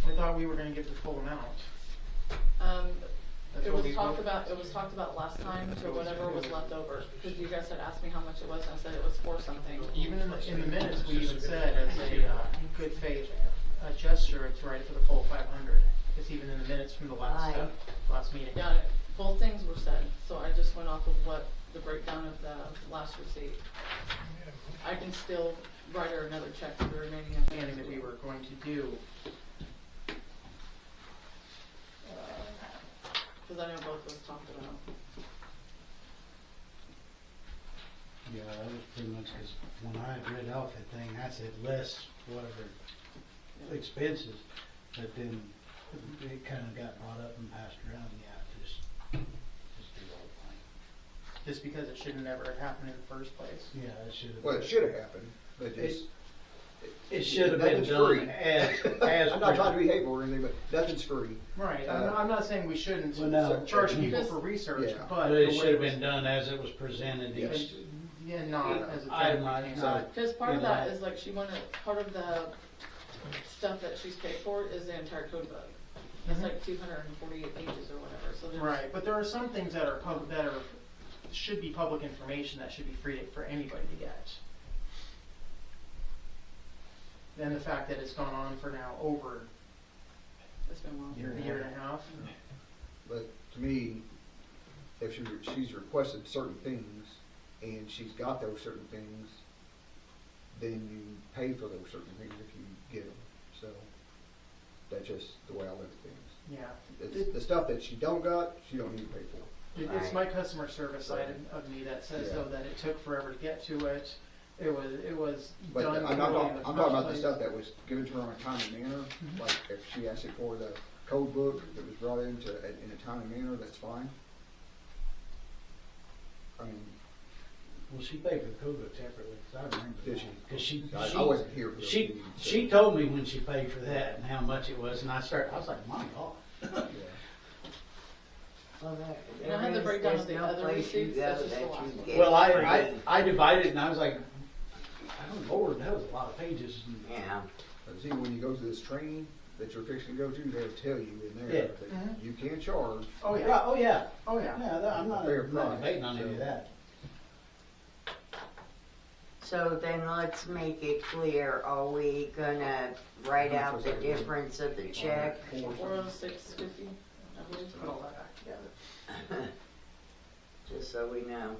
H: I thought we were gonna get the full amount. That's
F: It
H: what
F: was
H: we
F: talked
H: voted.
F: about, last time to whatever was left over, because you guys had asked me how much it was, and I said it was for something.
H: Even in the minutes, we even said as a good faith gesture, it's right for the full 500. It's even in the minutes from the last meeting.
F: Yeah, both things were said, so I just went off of what the breakdown of the last receipt. I can still write her another check for the remaining
H: Understanding that we were going to do.
F: Because I know both was talked about.
C: Yeah, that was pretty much, because when I read off that thing, I said less whatever expenses, but then it kind of got brought up and passed around. Yeah, just do the whole thing.
H: Just because it should have never happened in the first place.
C: Yeah, it should have.
I: Well, it should have happened, but
C: It should have been
I: nothing's
C: done
I: free.
C: as
I: I'm not trying to be hateful or anything, but nothing's free.
H: Right. I'm not saying we shouldn't
C: Well, no.
H: charge people for research,
I: Yeah.
H: but
C: But it
H: the
C: should
H: way
C: have been done as it was presented.
H: Yes. Yeah, not as a
C: itemized, not.
F: Because part of that is like she wanted, part of the stuff that she's paid for is the entire code book. It's like 248 pages or whatever, so there's.
H: Right, but there are some things that are should be public information that should be free for anybody to get. And the fact that it's gone on for now over
F: It's been long.
H: a year and a half.
I: But to me, if she's requested certain things and she's got those certain things, then you pay for those certain things if you get them. So that's just the way I look at things.
H: Yeah.
I: It's the stuff that she don't got, she don't need to pay for.
H: It's my customer service side of me that says though that it took forever to get to it. It was
I: But
H: done.
I: I'm
H: poorly in the
I: talking
H: first
I: about the
H: place.
I: stuff that was given to her in a timely manner. Like if she asked it for the code book that was brought in a timely manner, that's fine. I mean,
C: Well, she paid for the code book separately, because I remember.
I: Did she?
C: Because
I: I wasn't here for those
C: She
I: meetings, so.
C: she told me when she paid for that and how much it was, and I was like, my God.
D: Well,
F: And I had the breakdown of the
D: there's no
F: other
D: place you
F: receipts,
D: go
F: that's just
D: that
F: the
D: you
F: last one.
D: get
C: Well,
D: free.
C: I divided, and I was like, oh Lord, that was a lot of pages.
D: Yeah.
I: But see, when you go to this training that you're fixing to go to, they'll tell you in there
C: Yeah.
I: that you can charge.
H: Oh yeah.
C: Right, oh yeah.
H: Oh yeah.
C: Yeah, I'm not
I: Fair
C: not
I: price,
C: debating on any of
I: so.
C: that.
D: So then let's make it clear, are we gonna write out the difference of the check?
F: 406.50, I believe.
H: Put all that back together.
D: Just so we know.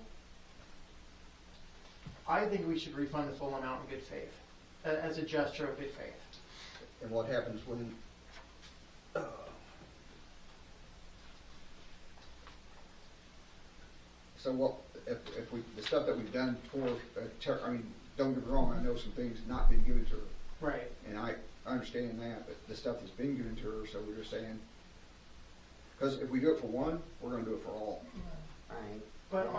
H: I think we should refund the full amount in good faith, as a gesture of good faith.
I: And what happens when, so what, if we, the stuff that we've done for, I mean, don't get me wrong, I know some things not been given to her.
H: Right.
I: And I understand that, but the stuff that's been given to her, so we're just saying, Because if we do it for one, we're gonna do it for all.
D: Right.
H: But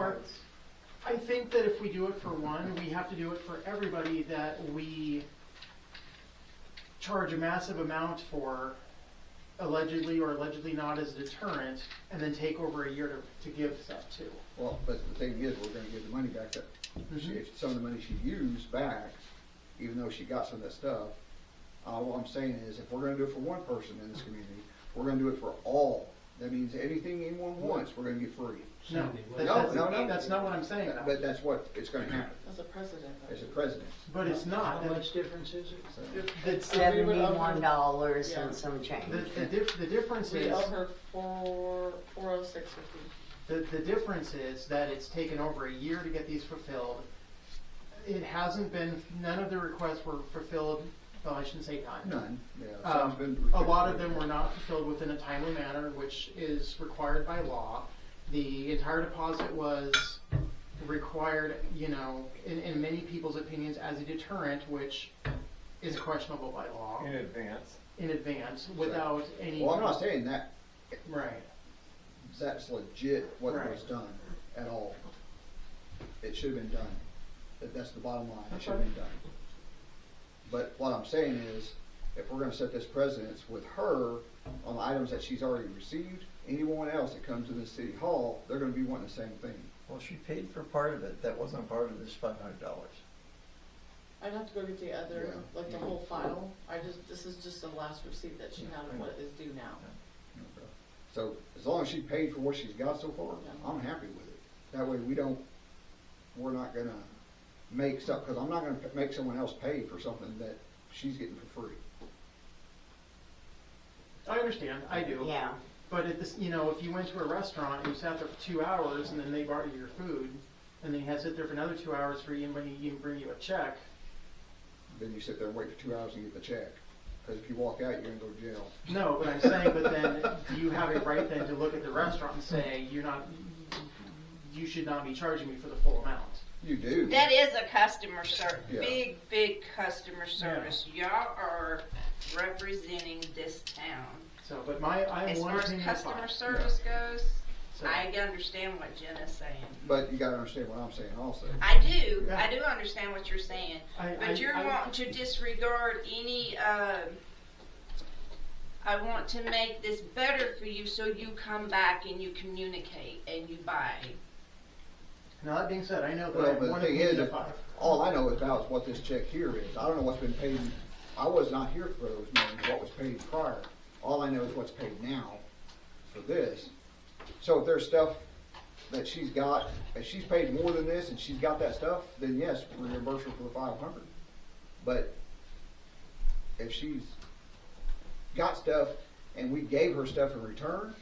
H: I think that if we do it for one, we have to do it for everybody that we charge a massive amount for, allegedly or allegedly not as a deterrent, and then take over a year to give stuff to.
I: Well, but the thing is, we're gonna give the money back that, if some of the money she used back, even though she got some of that stuff, what I'm saying is, if we're gonna do it for one person in this community, we're gonna do it for all. That means anything anyone wants, we're gonna get free.
H: No, that's not what I'm saying.
I: But that's what, it's gonna happen.
F: As a president.
I: As a president.
H: But it's not.
C: How much difference is it?
H: It's
D: $71
F: Yeah.
D: and some change.
H: The difference
F: We
H: is.
F: owe her $406.50.
H: The difference is that it's taken over a year to get these fulfilled. It hasn't been, none of the requests were fulfilled, well, I shouldn't say none.
I: None, yeah. Some's been
H: A lot of them were not fulfilled within a timely manner, which is required by law. The entire deposit was required, you know, in many people's opinions as a deterrent, which is questionable by law.
E: In advance.
H: In advance, without any.
I: Well, I'm not saying that.
H: Right.
I: That's legit what
H: Right.
I: was done at all. It should have been done. That's the bottom line. It
F: That's
I: should have been done. But what I'm saying is, if we're gonna set this precedence with her on the items that she's already received, anyone else that comes to the city hall, they're gonna be wanting the same thing.
E: Well, she paid for part of it. That wasn't part of this $500.
F: I'd have to go get the other,
I: Yeah.
F: like the whole file. This is just the last receipt that she had of what is due now.
I: Okay. So as long as she paid for what she's got so far, I'm happy with it. That way we're not gonna make stuff, because I'm not gonna make someone else pay for something that she's getting for free.
H: I understand, I do.
D: Yeah.
H: But at this, you know, if you went to a restaurant and you sat there for 2 hours and then they brought you your food, and then you had to sit there for another 2 hours for you and even bring you a check.
I: Then you sit there and wait for 2 hours and get the check. Because if you walk out, you're gonna go to jail.
H: No, but I'm saying, but then do you have a right then to look at the restaurant and say, you should not be charging me for the full amount?
I: You do.
L: That is a customer service,
I: Yeah.
L: big customer service. Y'all are representing this town.
H: So, but I'm
L: as
H: one
L: far as
H: opinion
L: customer
H: fine.
L: service goes,
H: So-
L: I understand what Jenna's saying.
I: But you gotta understand what I'm saying also.
L: I do understand what you're saying, but you're
H: I-
L: wanting to disregard any, I want to make this better for you, so you come back and you communicate and you buy.
H: Now, that being said, I know that
I: Well,
H: I
I: but
H: want
I: the
H: to
I: thing is,
H: of 5.
I: all I know about is what this check here is. I don't know what's been paid. I was not here for those names, what was paid prior. All I know is what's paid now for this. So if there's stuff that she's got, if she's paid more than this and she's got that stuff, then yes, we reimburse her for the 500. But if she's got stuff and we gave her stuff in return,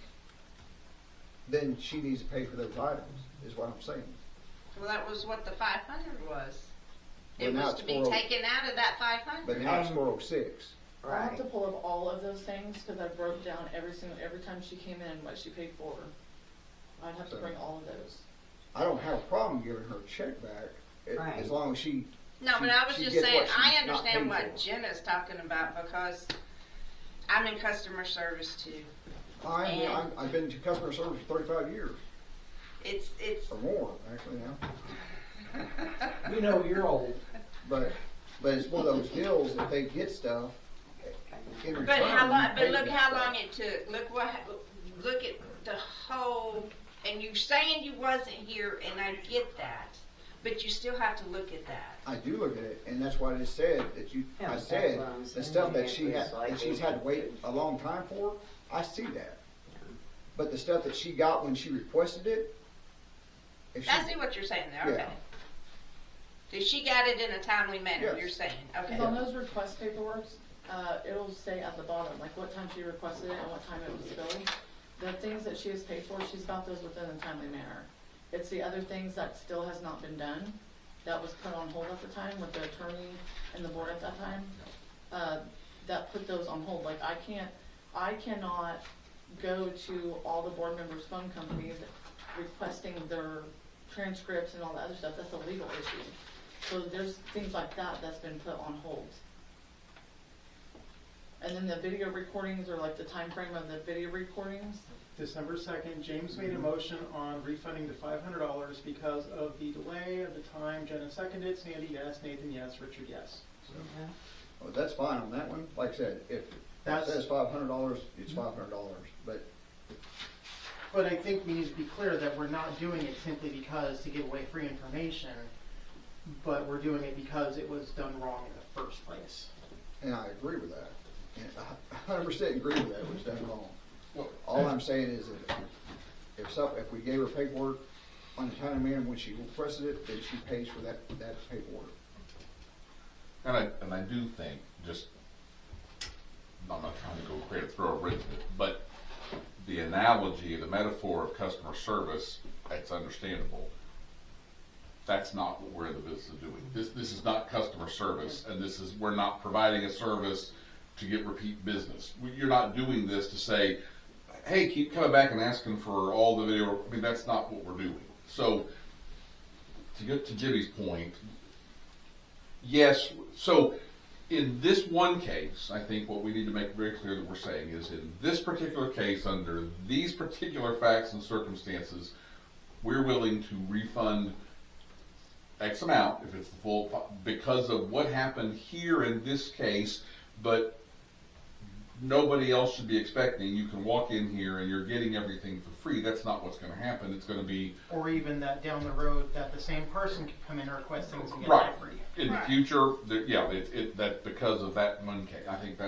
I: then she needs to pay for those items, is what I'm saying.
L: Well, that was what the 500 was.
I: Well,
L: It
I: now
L: was
I: it's
L: to be
I: 400.
L: taken out of that 500.
I: But now it's 406.
F: I'll have to pull up all of those things because I broke down every time she came in what she paid for. I'd have to bring all of those.
I: I don't have a problem giving her a check back, as long as she.
L: No, but I was
I: she
L: just
I: gets
L: saying,
I: what she's
L: I
I: not
L: understand
I: paid
L: what
I: for.
L: Jenna's talking about because I'm in customer service too.
I: I've been to customer service for 35 years.
L: It's
I: or more actually now.
C: You know you're old.
I: But it's one of those deals that they get stuff in return.
L: But how long?
I: you
L: But
I: pay
L: look
I: for
L: how
I: stuff.
L: long it took. Look at the whole. And you're saying you wasn't here, and I get that, but you still have to look at that.
I: I do look at it, and that's why I said that you.
L: Yeah,
I: I
L: that's
I: said
L: what I'm
I: the
L: saying.
I: stuff that
L: It
I: she
L: was
I: had,
L: like
I: that she's had to wait a long time for. I see that. But the stuff that she got when she requested it. If
L: I see what you're saying there. Okay.
I: Yeah.
L: So she got it in a timely manner.
F: Yes.
L: You're saying, okay.
F: Because on those request paperwork, it'll say at the bottom, like what time she requested it and what time it was billed. The things that she has paid for, she's got those within a timely manner. It's the other things that still has not been done, that was put on hold at the time with the attorney and the board at that time, that put those on hold. Like I cannot go to all the board members' phone companies requesting their transcripts and all the other stuff. That's a legal issue. So there's things like that that's been put on hold. And then the video recordings, or like the time frame of the video recordings?
H: December 2nd, James made a motion on refunding the $500 because of the delay of the time. Jenna seconded, Sandy yes, Nathan yes, Richard yes. So.
I: Well, that's fine on that one. Like I said, if that says $500, it's $500,
H: But I think we need to be clear that we're not doing it simply because to give away free information, but we're doing it because it was done wrong in the first place.
I: And I agree with that. And I 100% agree with that, it was done wrong. All I'm saying is that if we gave her paperwork on the time and when she requested it, then she pays for that paperwork.
G: And I do think, just, I'm not trying to go create a throw a wrench in it, but the analogy, the metaphor of customer service, it's understandable. That's not what we're in the business of doing. This is not customer service, and we're not providing a service to get repeat business. You're not doing this to say, hey, keep coming back and asking for all the video. I mean, that's not what we're doing. So, to get to Jimmy's point, yes, so in this one case, I think what we need to make very clear that we're saying is in this particular case, under these particular facts and circumstances, we're willing to refund X amount, if it's the full, because of what happened here in this case, but nobody else should be expecting you can walk in here and you're getting everything for free. That's not what's going to happen. It's going to be... Or
H: even that down the road that the same person could come in and request things and get
G: right.
H: it free.
G: In the future, that because of that one case. I think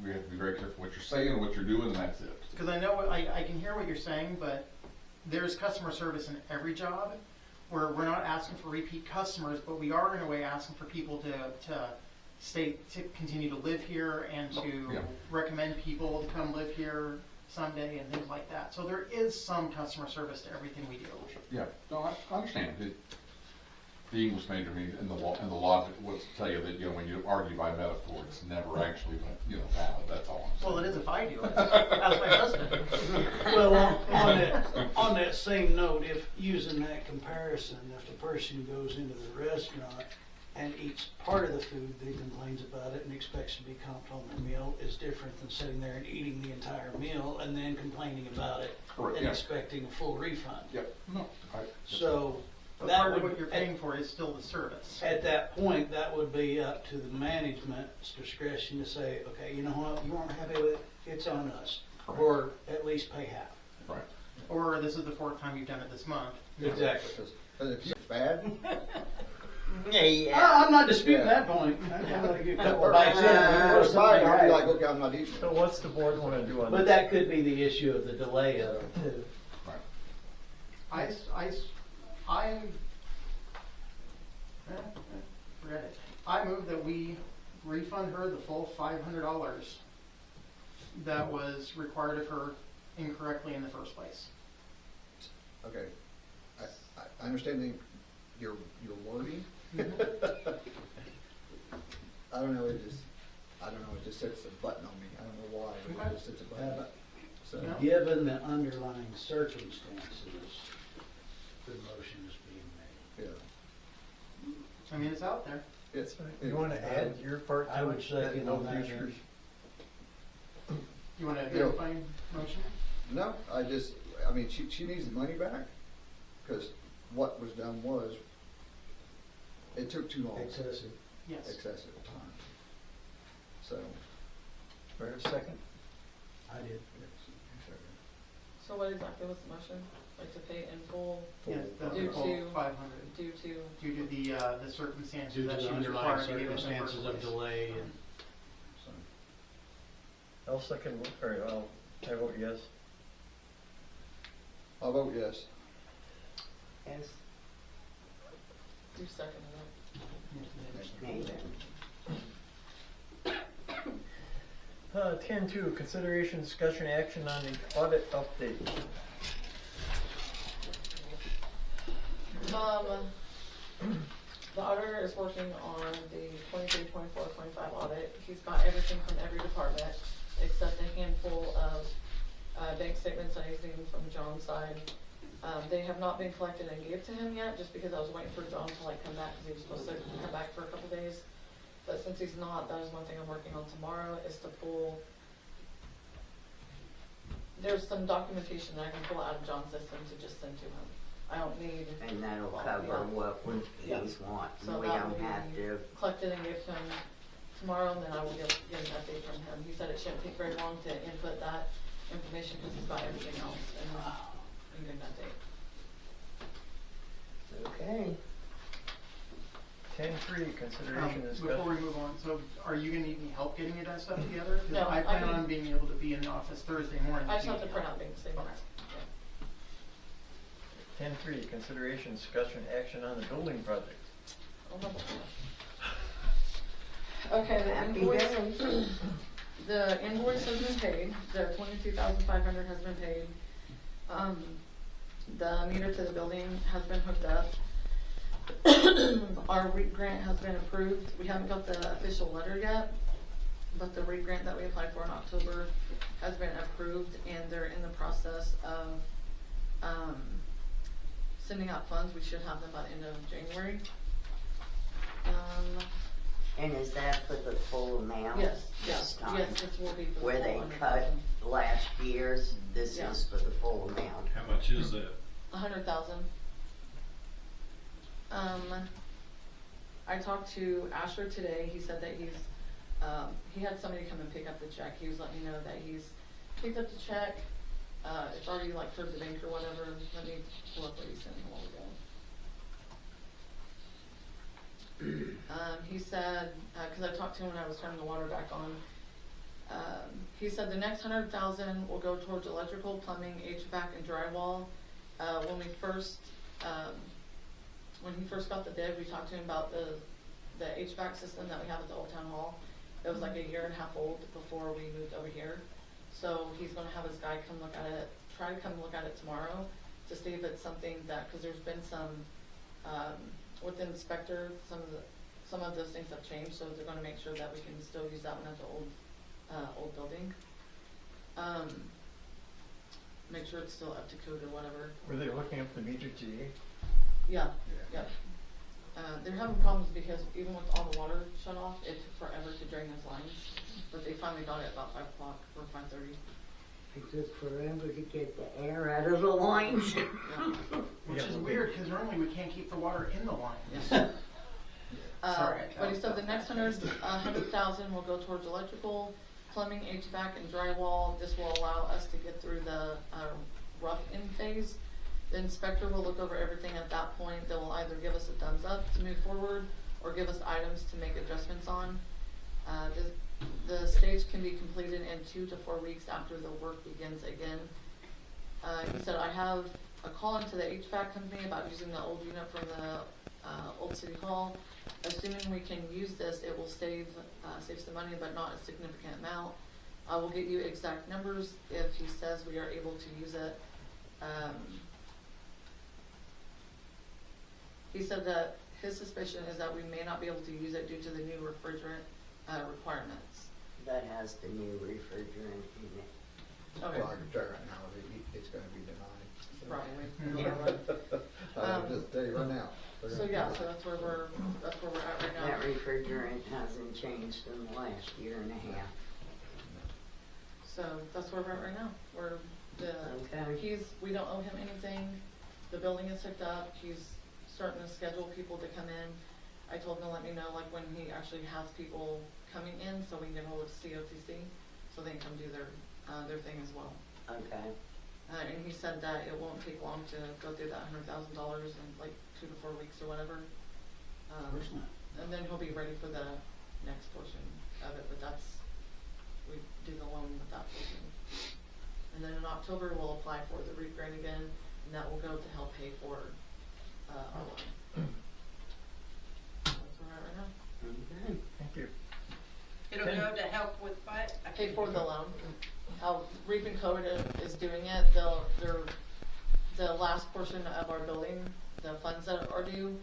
G: we have to be very careful what you're saying and what you're doing, and that's it.
H: Because I know, I can hear what you're saying, but there's customer service in every job where we're not asking for repeat customers, but we are in a way asking for people to continue to live here and to recommend people to come live here someday and things like that. So there is some customer service to everything we do.
G: Yeah, no, I understand. The English major and the logic was to tell you that when you argue by metaphor, it's never actually valid. That's all I'm saying.
H: Well, it is if I do it. That's my husband.
C: Well, on that same note, if using that comparison, if the person goes into the restaurant and eats part of the food, they complains about it and expects to be comped on their meal, is different than sitting there and eating the entire meal and then complaining about it and expecting a full refund.
G: Yep. No.
C: So
H: but
C: that
H: part
C: would,
H: of what you're paying for is still the service.
C: At that point, that would be up to the management's discretion to say, okay, you know what, you aren't happy with it, it's on us. Correct. Or at least pay half.
G: Right.
H: Or this is the 4th time you've done it this month.
C: Exactly.
I: Because if it's bad.
C: I'm not disputing that point.
I: I'll be like, okay, I'm not eating it.
E: So what's the board want to do on this?
C: But that could be the issue of the delay of it too.
H: Forget it. I move that we refund her the full $500 that was required of her incorrectly in the first place.
I: Okay, I understand your wording. I don't know. It just sets a button on me. I don't know why, but it just sets a button. So,
C: given the underlying circumstances, the motion is being made.
I: Yeah.
H: I mean, it's out there.
E: You want to add your part to it?
C: I would second
E: no
C: on that.
E: futures.
H: You want to identify motion?
I: No, I mean, she needs the money back because what was done was it took too long.
C: Excessive.
H: Yes.
I: Excessive time. So.
E: For a second?
C: I did.
F: So what exactly was the motion? Like to pay in full?
H: Yes, that's
F: due
H: the full
F: to
H: 500.
F: Due to
H: the circumstances
C: Due to
H: that
C: the
H: she was
C: underlying
H: required to give us in the first
C: circumstances of
H: place.
C: delay and.
E: I'll second, or I vote yes.
I: I'll vote yes.
D: Yes.
F: You seconded
E: it. 10.2, consideration, discussion, action on the audit update.
F: The auditor is working on the 23, 24, 25 audit. He's got everything from every department except a handful of bank statements and anything from John's side. They have not been collected and gave to him yet, just because I was waiting for John to come back, because he was supposed to come back for a couple days. but since he's not, that is one thing I'm working on tomorrow, is to pull, there's some documentation that I can pull out of John's system to just send to him. I don't need.
D: And that'll cover what he's wanting.
F: So
D: We
F: that
D: don't
F: will
D: have
F: be
D: to.
F: collected and give him tomorrow, and then I will get an update from him. He said it shouldn't take very long to input that information because he's got everything else and get an update.
D: Okay.
E: 10.3, consideration and discussion.
H: Before we move on, so are you gonna need any help getting it that stuff together? 'Cause
F: No,
H: I plan on being able to be in the office Thursday morning.
F: I just have to print out things, same marks.
E: 10.3, consideration, discussion, action on the building project.
F: Okay, the
D: Happy
F: invoice,
D: days.
F: the invoice has been paid, the $22,500 has been paid. The meter to the building has been hooked up. Our REAP grant has been approved. We haven't got the official letter yet, but the REAP grant that we applied for in October has been approved, and they're in the process of sending out funds. We should have them by the end of January.
D: And is that for the full amount?
F: Yes,
D: this
F: yeah,
D: time?
F: yes, this will be for the
D: Where
F: full
D: they
F: 100,000.
D: cut last year's, this
F: Yeah.
D: is for the full amount.
K: How much is that?
F: 100,000. I talked to Asher today. He said that he had somebody come and pick up the check. He was letting me know that he's picked up the check. It's already like cleared the bank or whatever. Let me pull up what he sent me a while ago. He said, because I talked to him when I was turning the water back on. He said the next 100,000 will go towards electrical, plumbing, HVAC, and drywall. When he first got the bid, we talked to him about the HVAC system that we have at the Old Town Hall. It was like a year and a half old before we moved over here. So he's gonna have his guy come look at it, try to come look at it tomorrow to see if it's something that, cause there's been some, with the inspector, some of those things have changed, so they're gonna make sure that we can still use that one at the old building. Make sure it's still up to code or whatever.
E: Were they looking up the meter GA?
F: Yeah, yeah. They're having problems because even with all the water shut off, it took forever to drain those lines. But they finally got it about 5 o'clock or 5:30.
D: It took forever to get the air out of the lines.
H: Which is weird, because normally we can't keep the water in the lines. Sorry.
F: But he said the next 100,000 will go towards electrical, plumbing, HVAC, and drywall. This will allow us to get through the rough in phase. The inspector will look over everything at that point. They will either give us a thumbs up to move forward or give us items to make adjustments on. The stage can be completed in 2 to 4 weeks after the work begins again. He said, I have a call into the HVAC company about using the old unit from the old city hall. Assuming we can use this, it will save some money, but not a significant amount. I will get you exact numbers if he says we are able to use it. He said that his suspicion is that we may not be able to use it due to the new refrigerant requirements.
D: That has the new refrigerant in it.
F: Okay.
I: Well, I can tell you right now, it's gonna be denied.
F: Probably.
I: I'll just tell you right now.
F: So yeah, so that's where we're at right now.
D: That refrigerant hasn't changed in the last year and a half.
F: So that's where we're at right now. We don't owe him anything. The building is hooked up. He's starting to schedule people to come in. I told him to let me know like when he actually has people coming in so we can get hold of COTC so they can come do their thing as well.
D: Okay.
F: And he said that it won't take long to go through that $100,000 in like 2 to 4 weeks or whatever. And then he'll be ready for the next portion of it, but we do the loan with that portion. And then in October we'll apply for the REAP grant again, and that will go to help pay for our loan. That's where we're at right now.
D: Okay.
E: Thank you.
A: It'll go to help with what?
F: Pay for the loan. How REAP and Code is doing it, the last portion of our building, the funds that are due,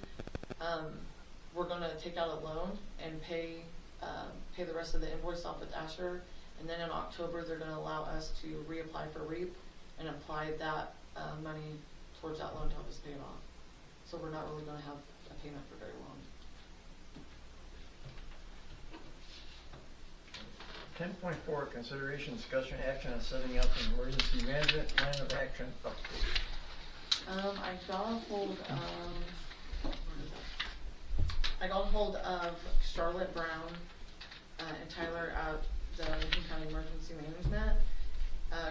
F: we're gonna take out a loan and pay the rest of the invoice off with Asher, and then in October they're gonna allow us to reapply for REAP and apply that money towards that loan to help us pay it off. So we're not really gonna have a payment for very long.
E: 10.4, consideration, discussion, action on setting up an emergency management plan of action update.
F: I got a hold of Charlotte Brown and Tyler at the Lincoln County Emergency Management,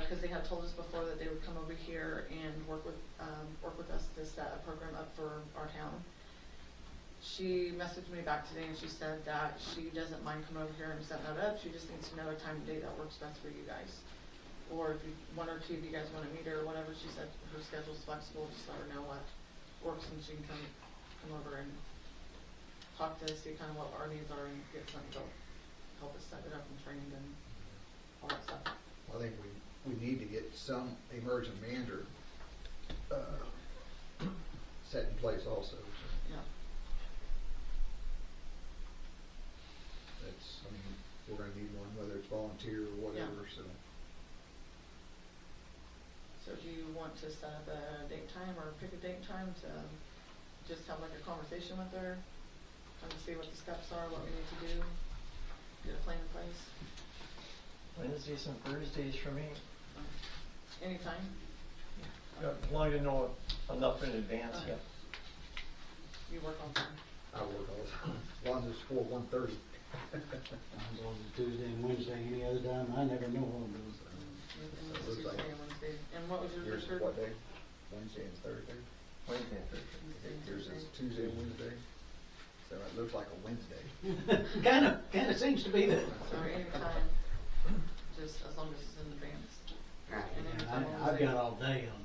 F: because they had told us before that they would come over here and work with us to set a program up for our town. She messaged me back today and she said that she doesn't mind coming over here and setting that up. She just needs to know a time and date that works best for you guys. Or if one or two of you guys want to meet her or whatever, she said her schedule's flexible. Just let her know what works and she can come over and talk to us, see kind of what our needs are and get something to help us set it up and trained and all that stuff.
I: I think we need to get some emergency manager set in place also. So.
F: Yeah.
I: I mean, we're going to need one, whether it's volunteer or whatever.
F: Yeah. So do you want to set up a date time or pick a date time to just have like a conversation with her, kind of see what the steps are, what we need to do, get a plan in place?
E: Wednesdays and Thursdays for me.
F: Anytime?
E: As long as you know enough in advance,
F: Okay.
E: yeah.
F: You work on time?
I: I work all the time, as long as it's 1:30.
C: I'm going to Tuesday and Wednesday, any other time, I never know what I'm doing.
F: Tuesday and Wednesday. And what was your
I: Yours is
F: preferred?
I: what day? Wednesday and Thursday?
E: Wednesday and Thursday.
I: Yours is Tuesday and Wednesday? So it looks like a Wednesday.
C: Kind of seems to be that.
F: So anytime, just as long as it's in advance.
D: Right.
F: And anytime on
C: I've
F: Wednesday.
C: got all day on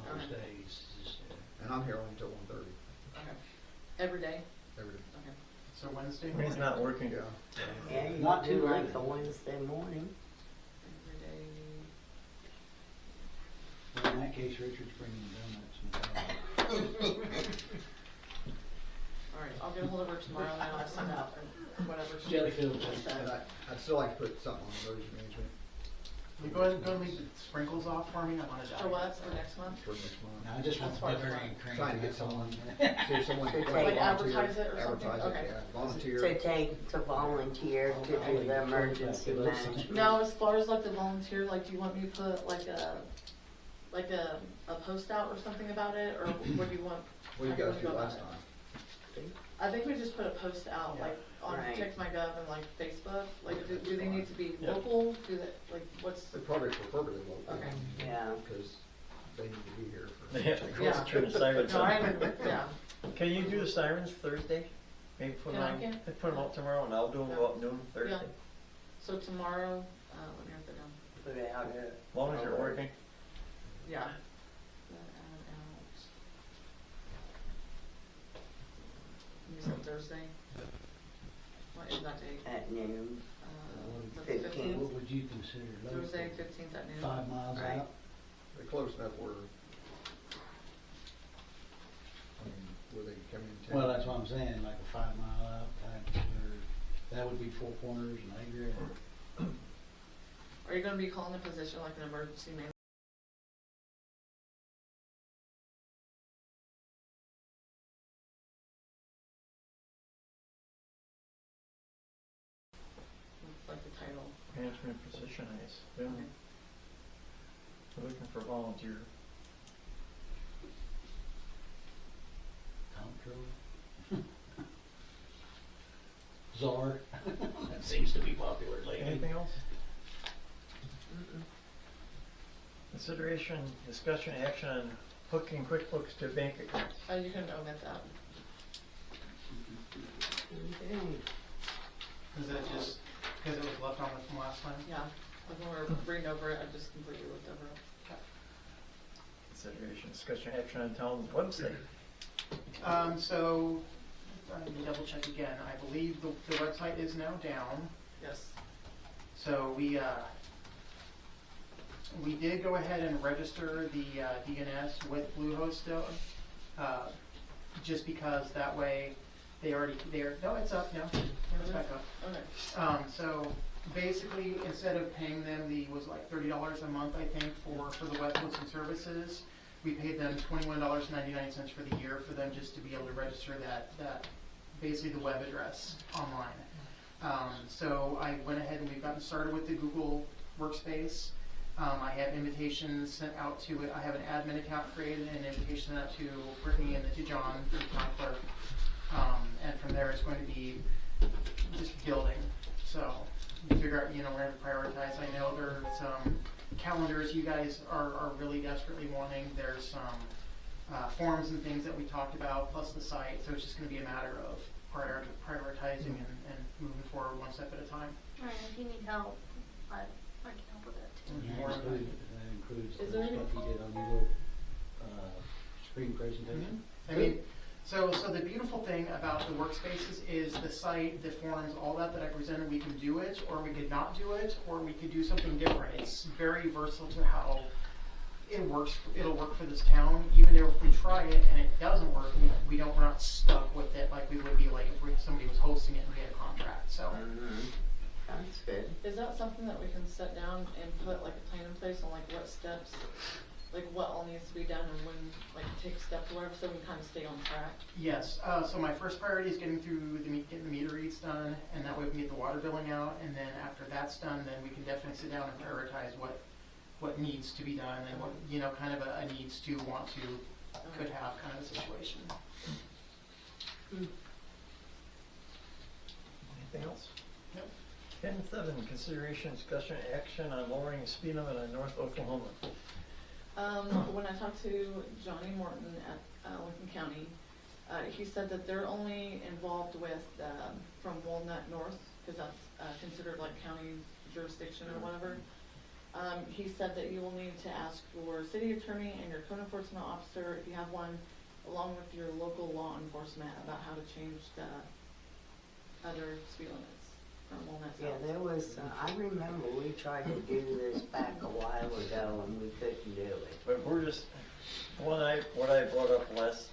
C: those
F: Okay.
C: days. Just,
I: And I'm here only until 1:30.
F: Okay. Every day?
I: Every day.
F: Okay.
H: So Wednesday
E: When he's
H: morning.
E: not working.
I: Yeah.
D: Yeah, you
C: Not
D: could do
C: too
D: like
C: late.
D: a Wednesday morning.
F: Every day.
C: well, in that case, Richard's bringing donuts and coffee.
F: All right, I'll get a hold of her tomorrow and I'll send out or whatever. she
C: Jellyfield.
F: says.
I: And I'd still like to put something on emergency management
H: You go ahead and go and leave the sprinkles off for me. I want to die.
F: For what, for next month?
I: for next month.
C: I just want
F: That's
C: to
F: part
C: put
F: of
C: her
F: the
C: in
F: plan.
I: Trying to get
C: that's all.
I: someone, see if someone can
D: Like
F: advertise it or something?
I: Advertise
F: Okay.
I: it, yeah, volunteer.
D: To take, to volunteer to do the emergency management.
F: Now, as far as like the volunteer, like, do you want me to put like a post out or something about it, or what do you want?
I: What do you
F: how do
I: guys
F: want
I: do
F: to go
I: last
F: about
I: time?
F: it? I think we just put a post out, like, on
D: Right.
F: TextMyGov and like Facebook, like, do they need to be
E: Yeah.
F: local, do they, like, what's?
I: They probably prefer to local.
F: Okay.
D: Yeah.
I: Because they need to be here for.
E: Yeah, concentrate the sirens.
F: No, I haven't, yeah,
E: Can you do the sirens Thursday? Maybe put them
F: Yeah, I
E: on,
F: can.
E: put them out tomorrow and I'll do them about noon Thursday.
F: so tomorrow, let me write that down,
D: Put it out
E: As long as you're working.
F: yeah. You said Thursday? What is that date?
D: at noon.
F: The
D: 15th.
F: 15th?
C: What would you consider local?
F: Thursday, 15th at noon?
C: 5 miles
D: Right.
C: out?
I: They're close enough where, where they can come in town.
C: Well, that's what I'm saying, like a 5 mile out type, or that would be Four Corners and Agra.
F: Are you gonna be calling the position like an emergency man? What's like the title?
E: Management position, I assume. We're looking for volunteer.
C: Comptroller. Czar. That seems to be popular lately.
E: Anything else? Consideration, discussion, action on hooking QuickBooks to bank accounts.
F: You can omit that.
H: Is that just because it was left on from last time?
F: Yeah, like when we're reading over it, I just completely looked over it.
E: Consideration, discussion, action on town's website.
H: So, let me double check again. I believe the website is now down.
F: Yes.
H: So we did go ahead and register the DNS with Bluehost still, just because that way no, it's up now. It's back up.
F: Okay.
H: So basically, instead of paying them was like $30 a month, I think, for the web hosting services, we paid them $21.99 for the year for them just to be able to register that basically the web address online. So I went ahead and we've gotten started with the Google Workspace. I have invitations sent out to it. I have an admin account created and an invitation sent out to Brittany and to John, the town clerk. And from there it's going to be just building. So you figure out, where to prioritize. I know there's some calendars you guys are really desperately wanting. There's some forms and things that we talked about, plus the site. So it's just going to be a matter of prioritizing and moving forward one step at a time.
J: Alright, if you need help, I can help with that too.
C: That includes
F: Is
C: the
F: there
C: stuff
F: any-
C: you did on your little screen presentation.
H: I mean, so the beautiful thing about the workspaces is the site, the forms, all that I presented, we can do it, or we could not do it, or we could do something different. It's very versatile to how it works. It'll work for this town, even if we try it and it doesn't work, we're not stuck with it like we would be like if somebody was hosting it and we had a contract. So.
D: That's good.
F: Is that something that we can sit down and put like a plan in place on like what steps, like what all needs to be done and when, like take steps or whatever, so we can kind of stay on track?
H: Yes. So my first priority is getting through getting the meter reads done, and that way we can get the water billing out. And then after that's done, then we can definitely sit down and prioritize what needs to be done and what kind of a needs to, want to, could have kind of a situation.
E: Anything else?
H: Nope.
E: 10.7, consideration, discussion, action on lowering the speed limit on North Oklahoma.
F: When I talked to Johnny Morton at Lincoln County, he said that they're only involved with from Walnut North, because that's considered like county jurisdiction or whatever. He said that you will need to ask your city attorney and your code enforcement officer, if you have one, along with your local law enforcement, about how to change the other speed limits from Walnut
D: Yeah,
F: South.
D: there was, I remember we tried to do this back a while ago and we couldn't do it.
E: But we're just, what I brought up last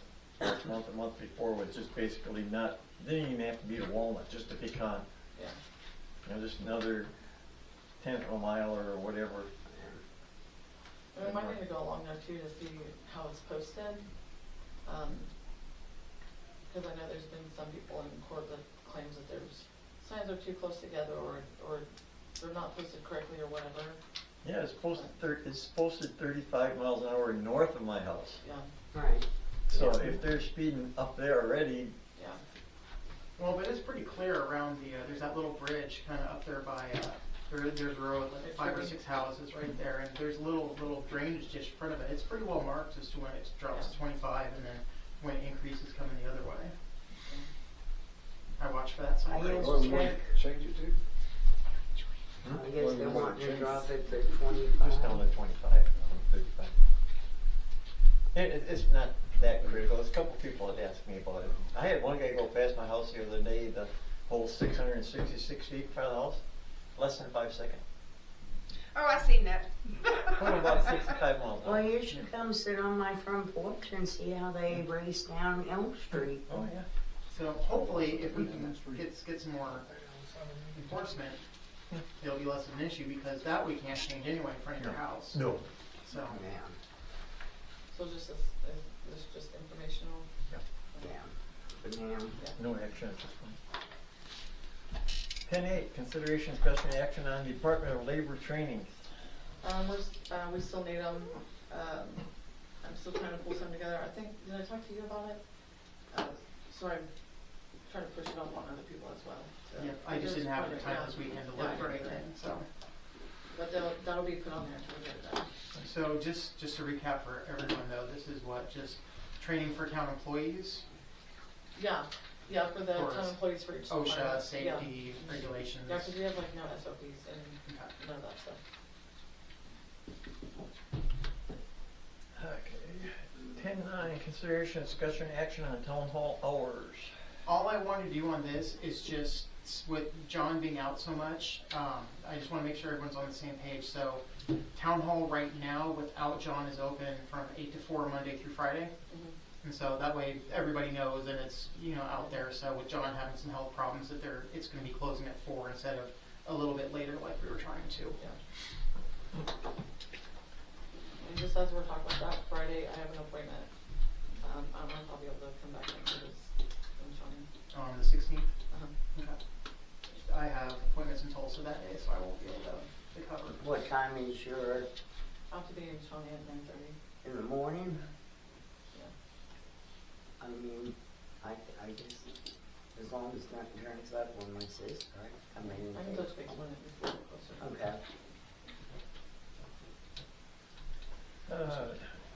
E: month, the month before, was just basically didn't even have to be to Walnut, just to pecan.
F: Yeah.
E: Just another tenth of a mile or whatever.
F: And we might need to go along there too to see how it's posted. Because I know there's been some people in court that claims that there's signs are too close together or they're not posted correctly or whatever.
E: Yeah, it's posted 35 miles an hour north of my house.
F: Yeah.
D: Right.
E: So if they're speeding up there already.
F: Yeah.
H: Well, but it's pretty clear around there's that little bridge kind of up there by, there's a row with like 5 or 6 houses right there, and there's a little drainage ditch in front of it. It's pretty well marked as to when it drops to 25 and then when it increases coming the other way. I watch for that sign.
I: Change it to?
D: I guess they want to drop it to 25.
E: Just down to 25, 35. It's not that critical. There's a couple people that asked me about it. I had one guy go past my house the other day, the whole 666 feet in front of the house, less than 5 seconds.
A: Oh, I seen that.
E: Going about 65 miles an hour.
D: Well, you should come sit on my front porch and see how they race down Elm Street.
E: Oh, yeah.
H: So hopefully, if we can get some more enforcement, it'll be less of an issue, because that we can't change anyway in front of your house.
E: No.
H: So.
D: Yeah.
F: So just this just informational.
D: Yeah.
E: No action at this point. 10.8, consideration, discussion, action on Department of Labor training.
F: We still need them. I'm still trying to pull some together. I think, did I talk to you about it? So I'm trying to push it up on other people as well. So
H: Yeah, I just didn't have the time this weekend to look for anything, so.
F: But that'll be put on there to get it done.
H: So just to recap for everyone though, this is just training for town employees?
F: Yeah, for the town employees for each
H: OSHA,
F: department.
H: safety, regulations.
F: Yeah, because we have like no SOPs and none of that stuff.
E: Okay. 10.9, consideration, discussion, action on town hall hours.
H: All I want to do on this is just, with John being out so much, I just want to make sure everyone's on the same page. So town hall right now without John is open from 8 to 4 Monday through Friday. And so that way everybody knows that it's, out there. So with John having some health problems, that it's going to be closing at 4 instead of a little bit later like we were trying to.
F: Yeah. And just as we're talking about that, Friday I have an appointment. I don't know if I'll be able to come back and do this.
H: On the 16th?
F: Uh-huh.
H: Okay. I have appointments in Tulsa that day, so I won't be able to cover.
D: What time is your,
F: I'll have to be in Shawnee at 9:30.
D: in the morning?
F: Yeah.
D: I mean, I just, as long as nothing turns up on my sister, I mean.
F: I can touch base on it before closer.
D: Okay.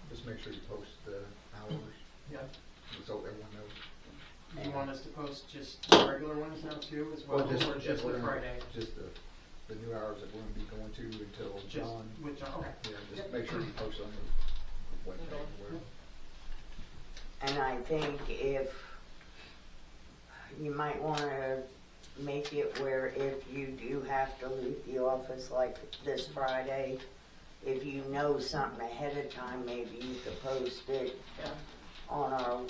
I: Just make sure you post the hours.
H: Yeah.
I: So everyone knows.
H: Do you want us to post just the regular ones now too, as well, or just the Friday?
I: Just the new hours that we're gonna be going to until
H: Just
I: John.
H: with John, okay.
I: Yeah, just
H: Yep.
I: make sure you post on the webpage where.
D: And I think if, you might wanna make it where if you do have to leave the office like this Friday, if you know something ahead of time, maybe you could post it on our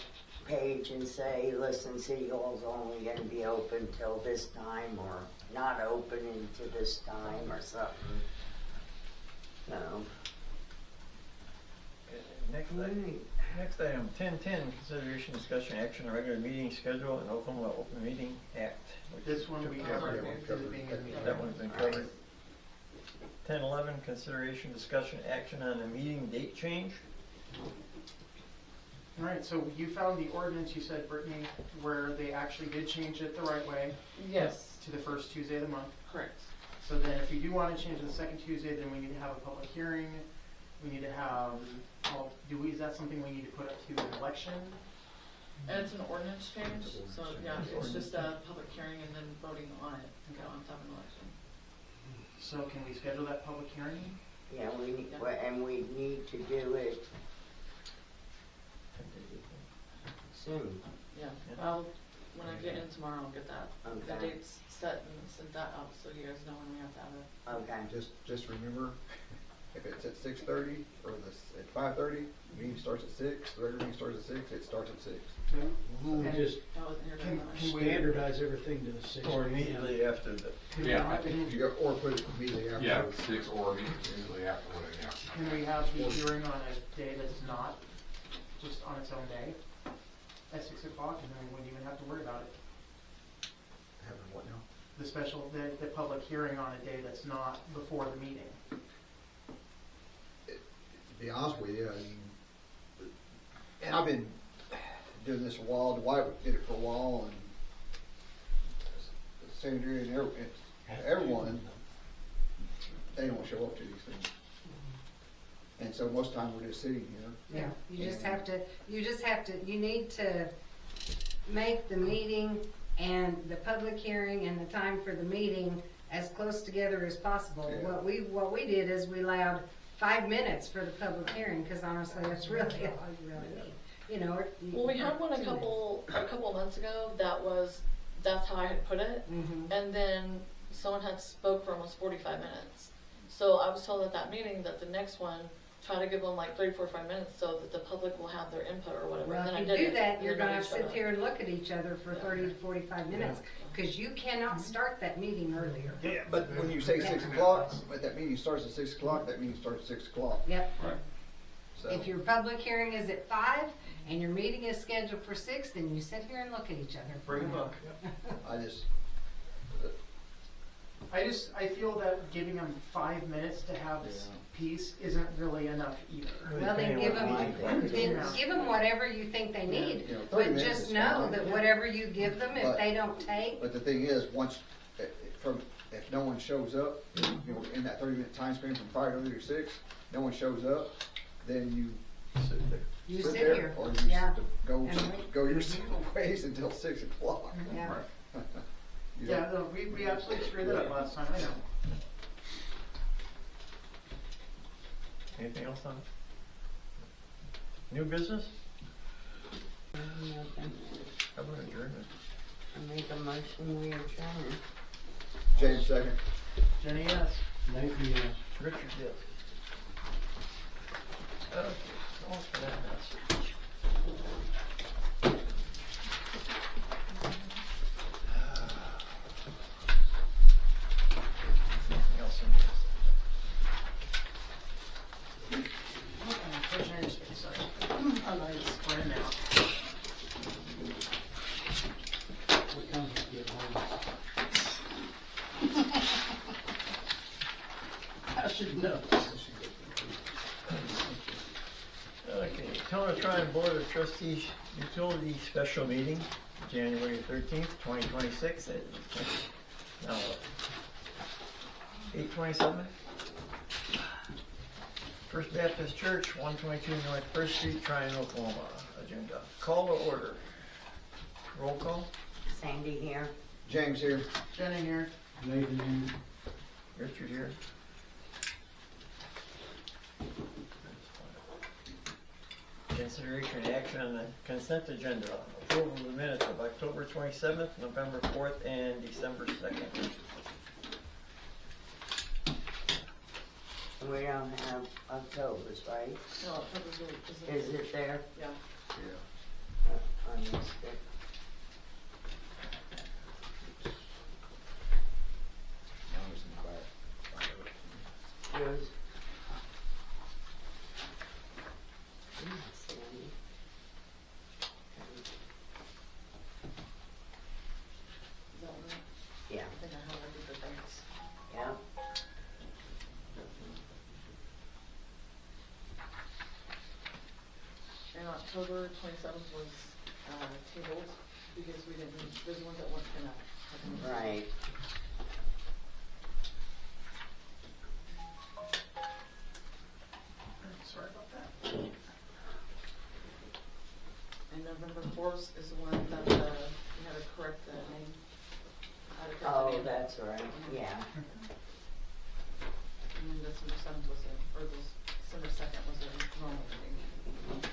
D: page and say, listen, City Hall's only gonna be open till this time, or not open until this time, or something. No.
E: Next item, 1010, consideration, discussion, action, on regular meeting schedule and Oklahoma Open Meeting Act.
H: This one we covered through the beginning of the meeting.
E: That one's been covered. 1011, consideration, discussion, action on a meeting date change.
H: All right, so you found the ordinance, you said, Brittany, where they actually did change it the right way.
F: Yes.
H: To the first Tuesday of the month.
F: Correct.
H: So then if you do want to change it to the second Tuesday, then we need to have a public hearing. We need to have, well, is that something we need to put up to an election?
F: And it's an ordinance change, so yeah, it's just a public hearing and then voting on it. We don't have to have an election.
H: So can we schedule that public hearing?
D: Yeah, and we need to do it soon.
F: Yeah, well, when I get in tomorrow, I'll get that, the
D: Okay.
F: dates set and send that out, so you guys know when we have to have it.
D: Okay.
I: Just remember, if it's at 6:30 or at 5:30, meeting starts at 6, the regular meeting starts at 6, it starts at 6.
C: We'll just
F: I wasn't here very much.
C: standardize everything to the 6.
E: Or immediately after the.
G: Yeah, I think
I: Or put it immediately after.
G: Yeah, 6 or immediately afterward, yeah.
H: Can we have the hearing on a day that's not just on its own day at 6 o'clock, and then we wouldn't even have to worry about it?
I: Having what now?
H: The public hearing on a day that's not before the meeting.
I: To be honest with you, I mean, and I've been doing this a while, Dwight did it for a while, and Sandra and everyone, they don't show up to these things. And so most of the time we're just sitting here.
O: Yeah, you just have to, you need to make the meeting and the public hearing and the time for the meeting as close together as possible.
I: Yeah.
O: What we did is we allowed 5 minutes for the public hearing, because honestly, that's really all you really need. You know,
F: Well, we had one a couple months ago that's how I had put it. And then someone had spoke for almost 45 minutes. So I was told at that meeting that the next one, try to give them like 30-45 minutes so that the public will have their input or whatever.
O: Well,
F: And then
O: if
F: I
O: you
F: did
O: do
F: it,
O: that,
F: and
O: you're
F: then
O: gonna
F: they showed
O: sit
F: up.
O: here and look at each other for 30 to 45 minutes, because you cannot start that meeting earlier.
I: Yeah, but when you say 6 o'clock, but that meeting starts at 6 o'clock, that meeting starts at 6 o'clock.
O: Yep.
G: Right.
I: So,
O: If your public hearing is at 5 and your meeting is scheduled for 6, then you sit here and look at each other.
E: Bring a book.
H: I feel that giving them 5 minutes to have peace isn't really enough either.
O: Well, then give them whatever you think they need,
I: you know, 30
O: but
I: minutes
O: just
I: is
O: know
I: fine.
O: that whatever you give them, if
I: But-
O: they don't take,
I: But the thing is, if no one shows up, you know, in that 30-minute time span from 5:30 to 6, no one shows up, then you sit there.
O: You
I: sit
O: sit
I: there,
O: here.
I: or you
O: Yeah.
I: go
O: And wait.
I: go your separate ways until 6 o'clock.
O: Yeah.
I: You
H: Yeah,
I: know?
H: no, we absolutely screwed that up last time, I know.
E: Anything else on it? New business?
D: Nothing.
E: How about adjournment?
D: I make a motion, we adjourn.
I: James second.
H: Jenny, yes.
C: Thank you.
E: Richard, yes. Okay, so much for that mess. Anything else in this?
H: Visionary space, sorry. Oh, nice. We're in now.
C: What comes with getting home?
E: Town of Tryon Board of Trustees Utility Special Meeting, January 13th, 2026 at now 8:27. First Baptist Church, 122 North First Street, Tryon, Oklahoma. Agenda. Call to order. Roll call.
D: Sandy here.
I: James here.
H: Jenny here.
C: Nathan here.
E: Richard here. Consideration and action on the consent agenda. Approval of the minutes of October 27th, November 4th, and December 2nd.
D: We don't have October's, right?
F: No, October's
D: Is it there?
F: Yeah.
D: I missed it. Yours? Sandy.
F: Is that right?
D: Yeah.
F: I think I highlighted the things.
D: Yeah.
F: And October 27th was tabled because we didn't, there's ones that weren't gonna.
D: Right.
H: Sorry about that.
F: And November 4th is the one that we had to correct the name. Had to correct the
D: Oh,
F: name.
D: that's right, yeah.
F: And then December 7th was December 2nd was a normal meeting.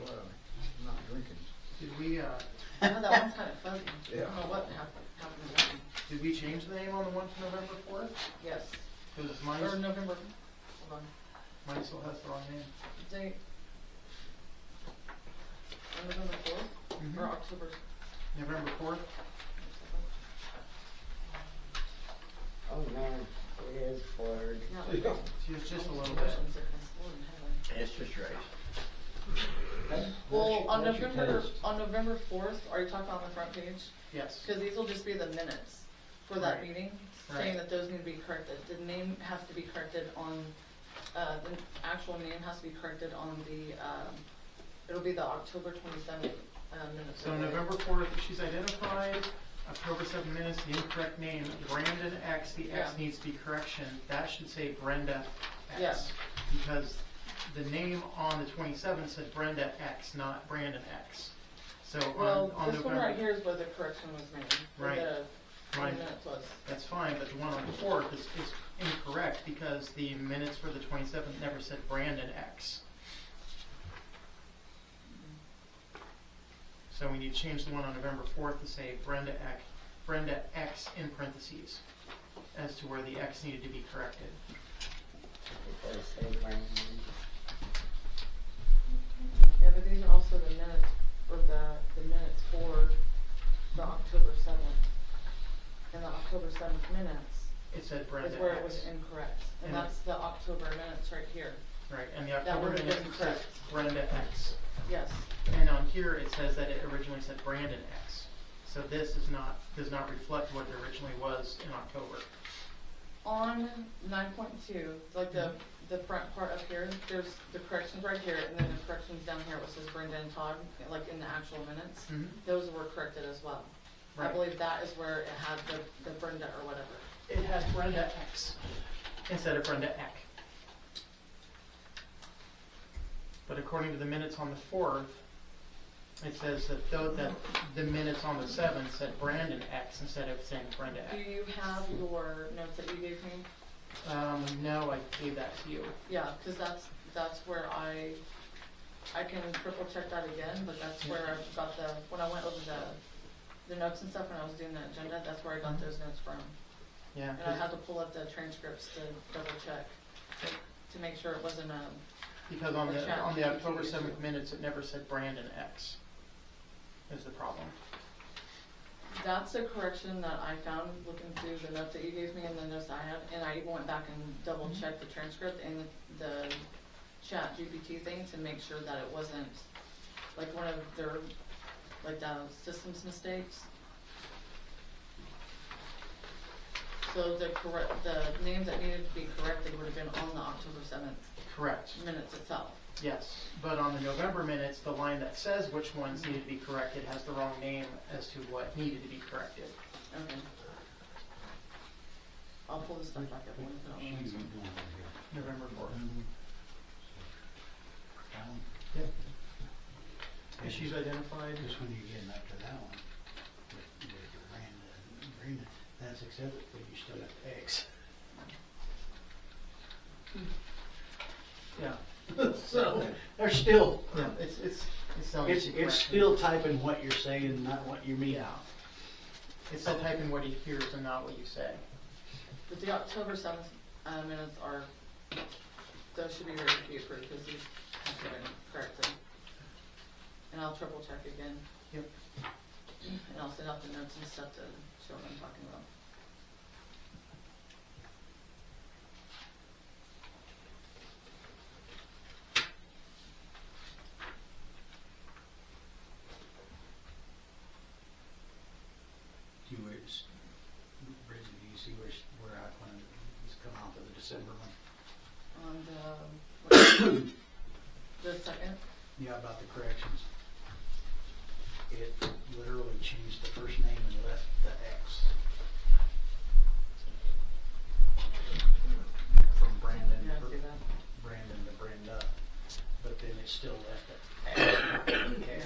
I: I'm not drinking.
H: Did we,
F: I know that one's kind of fuzzy. I don't know what happened with that one.
H: did we change the name on the one for November 4th?
F: Yes.
H: Because
F: Or November, hold on.
H: mine still has the wrong name.
F: Date. November 4th?
H: Mhm.
F: Or October?
H: November 4th?
D: Oh, man, it is blurred.
H: It's just a little bit.
E: It's just right.
F: Well, on November 4th, are you talking on the front page?
H: Yes.
F: Because these will just be the minutes for that
H: Right.
F: meeting,
H: Right.
F: saying that those need to be corrected. The name has to be corrected on, the actual name has to be corrected on the, it'll be the October 27th minutes.
H: So November 4th, she's identified, October 7th minutes, the incorrect name, Brandon X, the X
F: Yeah.
H: needs to be correction. That should say Brenda X.
F: Yes.
H: Because the name on the 27th said Brenda X, not Brandon X. So
F: Well,
H: on
F: this one
H: November.
F: right here is where the correction was made. Where
H: Right.
F: the
H: Right.
F: minutes was.
H: That's fine, but the one on the 4th is incorrect because the minutes for the 27th never said Brandon X. So we need to change the one on November 4th to say Brenda X in parentheses, as to where the X needed to be corrected.
D: It does say Brandon.
F: Yeah, but these are also the minutes, or the minutes for the October 7th. And the October 7th minutes
H: It said Brenda
F: is where it was
H: X.
F: incorrect. And
H: And-
F: that's the October minutes right here.
H: Right, and the
F: That
H: October
F: would've
H: minutes
F: been
H: says
F: correct.
H: Brenda X.
F: Yes.
H: And on here, it says that it originally said Brandon X. So this does not reflect what it originally was in October.
F: On 9.2, like the front part up here, there's the corrections right here, and then the corrections down here, which says Brenda and Todd, like in the actual minutes.
H: Mhm.
F: Those were corrected as well. I
H: Right.
F: believe that is where it had the Brenda or whatever.
H: It had Brenda X instead of Brenda Eck. But according to the minutes on the 4th, it says that the minutes on the 7th said Brandon X instead of saying Brenda
F: Do
H: Eck.
F: you have your notes that you gave me?
H: No, I gave that to you.
F: Yeah, because that's where I can triple check that again, but that's where I got when I went over the notes and stuff when I was doing the agenda, that's where I got those notes from.
H: Yeah.
F: And I had to pull up the transcripts to double check, to make sure it wasn't
H: Because on
F: a
H: the
F: chat
H: October
F: GPT
H: 7th
F: issue.
H: minutes, it never said Brandon X. Is the problem.
F: That's a correction that I found looking through the notes that you gave me and the notes I had, and I even went back and double checked the transcript and the chat GPT thing to make sure that it wasn't like one of their, like the systems mistakes. So the names that needed to be corrected would have been on the October 7th
H: Correct.
F: minutes itself.
H: Yes, but on the November minutes, the line that says which ones needed to be corrected has the wrong name as to what needed to be corrected.
F: Okay. I'll pull this stuff back up and put it on the next one.
H: November 4th.
C: Yep.
H: Issues identified.
C: Just when you're getting up to that one, with Miranda and Brenda, that's accepted, but you still got the X.
H: Yeah.
C: So, they're still,
H: Yeah,
C: it's still typing what you're saying, not what you mean.
H: Yeah. It's still typing what he hears and not what you say.
F: But the October 7th minutes are, those should be ready to be approved because these have been corrected. And I'll triple check again.
H: Yep.
F: And I'll send out the notes and stuff to show what I'm talking about.
C: Do you, Bridget, do you see where I wanted to come off of the December one?
F: On the, the second?
C: Yeah, about the corrections. It literally changed the first name and left the X. From Brandon
F: Yeah, I
C: to
F: see that.
C: Brandon to Brenda, but then it still left the X.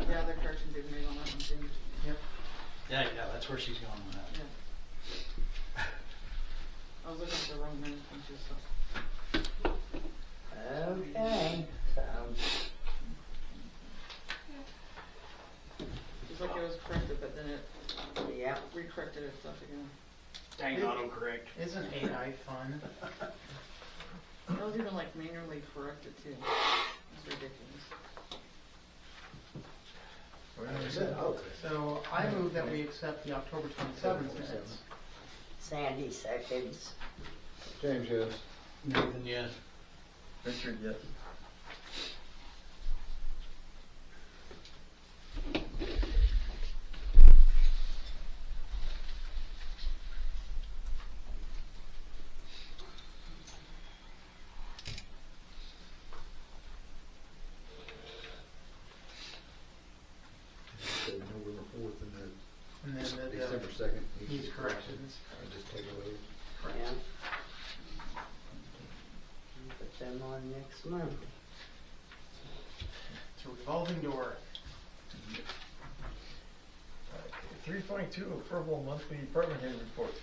F: Yeah, their corrections even made on that one too.
H: Yep.
C: Yeah, that's where she's going with that.
F: Yeah. I was looking at the wrong minute when she was
D: Okay, so,
F: Just like it was corrected, but then it
D: yeah.
F: re-corrected itself again.
C: Dang autocorrect.
H: Isn't AI fun?
F: It was even like manually corrected too. It's ridiculous.
H: So I move that we accept the October 27th minutes.
D: Sandy seconds.
I: James, yes.
C: Nathan, yes.
E: Richard, yes.
I: November 4th and then
H: And then the
I: December 2nd.
H: needs corrections.
I: Just take away.
D: Yeah. Put them on next month.
H: It's a revolving door.
E: 3.2, approval monthly department head report.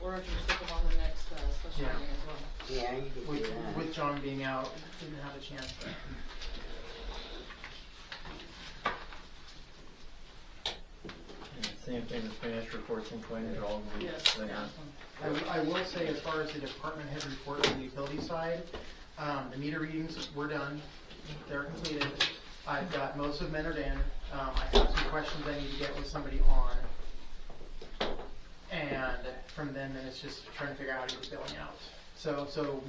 F: Or I can stick them on the next special
H: Yeah.
F: meeting as well.
D: Yeah, you could do that.
H: With John being out, didn't have a chance.
E: Same thing with financial reports and claims are all going
F: Yes.
E: to
H: I will say, as far as the department head report on the utility side, the meter readings were done. They're completed. I've got most of them entered in. I have some questions I need to get with somebody on. And from then it's just trying to figure out how to get the billing out. So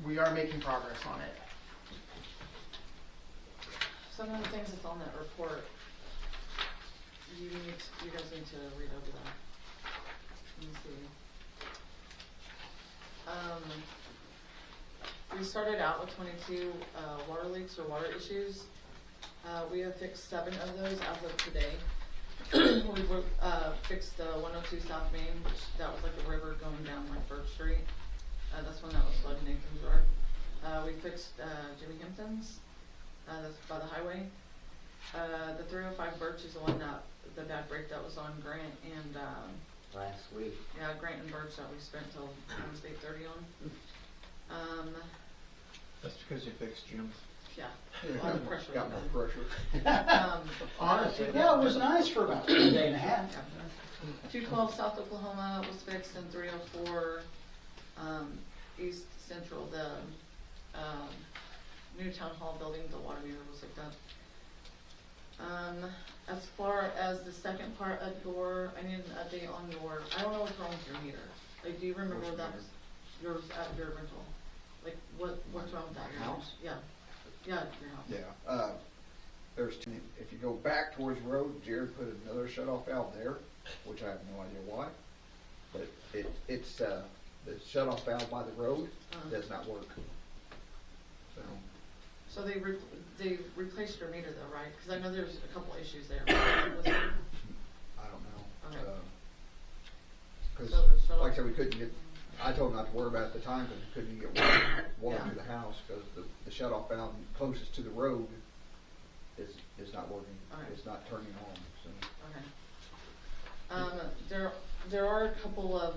H: we are making progress on it.
F: Some of the things that's on that report, you guys need to read over that. Let me see. We started out with 22 water leaks or water issues. We have fixed 7 of those as of today. We fixed the 102 South Main, which that was like a river going down like 1st Street. That's when that was flooding Nathan's Yard. We fixed Jimmy Himpton's, that's by the highway. The 305 Birch is the one that, the bad break that was on Grant and,
D: Last week.
F: yeah, Grant and Birch that we spent till Wednesday 30 on.
E: That's because you fixed Jim's.
F: Yeah, a lot of pressure.
I: Got more pressure.
C: Honestly, yeah, it was nice for about a day and a half.
F: 212 South Oklahoma was fixed, and 304 East Central, the new town hall building, the water meter was hooked up. As far as the second part of your, I need an update on your, I don't know what's wrong with your meter. Like, do you remember that was yours at your rental? Like, what's wrong with that?
I: My house?
F: Yeah. Yeah, your house.
I: Yeah. if you go back towards the road, Jared put another shut-off valve there, which I have no idea why. But it's the shut-off valve by the road does not work.
F: So they replaced your meter though, right? Because I know there's a couple issues there. I don't
I: know.
F: Okay.
I: Because,
F: So the shut-off-
I: like I said, we couldn't get, I told him not to worry about it at the time because we couldn't get water
F: Yeah.
I: to the house because the shut-off valve closest to the road is not working.
F: Okay.
I: It's not turning on, so.
F: Okay. There are a couple of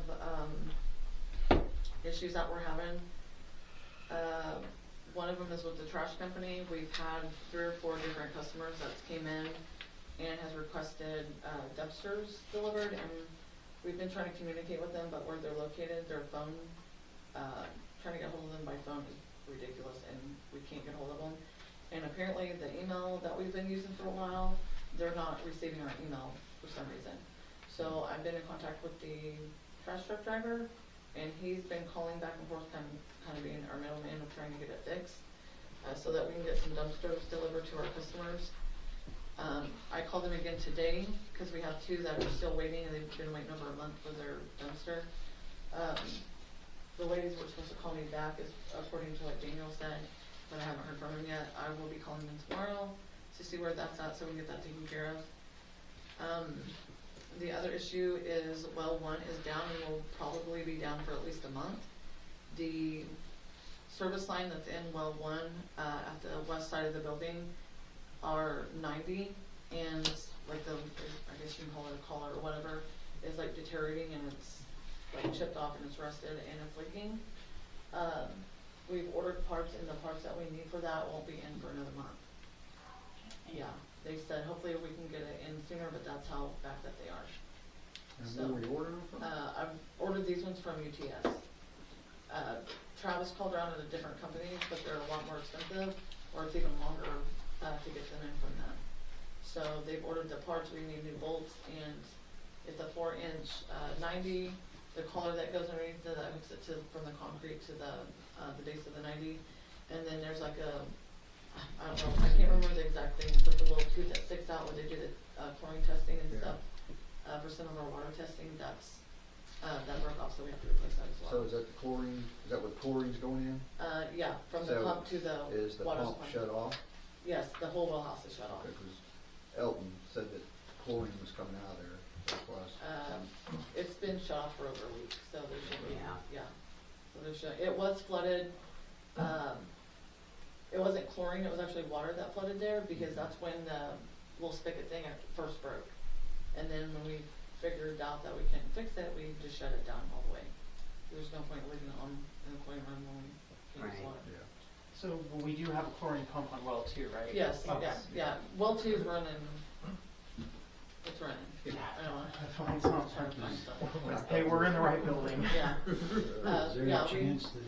F: issues that we're having. One of them is with the trash company. We've had 3 or 4 different customers that came in and has requested dumpsters delivered, and we've been trying to communicate with them, but where they're located, their phone, trying to get hold of them by phone is ridiculous, and we can't get hold of them. And apparently the email that we've been using for a while, they're not receiving our email for some reason. So I've been in contact with the trash truck driver, and he's been calling back and forth, kind of being our middleman of trying to get it fixed, so that we can get some dumpsters delivered to our customers. I called them again today, because we have 2 that are still waiting, and they've been waiting over a month for their dumpster. The ladies were supposed to call me back, according to what Daniel said, but I haven't heard from him yet. I will be calling them tomorrow to see where that's at, so we can get that taken care of. The other issue is well 1 is down and will probably be down for at least a month. The service line that's in well 1 at the west side of the building are 90, and like I guess you can call it a collar or whatever, is like deteriorating, and it's like chipped off and it's rusted and it's leaking. We've ordered parts, and the parts that we need for that won't be in for another month. Yeah, they said hopefully we can get it in sooner, but that's how backed up they are.
I: And
F: So,
I: where were you ordering them from?
F: I've ordered these ones from UTS. Travis called around at a different company, but they're a lot more expensive, or it's even longer to get them in from them. So they've ordered the parts. We need new bolts, and it's a 4-inch 90. The collar that goes underneath that hooks it from the concrete to the base of the 90, and then there's like I don't know, I can't remember the exact thing, but the little tooth that sticks out when they do the chlorine testing and stuff. For some of our water testing, that broke off, so we have to replace that as well.
I: So is that the chlorine, is that what the chlorine's going in?
F: Yeah, from the
I: So
F: pump to the
I: is the
F: water
I: pump
F: supply.
I: shut off?
F: Yes, the whole well house is shut off.
I: Because Elton said that chlorine was coming out of there. That's why
F: It's been shut off for over a week, so there should be, yeah. So it was flooded. It wasn't chlorine, it was actually water that flooded there, because that's when the little spigot thing first broke. And then when we figured out that we couldn't fix it, we just shut it down all the way. There's no point leaving it on in the chlorine run when we can't use water.
H: So we do have a chlorine pump on well 2, right?
F: Yes,
H: Okay.
F: yeah. Well 2 is running. It's running. I don't know.
H: That's fine, it's not fun. Hey, we're in the right building.
F: Yeah.
C: Is there
F: yeah,
C: a chance that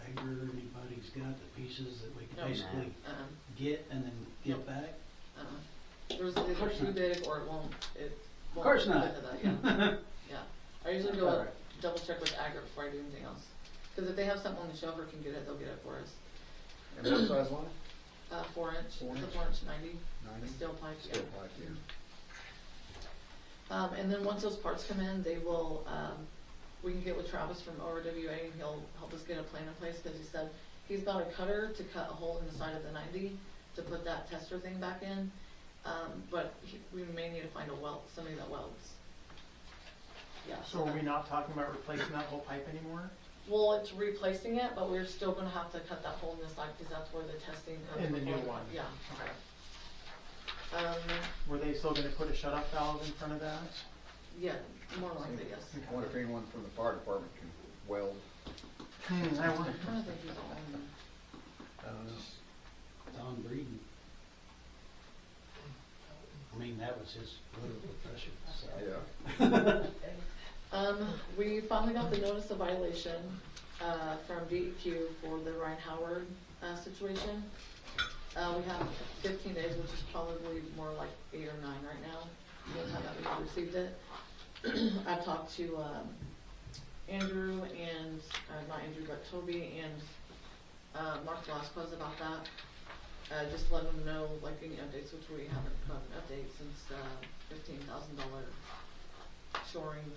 C: Agri or anybody's got the pieces that we can basically get and then get back?
F: There's either too big or it won't.
C: Of course not.
F: Fit to that, yeah. Yeah. I usually go up, double check with Agri before I do anything else. Because if they have something on the shelf or can get it, they'll get it for us.
I: And what size line?
F: 4-inch.
I: 4
F: It's
I: inch?
F: a 4-inch 90.
I: 90?
F: Steel pipe.
I: Steel pipe, yeah.
F: And then once those parts come in, they will, we can get with Travis from ORWA, and he'll help us get a plan in place, because he said he's got a cutter to cut a hole in the side of the 90 to put that tester thing back in. But we may need to find somebody that welds. Yeah.
H: So are we not talking about replacing that whole pipe anymore?
F: Well, it's replacing it, but we're still gonna have to cut that hole in the side, because that's where the testing comes
H: In the new
F: before.
H: one?
F: Yeah.
H: Okay.
F: Um,
H: Were they still gonna put a shut-off valve in front of that?
F: yeah, more likely, yes.
I: I wonder if anyone from the fire department can weld.
H: I wonder.
F: I'm trying to think who's on.
C: I don't know. Don Breeden. I mean, that was his little profession, so.
F: We finally got the notice of violation from DEQ for the Ryan Howard situation. We have 15 days, which is probably more like 8 or 9 right now, the time that we received it. I talked to Andrew and, not Andrew, but Toby and Mark Velasquez about that. just let them know, like, any updates, which we haven't got an update since, $15,000 shoring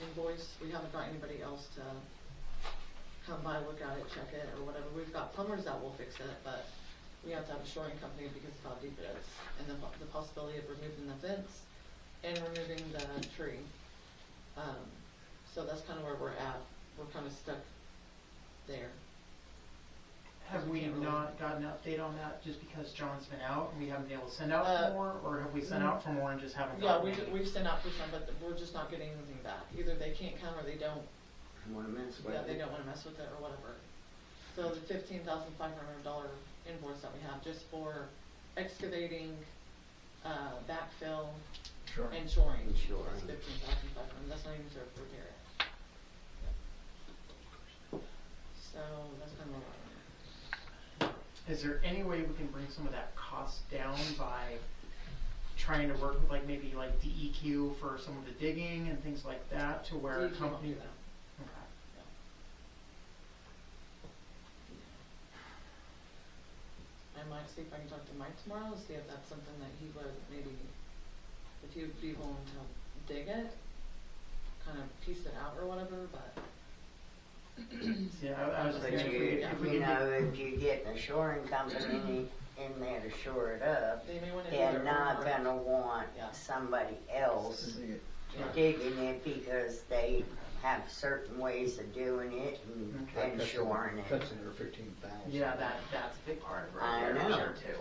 F: invoice. We haven't got anybody else to come by, look at it, check it, or whatever. We've got plumbers that will fix it, but we have to have a shoring company because of how deep it is. And the possibility of removing the fence and removing the tree. So that's kind of where we're at. We're kind of stuck there.
H: Have we not gotten an update on that just because John's been out and we haven't been able to send out for more, or have we sent out for more and just haven't
F: Yeah,
H: gotten any?
F: we've sent out for some, but we're just not getting anything back. Either they can't come or they don't
D: wanna mess with
F: they
D: it.
F: don't wanna mess with it or whatever. So the $15,500 invoice that we have just for excavating, backfill, and shoring.
D: And shoring.
F: That's $15,500. That's not even to repair it. So that's kind of what we're on.
H: Is there any way we can bring some of that cost down by trying to work with like maybe like DEQ for some of the digging and things like that to where a
F: DEQ won't
H: company?
F: do that.
H: Okay.
F: I might see if I can talk to Mike tomorrow, see if that's something that he would maybe, if he would be willing to dig it, kind of piece it out or whatever, but.
H: Yeah, I was just
D: But
H: thinking if we
D: you
H: could
D: know, if you get a shoring company in there to shore it up,
F: They may wanna do
D: they're
F: their
D: not
F: own work.
D: gonna want somebody else digging it because they have certain ways of doing it and shoring it.
I: Cuts into 15,000.
H: Yeah, that's a big part of it.
D: I
H: right there,
D: know.
H: Sure too.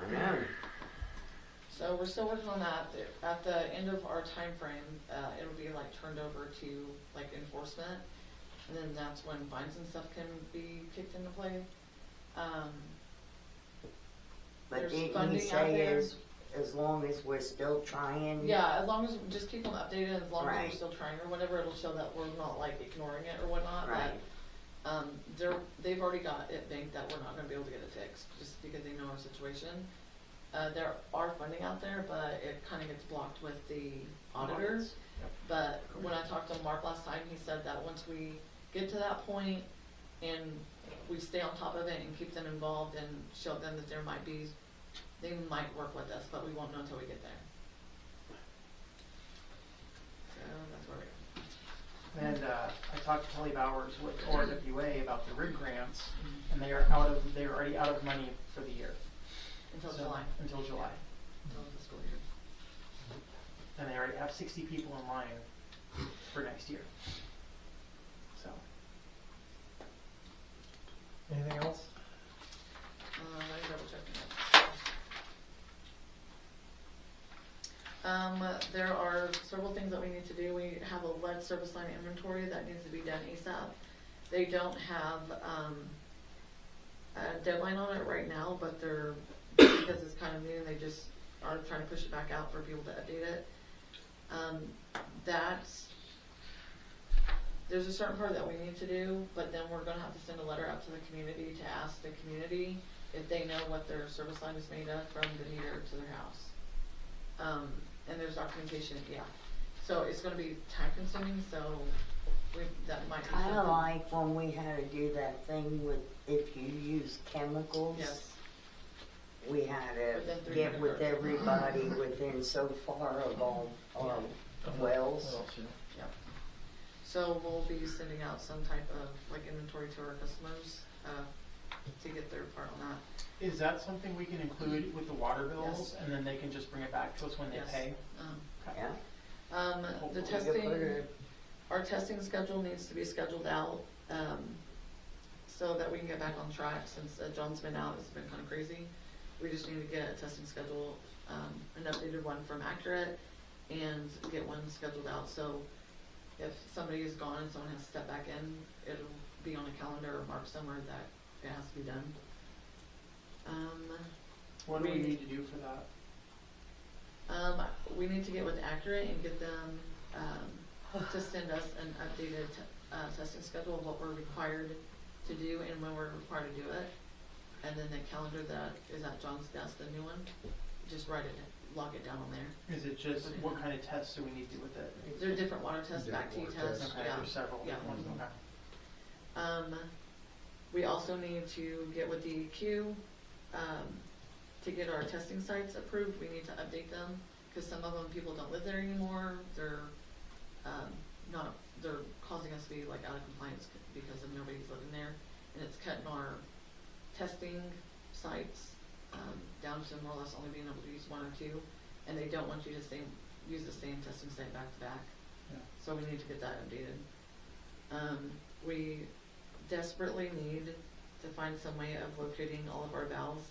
D: I know.
F: So we're still working on that. At the end of our time frame, it'll be like turned over to like enforcement, and then that's when fines and stuff can be kicked into play.
D: But
F: There's
D: didn't he
F: funding out
D: say
F: there.
D: as long as we're still trying?
F: Yeah, as long as, just keep them updated, as long as
D: Right.
F: we're still trying or whatever, it'll show that we're not like ignoring it or whatnot,
D: Right.
F: but, they've already got it banked that we're not gonna be able to get it fixed, just because they know our situation. There are funding out there, but it kinda gets blocked with the auditors. But when I talked to Mark last time, he said that once we get to that point and we stay on top of it and keep them involved and show them that they might work with us, but we won't know until we get there. So that's where we are.
H: And I talked to Kelly Bowers with ORWA about the RIG grants, and they're already out of money for the year.
F: Until
H: So,
F: July.
H: Until July.
F: Until the school year.
H: And they already have 60 people in line for next year. So.
E: Anything else?
F: Let me double check that. There are several things that we need to do. We have a lead service line inventory that needs to be done ASAP. They don't have, a deadline on it right now, but because it's kind of new, they just are trying to push it back out for people to update it. There's a certain part that we need to do, but then we're gonna have to send a letter out to the community to ask the community if they know what their service line is made of from the meter to their house. And there's documentation, yeah. So it's gonna be time consuming, so that might be something.
D: Kinda like when we had to do that thing with, if you use chemicals.
F: Yes.
D: We had to
F: Within 300
D: get with
F: yards.
D: everybody within so far of all our wells.
F: Yep. So we'll be sending out some type of like inventory to our customers, to get their part on that.
H: Is that something we can include with the water bills,
F: Yes.
H: and then they can just bring it back to us when they
F: Yes.
H: pay? Okay.
D: Yeah.
F: The
D: Hopefully we can put
F: testing,
D: it-
F: our testing schedule needs to be scheduled out, so that we can get back on track since John's been out, it's been kinda crazy. We just need to get a testing schedule, an updated one from Accurate and get one scheduled out, so if somebody is gone and someone has to step back in, it'll be on a calendar or marked somewhere that it has to be done.
H: What do we need to do for that?
F: We need to get with Accurate and get them, to send us an updated, testing schedule of what we're required to do and when we're required to do it. And then the calendar that is at John's desk, the new one, just log it down on there.
H: Is it just, what kind of tests do we need to do with it?
F: There are different water tests, back T tests,
H: Okay,
F: yeah.
H: there's several
F: Yeah.
H: different ones, okay.
F: We also need to get with DEQ, to get our testing sites approved. We need to update them, because some of them, people don't live there anymore. They're causing us to be like out of compliance because of nobody's living there, and it's cutting our testing sites down to more or less only being able to use 1 or 2, and they don't want you to use the same testing site back to back.
E: Yeah.
F: So we need to get that updated. We desperately need to find some way of locating all of our valves.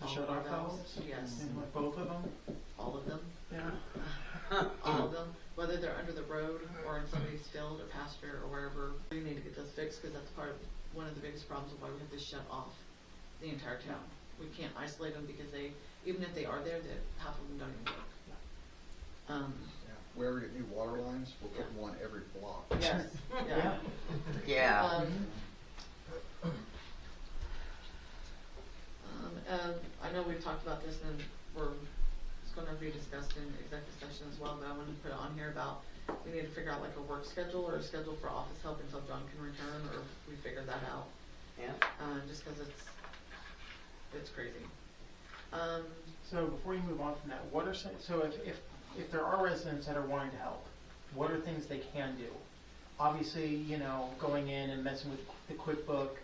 E: The shut-off valves?
F: Yes.
E: And like both of them?
F: All of them.
E: Yeah.
F: All of them, whether they're under the road or in somebody's field or pasture or wherever. We need to get those fixed, because that's one of the biggest problems of why we have to shut off the entire town. We can't isolate them, because even if they are there, half of them don't even work.
I: We ever get new water lines, we'll put one every block.
F: Yes. Yeah.
D: Yeah.
F: I know we've talked about this, and it's going to be discussed in executive session as well, but I wanted to put it on here about we need to figure out like a work schedule or a schedule for office help until John can return, or we figure that out.
D: Yeah.
F: Just because it's crazy.
H: So before you move on from that, what are so if there are residents that are wanting to help, what are things they can do? Obviously, you know, going in and messing with the QuickBooks,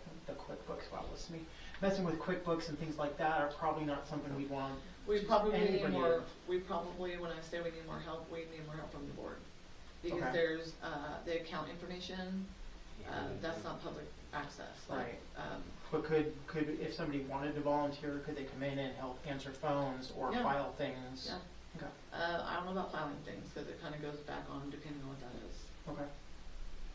H: wow, listen to me, messing with QuickBooks and things like that are probably not something we'd want.
F: We probably need
H: anybody
F: more.
H: to-
F: We probably, when I say we need more help, we need more help from the board, because
H: Okay.
F: there's the account information. That's not public access.
H: Right.
F: Um,
H: But could if somebody wanted to volunteer, could they come in and help answer phones or
F: Yeah.
H: file things?
F: Yeah.
H: Okay.
F: I don't know about filing things, because it kind of goes back on depending on what that is.
H: Okay.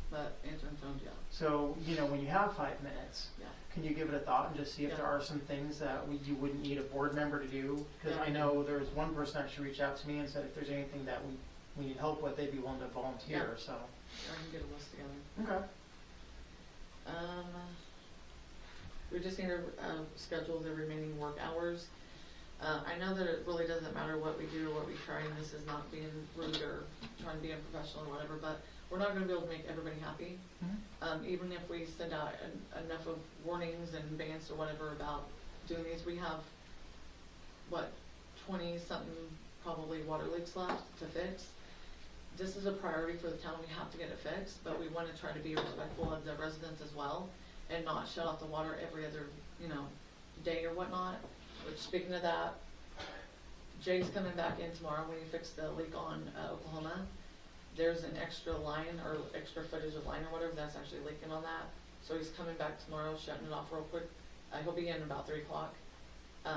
F: But answering phones, yeah.
H: So, you know, when you have 5 minutes,
F: Yeah.
H: can you give it a thought and just see if
F: Yeah.
H: there are some things that you wouldn't need a board member to do? Because
F: Yeah.
H: I know there was one person actually reached out to me and said if there's anything that we need help with, they'd be willing to volunteer,
F: Yeah.
H: so.
F: I can get a list together.
H: Okay.
F: We just need to schedule the remaining work hours. I know that it really doesn't matter what we do or what we try, and this is not being rude or trying to be unprofessional or whatever, but we're not going to be able to make everybody happy. Even if we send out enough of warnings and bans or whatever about doing these, we have, 20-something probably water leaks left to fix. This is a priority for the town. We have to get it fixed, but we want to try to be respectful of the residents as well, and not shut off the water every other, day or whatnot. Which, speaking of that, Jay's coming back in tomorrow when he fixed the leak on Oklahoma. There's an extra line or extra footage of line or whatever that's actually leaking on that. So he's coming back tomorrow, shutting it off real quick. He'll be in about 3 o'clock. So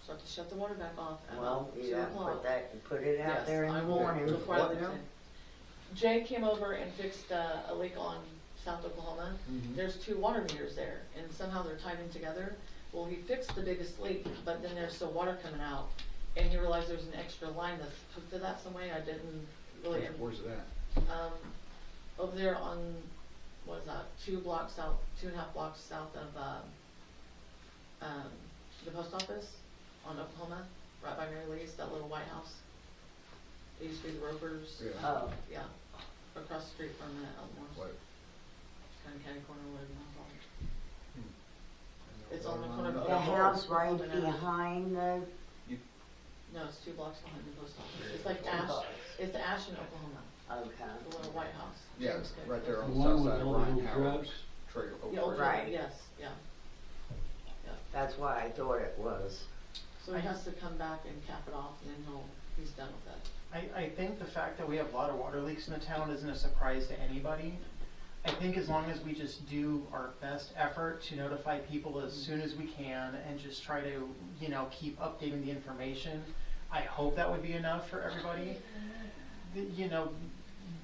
F: I have to shut the water back off at
D: Well,
F: 2
D: you
F: o'clock.
D: put it out
F: Yes,
D: there in
F: I
D: the
F: will
D: morning.
F: before I leave today. Jay came over and fixed a leak on South Oklahoma. There's 2 water meters there, and somehow they're tied in together. Well, he fixed the biggest leak, but then there's still water coming out, and he realized there's an extra line that's hooked to that some way. I didn't really.
I: Where's it at?
F: Over there on, what is that? 2.5 blocks south of the post office on Oklahoma, right by Mary Lee's, that little White House. It used to be the Ropers.
I: Yeah.
D: Oh.
F: Yeah, across the street from the Elmore. Kind of catty corner, whatever you want to call it. It's on the corner of
D: The house right behind the,
F: No, it's 2 blocks behind the post office. It's like it's Ashland, Oklahoma.
D: okay.
F: The little White House.
I: Yeah,
F: James Cook.
I: right there on
C: The
I: the
C: one
I: south
C: with
I: side of
C: all the
I: Ryan
C: little
I: Howard's
C: trucks?
I: trailer.
F: Yeah, over there,
D: Right.
F: yes, yeah.
D: That's why I thought it was.
F: So he has to come back and cap it off, and then he's done with that.
H: I think the fact that we have a lot of water leaks in the town isn't a surprise to anybody. I think as long as we just do our best effort to notify people as soon as we can and just try to, keep updating the information, I hope that would be enough for everybody.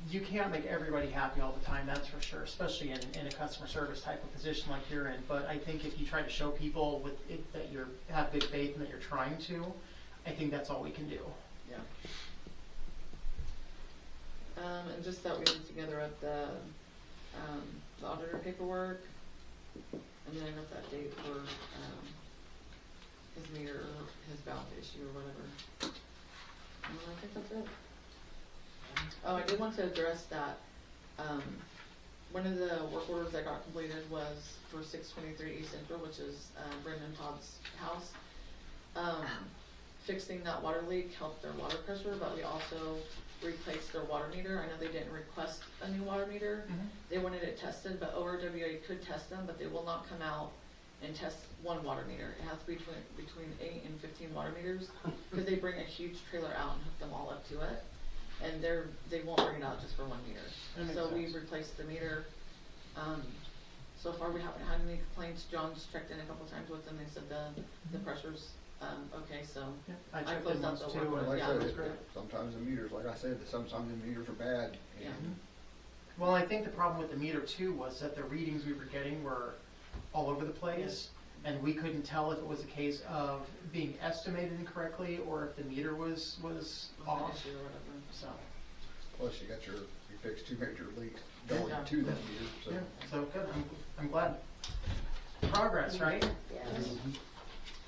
H: You can't make everybody happy all the time, that's for sure, especially in a customer service type of position like you're in. But I think if you try to show people that you have good faith and that you're trying to, I think that's all we can do.
F: Yeah. And just that we need to gather up the auditor paperwork, and then I got that date for his meter, or his valve issue or whatever. And I think that's it. Oh, I did want to address that one of the work orders that got completed was for 623 East Central, which is Brendan Todd's house. Fixing that water leak helped their water pressure, but we also replaced their water meter. I know they didn't request a new water meter. They wanted it tested, but ORWA could test them, but they will not come out and test one water meter. It has to be between 8 and 15 water meters, because they bring a huge trailer out and hook them all up to it. And they won't bring it out just for one meter. So we replaced the meter. So far we haven't had any complaints. John's checked in a couple times with them. They said the pressure's okay, so
H: I
F: I
H: checked
F: closed
H: in
F: out
H: once
F: the
H: too,
F: work
H: and
F: order.
I: Like
F: Yeah,
I: I
F: that's
I: said,
F: great.
I: sometimes the meters, like I said, sometimes the meters are bad. And
H: Well, I think the problem with the meter too was that the readings we were getting were all over the place, and we couldn't tell if it was a case of being estimated incorrectly or if the meter was off.
F: Issue or whatever.
H: So,
I: Plus you got you fixed 2 major leaks going to that meter. So.
H: yeah, so good. I'm glad. Progress, right?
D: Yes.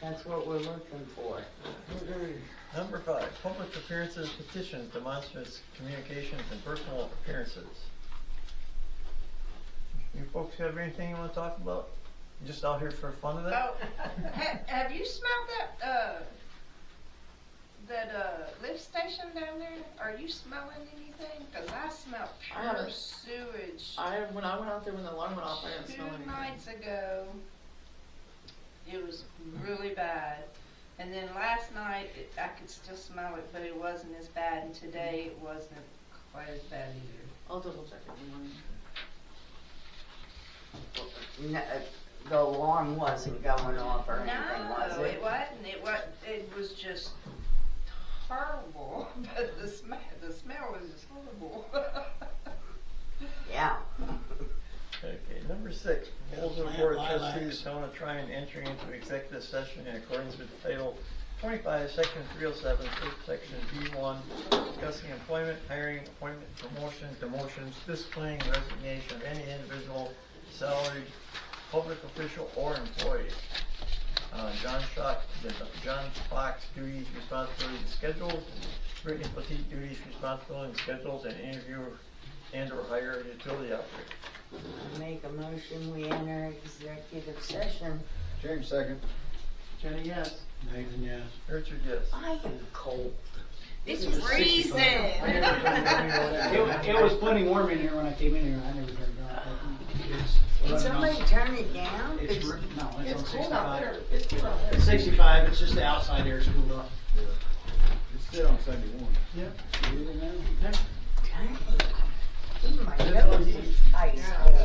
D: That's what we're looking for.
E: Number 5, public appearances, petitions, demonstrants, communications, and personal appearances. You folks have anything you want to talk about? Just out here for fun of it?
A: Oh, have you smelled that lift station down there? Are you smelling anything? Cause I smell
F: I
A: pure
F: haven't-
A: sewage.
F: When I went out there when the alarm went off, I didn't smell anything.
A: 2 nights ago, it was really bad. And then last night, I could still smell it, but it wasn't as bad. And today, it wasn't quite as bad either.
F: I'll double check it in the morning.
D: No, the alarm wasn't going off or anything, was
A: No,
D: it?
A: it wasn't. It was just horrible. But the smell was just horrible.
D: Yeah.
E: Okay, number 6, proposal of Board of Trustees, Town of Tryon entering into executive session in accordance with Title 25, Section 307, Section B1, discussing employment, hiring, appointment, promotion, demotions, disciplining, resignation of any individual, salaried, public official, or employee. John Fox duties, responsibilities, schedules, Brittany Petit duties, responsibilities, schedules, and interview and/or hire a utility operator.
D: I make a motion, we enter executive session.
I: James second.
H: Jenny, yes.
C: Nathan, yes.
E: Richard, yes.
D: I am cold.
A: It's freezing.
C: It was plenty warm in here when I came in here. I never turned it on.
D: Did somebody turn it down?
C: No, it's on
F: It's cold
C: 65.
F: out there. It's cold out there.
C: It's 65. It's just the outside air is cooled off.
I: It's still on 71.
C: Yeah.
D: Dang. My nose is ice cold.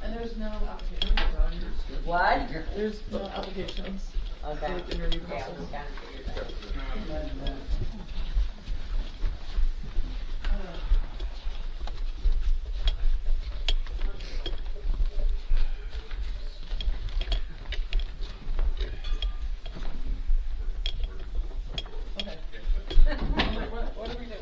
F: And there's no applications on yours.
D: What?
F: There's no applications.
D: Okay.
F: For the interview
D: Yeah,
F: process.
D: we kind of figured that.
F: Okay. What are we doing?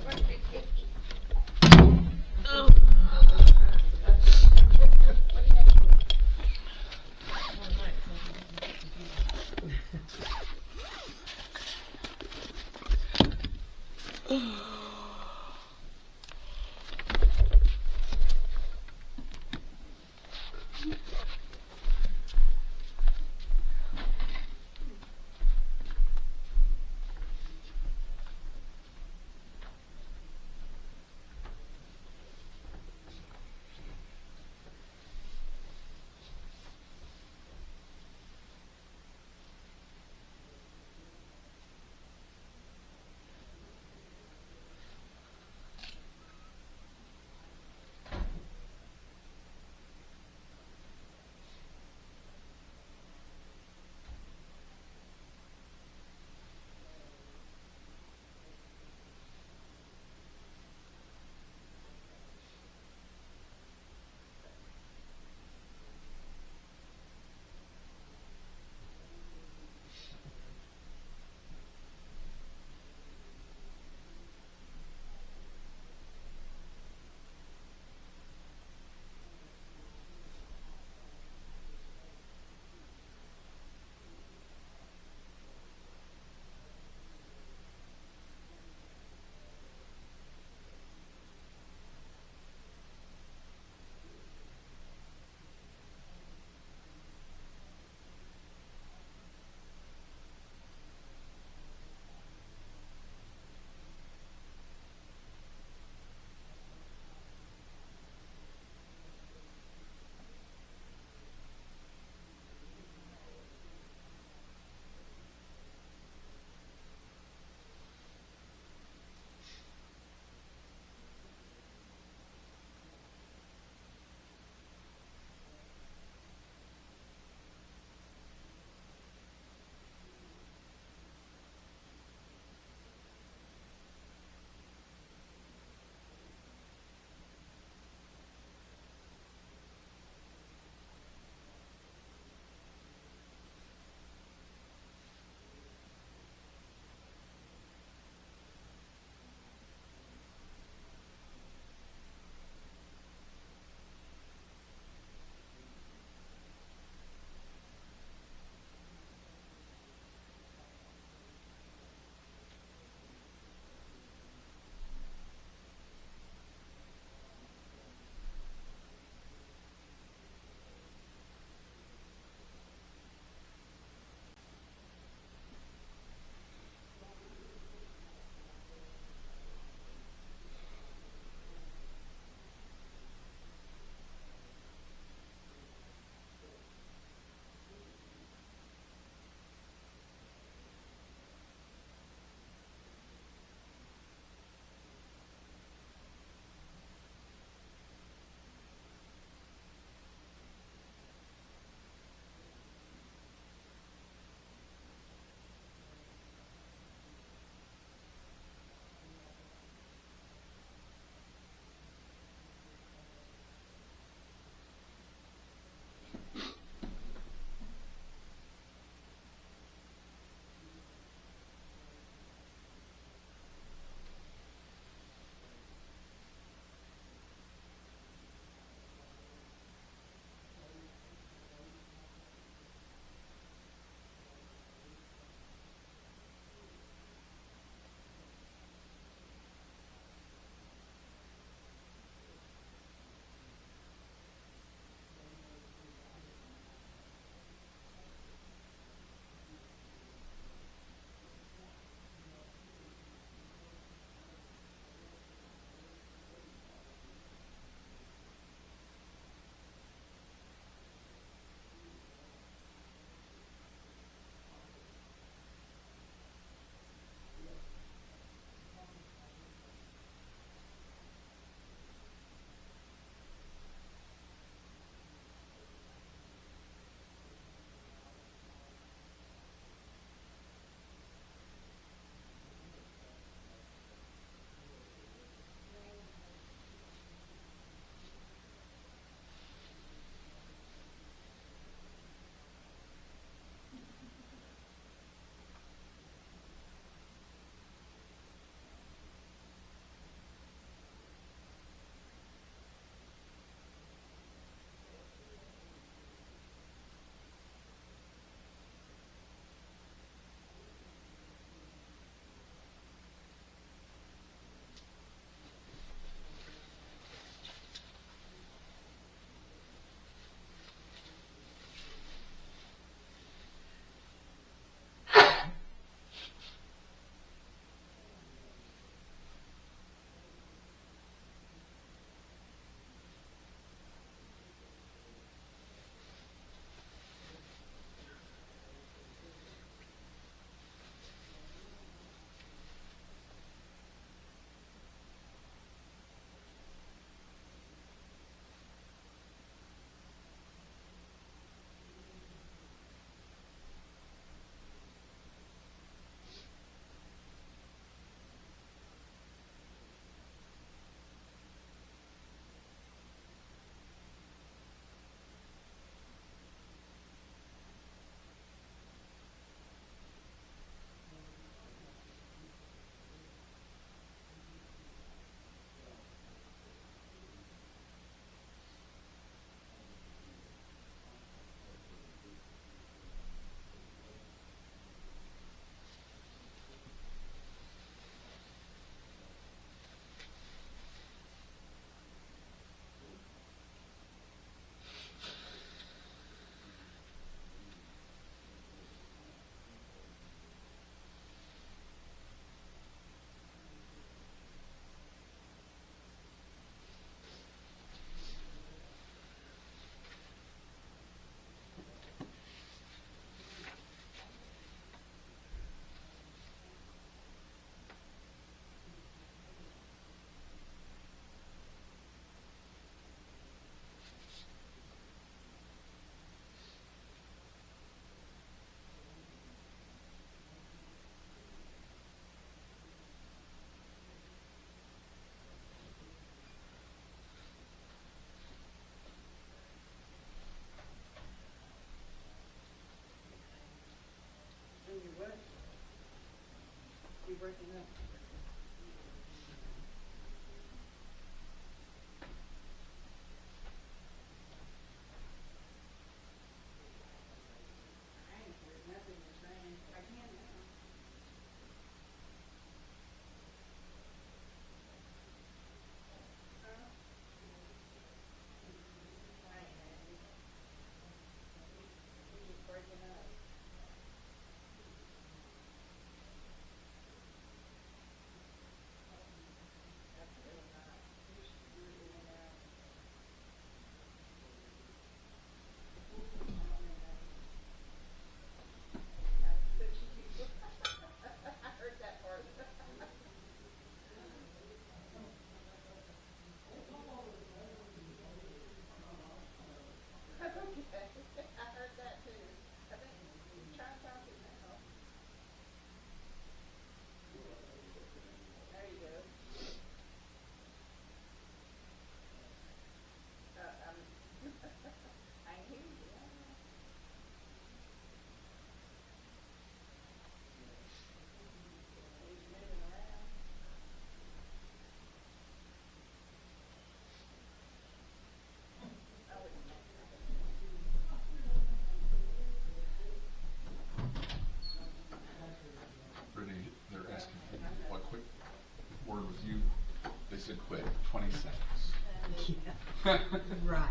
O: Right.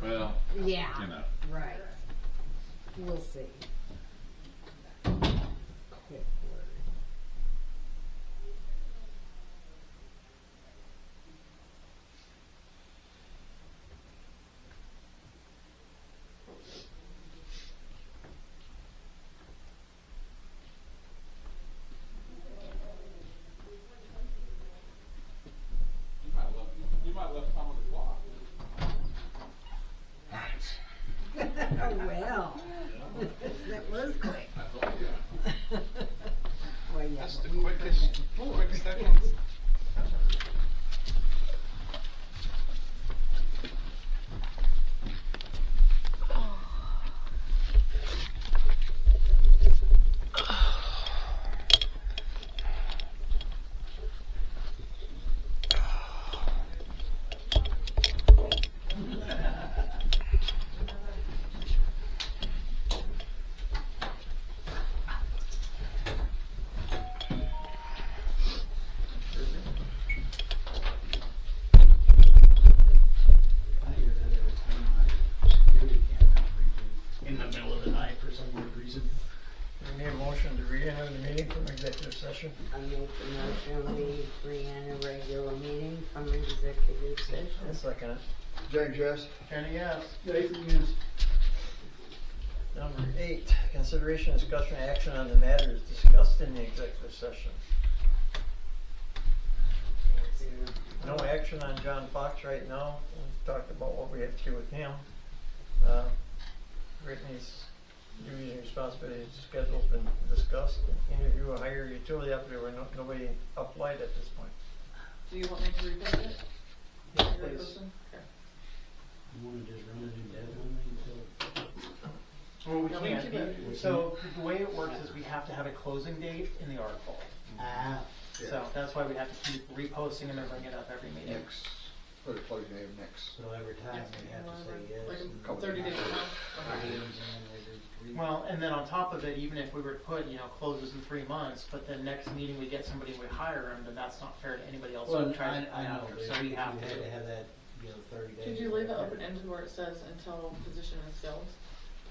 G: Well,
O: Yeah.
G: you know.
O: Right. We'll see. Quick word.
G: You might left time on the clock.
O: Well, that was quick. Well, yeah,
G: That's
O: but
G: the
O: we
G: quickest,
O: appreciate-
G: quick seconds.
C: I hear that every time my security camera reboot in the middle of the night for some weird reason.
E: We need a motion to re-enter the meeting from executive session.
D: I make a motion, we re-enter regular meeting from executive session.
E: I'll second it.
I: James, yes?
E: Kenny, yes.
C: Nathan, yes.
E: Number 8, consideration, discussion, action on the matters discussed in the executive session. No action on John Fox right now. We talked about what we have to do with him. Brittany's duties and responsibilities schedule's been discussed. Interview a higher utility operator where nobody applied at this point.
F: Do you want me to repost it?
E: Yes,
F: Your
E: please.
F: person? Okay.
C: You wanna just run it indefinitely until?
H: Well, we
F: No, we
H: can't.
F: keep it.
H: So the way it works is we have to have a closing date in the article.
C: Ah.
H: So that's why we have to keep reposting them and bring it up every meeting.
I: Next, put a closing date next.
C: So every time we have to say yes.
F: Like
C: and
F: a 30 days
C: then
F: now?
C: names and every 3
H: Well, and then on top of it, even if we were to put, closes in 3 months, but then next meeting we get somebody and we hire them, then that's not fair to anybody else
C: Well,
H: who tries to
C: I
H: come
C: know,
H: after.
C: but
H: So
C: if
H: we
C: you
H: have
C: had
H: to.
C: to have that, 30 days.
F: Could you leave it open-ended where it says until position is filled?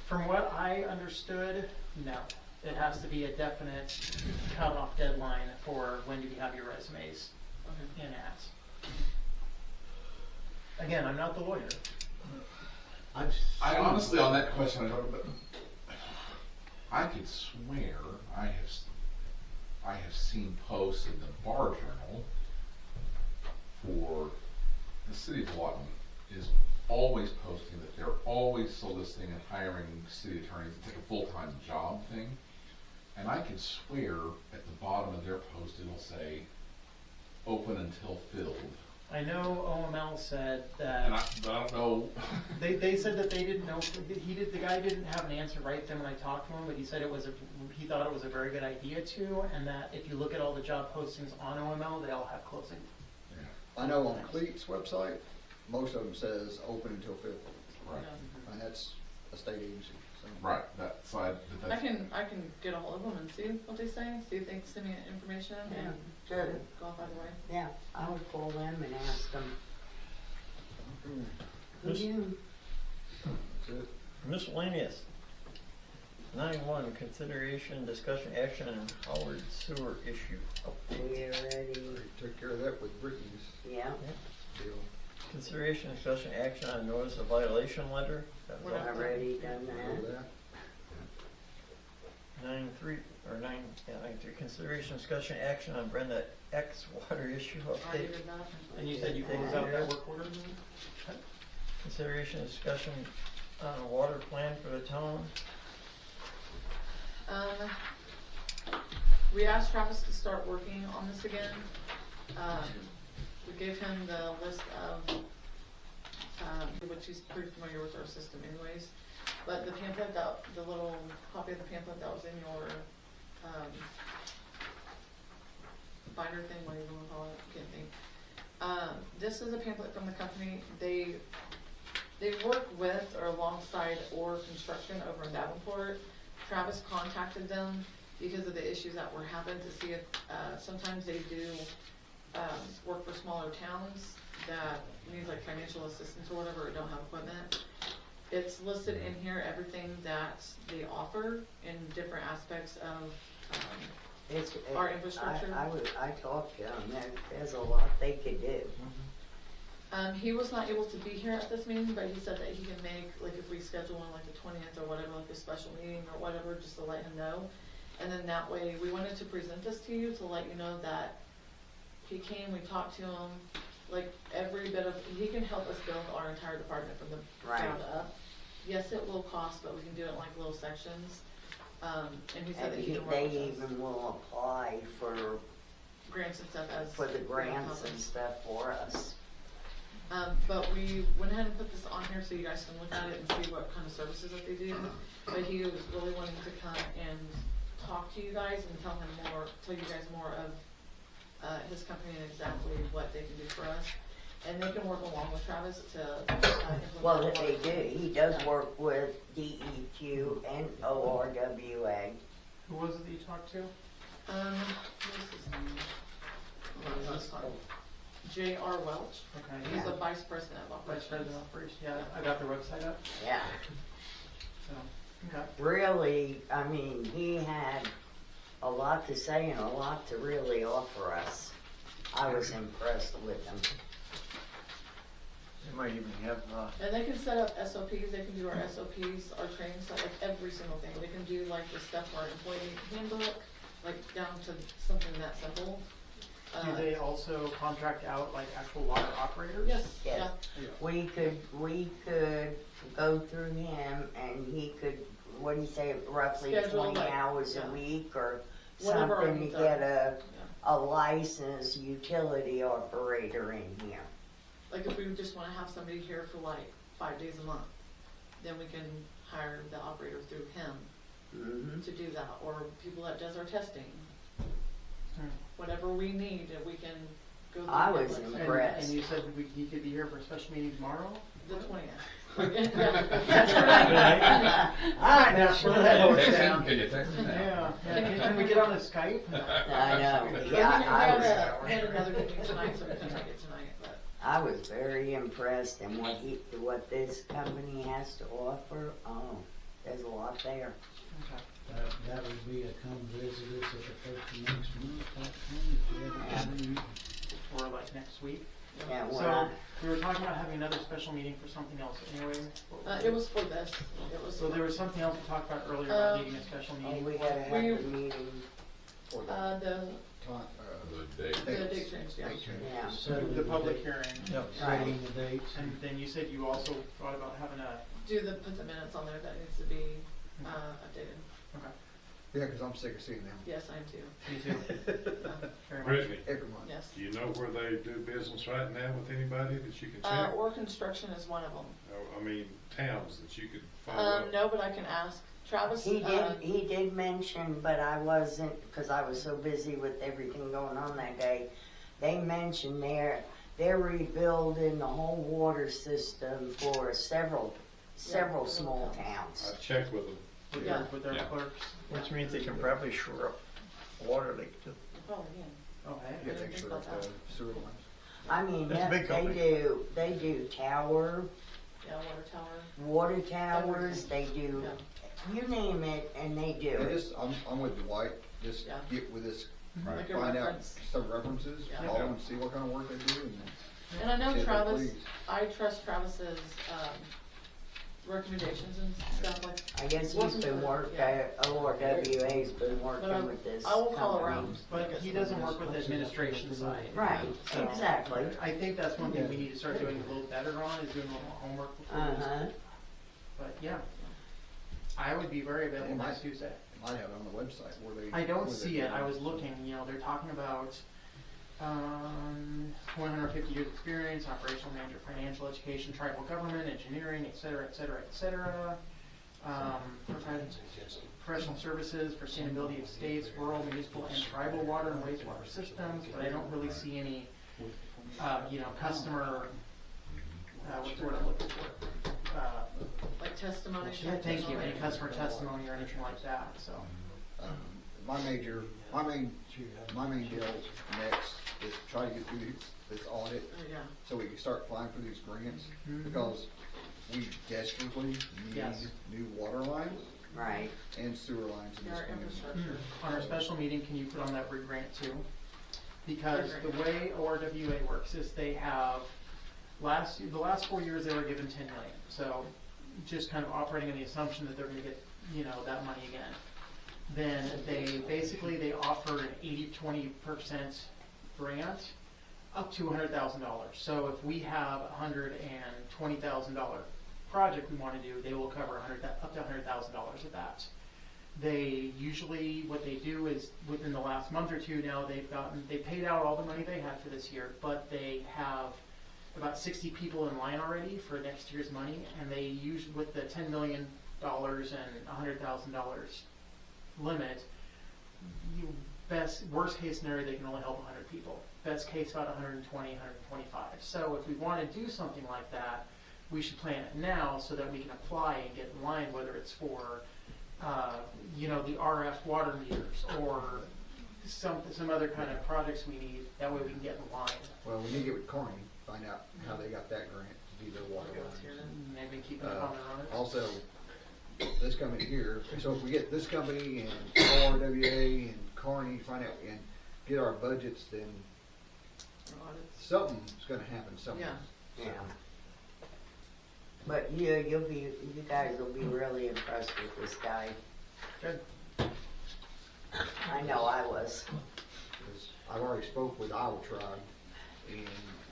H: From what I understood, no. It has to be a definite cutoff deadline for when do you have your resumes
F: Okay.
H: in ads. Again, I'm not the lawyer.
G: I honestly, on that question, I don't, but I could swear I have seen posts in the Bar Journal for the city of Lawton is always posting that they're always soliciting and hiring city attorneys to take a full-time job thing. And I could swear at the bottom of their post it'll say open until filled.
H: I know OML said
G: And
H: that
G: I don't know.
H: they said that they didn't know, the guy didn't have an answer right then when I talked to him, but he said he thought it was a very good idea to, and that if you look at all the job postings on OML, they all have closing.
I: I know on Cleat's website, most of them says open until filled.
G: Right.
I: And that's a state agency, so.
G: Right, that side.
F: I can get a hold of them and see what they say, see if they can send me information and
D: Sure.
F: go off either way.
D: Yeah, I would call them and ask them.
E: Miss-
D: You,
I: That's it.
E: Miscellaneous. 9-1, consideration, discussion, action on Howard sewer issue update.
D: we already,
I: Took care of that with Brittany's
D: yeah,
I: deal.
E: Consideration, discussion, action on notice of violation letter. That was
F: We're
E: all.
F: not-
D: already done
I: Remember
D: that.
I: that?
E: 9-3, consideration, discussion, action on Brenda X water issue
F: Already
E: update.
F: did that.
H: And you said you closed out that work order?
E: Consideration, discussion on a water plan for the town.
F: We asked Travis to start working on this again. We gave him the list of, which he's pretty familiar with our system anyways. But the pamphlet the little copy of the pamphlet that was in your, binder thing, what do you wanna call it, can't think. This is a pamphlet from the company. They work with or alongside Orr Construction over in Davenport. Travis contacted them because of the issues that were happening to see if, sometimes they do, work for smaller towns that need like financial assistance or whatever, or don't have equipment. It's listed in here, everything that they offer in different aspects of our infrastructure.
D: I talked to him, there's a lot they could do.
F: He was not able to be here at this meeting, but he said that he can make, like if we schedule one like the 20th or whatever, like a special meeting or whatever, just to let him know. And then that way, we wanted to present this to you to let you know that he came, we talked to him, like every bit of, he can help us build our entire department from the ground up. Yes, it will cost, but we can do it in like little sections. And he said that he can work with us.
D: They even will apply for
F: grants and stuff as
D: for the grants and stuff for us.
F: But we went ahead and put this on here so you guys can look at it and see what kind of services that they do. But he was really wanting to come and talk to you guys and tell you guys more of his company and exactly what they can do for us. And they can work along with Travis to implement.
D: Well, they do. He does work with DEQ and ORWA.
H: Who was it that you talked to?
F: What is his name? Hold on, J.R. Welch.
H: Okay.
F: He's the vice president of operations.
H: Vice president of operations. Yeah, I got their website up.
D: Yeah.
H: So, okay.
D: Really, I mean, he had a lot to say and a lot to really offer us. I was impressed with him.
E: They might even have,
F: And they can set up SOPs, they can do our SOPs, our training stuff, like every single thing. They can do like the stuff for our employee handbook, like down to something that simple.
H: Do they also contract out like actual water operators?
F: Yes.
D: Yes.
F: Yeah.
D: We could go through him and he could, what do you say, roughly
F: Schedule
D: 20
F: like,
D: hours
F: yeah.
D: a week or
F: Whatever our
D: something to
F: needs
D: get
F: are.
D: a licensed utility operator in here.
F: Like if we just wanna have somebody here for like 5 days a month, then we can hire the operator through him to do that, or people that does our testing. Whatever we need, we can go through.
D: I was
F: him.
D: impressed.
H: And you said he could be here for a special meeting tomorrow?
F: The 20th.
H: That's right. All right, now slow that horse down.
T: Can you text him now?
H: Yeah. Can we get on a Skype?
D: I know.
F: We
D: Yeah,
F: had another meeting tonight, so we can try to get tonight, but.
D: I was very impressed in what this company has to offer. Oh, there's a lot there.
H: Okay.
C: That would be a come visit us at the first of next month, type thing, if you ever come in.
H: Or like next week?
D: Yeah,
H: So, we were talking about having another special meeting for something else anyway.
F: It was for this.
H: So there was something else we talked about earlier about needing a special meeting.
D: We gotta have the meeting.
I: For
T: The date.
F: The date change, yeah.
D: Yeah.
C: Setting
H: The public hearing.
C: Yep,
D: Right.
C: setting the dates.
H: And then you said you also thought about having a,
F: Put the minutes on there that needs to be updated.
H: okay,
I: Yeah, because I'm sick of seeing them
F: Yes, I am too.
H: me too. Very much.
K: Brittany,
I: every month.
F: Yes.
K: do you know where they do business right now with anybody that you can check?
F: Or construction is one of them.
K: I mean, towns that you could follow up?
F: No, but I can ask. Travis,
D: He did mention, but I wasn't, because I was so busy with everything going on that day. They mentioned they're rebuilding the whole water system for several small towns.
K: I checked with them.
H: With their
K: Yeah.
H: clerks.
E: which means they can probably shore up water leak too.
F: Oh, yeah.
H: Oh, hey.
I: Yeah, make sure it's the sewer lines.
D: I mean,
E: That's a big company.
D: they do
F: Yeah, water tower.
D: water towers, they do,
F: Yeah.
D: you name it, and they do
I: And
D: it.
I: just, I'm with Dwight, just
F: Yeah.
I: get with this,
F: Like a
I: find out
F: reference.
I: some references,
F: Yeah.
I: call them and see what kind of work they do.
F: And I know
I: See if they
F: Travis,
I: please.
F: I trust Travis's recommendations and stuff like.
D: I guess he's been ORWA's been working with this
F: I will call
D: company.
F: around.
H: But he doesn't work with the administration side.
D: Right,
H: So,
D: exactly.
H: I think that's one thing we need to start doing a little better on, is doing a little more homework before this.
D: Uh-huh.
H: But yeah, I would be very available next Tuesday.
I: Might have it on the website where they.
H: I don't
I: where they
H: see it.
I: do
H: I was looking, they're talking about 150 years experience, operational manager, financial education, tribal government, engineering, et cetera, et cetera, et cetera. Professional services, sustainability of states, rural, municipal, and tribal water and wastewater systems, but I don't really see any, customer, what's the word I'm looking for?
F: Like testimony.
H: Yeah, thank you, any customer testimony or anything like that, so.
I: my main deal next is to try to get through this audit, so we can start applying for these grants, because we desperately need new water lines.
D: Right.
I: And sewer lines in this community.
H: On our special meeting, can you put on that grant too? Because the way ORWA works is they have, the last 4 years they were given 10 million. So just kind of operating on the assumption that they're gonna get, you know, that money again. Then they offered an 80-20% grant up to $100,000. So if we have a $120,000 project we want to do, they will cover up to $100,000 of that. They usually, what they do is within the last month or two now, they paid out all the money they had for this year, but they have about 60 people in line already for next year's money, and they use, with the $10 million and $100,000 limit, worst case scenario, they can only help 100 people. Best case, about 120, 125. So if we want to do something like that, we should plan it now so that we can apply and get in line, whether it's for, you know, the RF water meters or some other kind of projects we need. That way we can get in line.
I: Well, we need to get with Carney, find out how they got that grant to do their water lines.
H: Maybe keep an eye on it.
I: Also, this company here, so if we get this company and ORWA and Carney, find out and get our budgets, then something's going to happen somewhere.
D: Yeah. But you guys will be really impressed with this guy.
H: Good.
D: I know I was.
I: I've already spoke with Iowa Tribe, and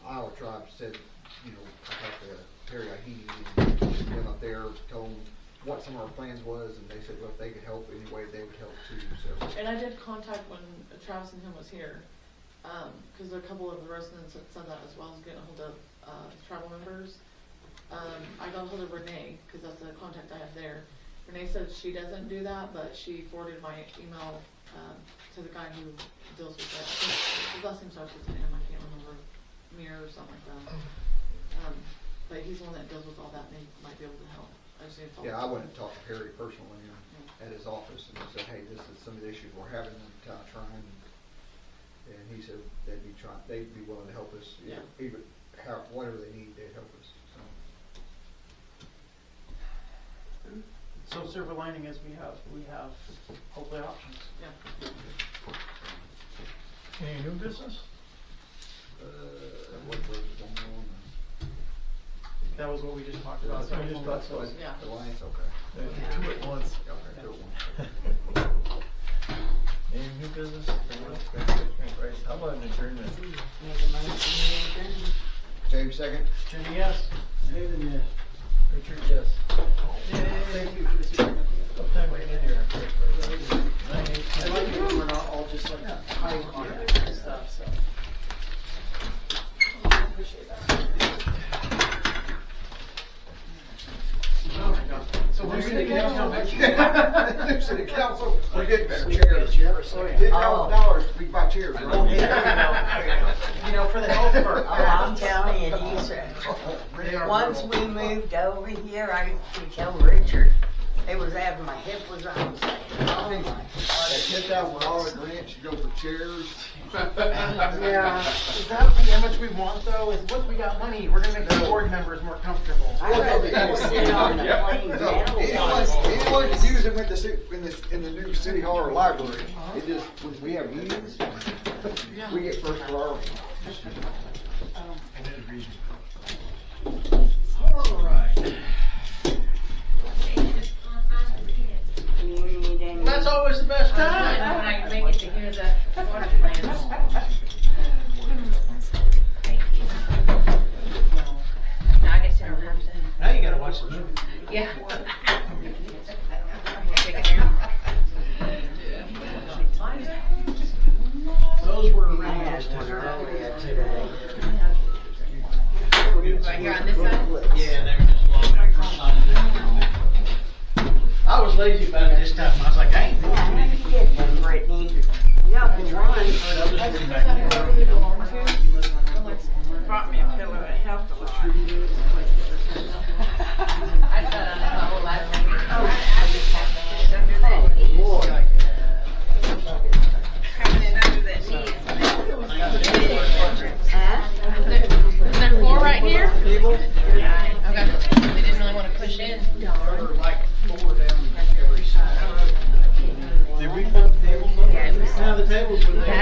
I: Iowa Tribe said, you know, I talked to Terry Ahini and them up there, told them what some of our plans was, and they said, well, if they could help any way, they would help too. So.
F: And I did contact when Travis and him was here, because a couple of the residents had said that as well as getting a hold of tribal members. I got a hold of Renee, because that's the contact I have there. Renee said she doesn't do that, but she forwarded my email to the guy who deals with it. I think his last name starts with an M, I can't remember, Mir or something like that. But he's the one that deals with all that, and he might be able to help.
I: Yeah, I went and talked to Perry personally at his office, and he said, hey, this is some of the issues we're having in town of Tryon. And he said they'd be willing to help us, even whatever they need, they'd help us.
H: So silver lining is we have hopefully options.
F: Yeah.
E: Any new business?
H: That was what we just talked about.
E: So we just talked about
I: the lines, okay.
E: Two at once.
I: Okay, two at once.
E: Any new business? How about an adjournment?
I: James, second.
H: Jenny, yes.
E: David, yes. Richard, yes.
H: Thank you for the support.
E: What time are we in here?
H: I like it when we're not all just like high on it and stuff, so. I appreciate that. Oh my God. So we're gonna get out
I: New city council, we're getting better chairs. $10,000, we buy chairs, right?
H: You know, for the health of our.
D: I'm telling you, once we moved over here, I could tell Richard, it was after my hip was on. I was like, oh my God.
I: $10,000 grant should go for chairs.
H: Yeah, is that how much we want though? Is once we got money, we're gonna make the board members more comfortable.
D: I'd rather go sit on the plain metal.
I: Anyone can use them in the new city hall or library. It just, when we have meetings, we get first priority.
E: All right.
H: That's always the best time.
L: When I can make it to hear the water plans. Thank you. Now I get to know.
C: Now you gotta watch the movie.
L: Yeah.
C: Those were
D: I had one earlier today.
L: Right here on this side?
C: Yeah, they were just long. I was lazy about it this time. I was like, I ain't going to
D: I get one, Brittany. Yeah, the
A: Brought me a pillow, it helped a lot.
L: I sat on it the whole last night.
D: Oh, I just have to.
I: Boy.
C: tables when they